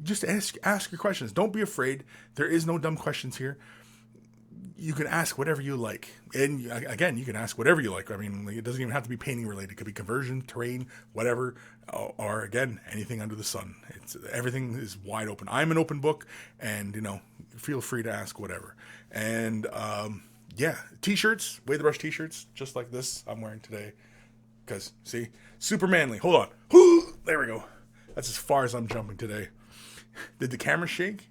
A: just ask your questions. Don't be afraid. There is no dumb questions here. You can ask whatever you like. And again, you can ask whatever you like. I mean, it doesn't even have to be painting related. It could be conversion, terrain, whatever, or again, anything under the sun. Everything is wide open. I'm an open book, and, feel free to ask whatever. And, t-shirts, Weigh the Brush t-shirts, just like this I'm wearing today. Because, see, super manly. Hold on. There we go. That's as far as I'm jumping today. Did the camera shake?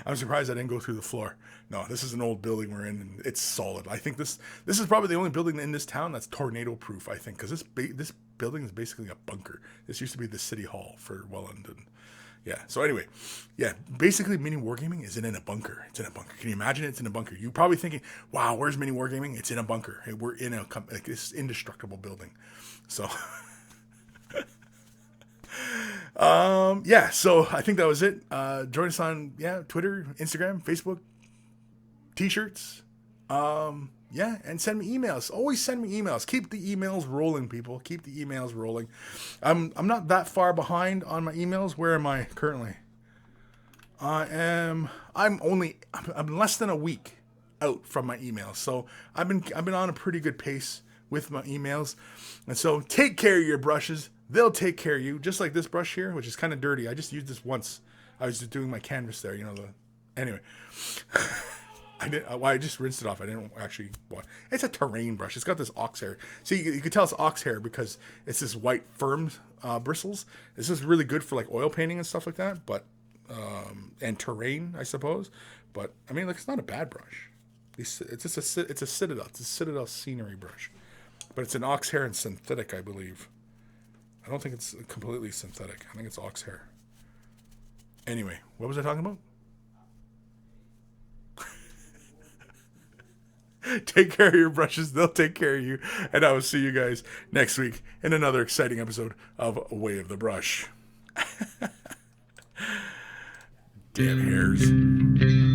A: I'm surprised I didn't go through the floor. No, this is an old building we're in, and it's solid. I think this is probably the only building in this town that's tornado-proof, I think, because this building is basically a bunker. This used to be the city hall for Welland. And yeah, so anyway, yeah, basically Mini Wargaming is in a bunker. It's in a bunker. Can you imagine it's in a bunker? You're probably thinking, wow, where's Mini Wargaming? It's in a bunker. Hey, we're in this indestructible building. So... so I think that was it. Join us on Twitter, Instagram, Facebook, t-shirts, and send me emails. Always send me emails. Keep the emails rolling, people. Keep the emails rolling. I'm not that far behind on my emails. Where am I currently? I'm less than a week out from my emails, so I've been on a pretty good pace with my emails. And so take care of your brushes. They'll take care of you, just like this brush here, which is kind of dirty. I just used this once. I was just doing my canvas there, anyway. I didn't. Well, I just rinsed it off. I didn't actually. Well, it's a terrain brush. It's got this ox hair. See, you can tell it's ox hair because it's this white firm bristles. This is really good for like oil painting and stuff like that. But and terrain, I suppose. But I mean, like it's not a bad brush. It's just it's a Citadel. It's a Citadel scenery brush, but it's an ox hair and synthetic, I believe. I don't think it's completely synthetic. I think it's ox hair. Anyway, what was I talking about? Take care of your brushes. They'll take care of you. And I will see you guys next week in another exciting episode of Way of the Brush. Damn hairs.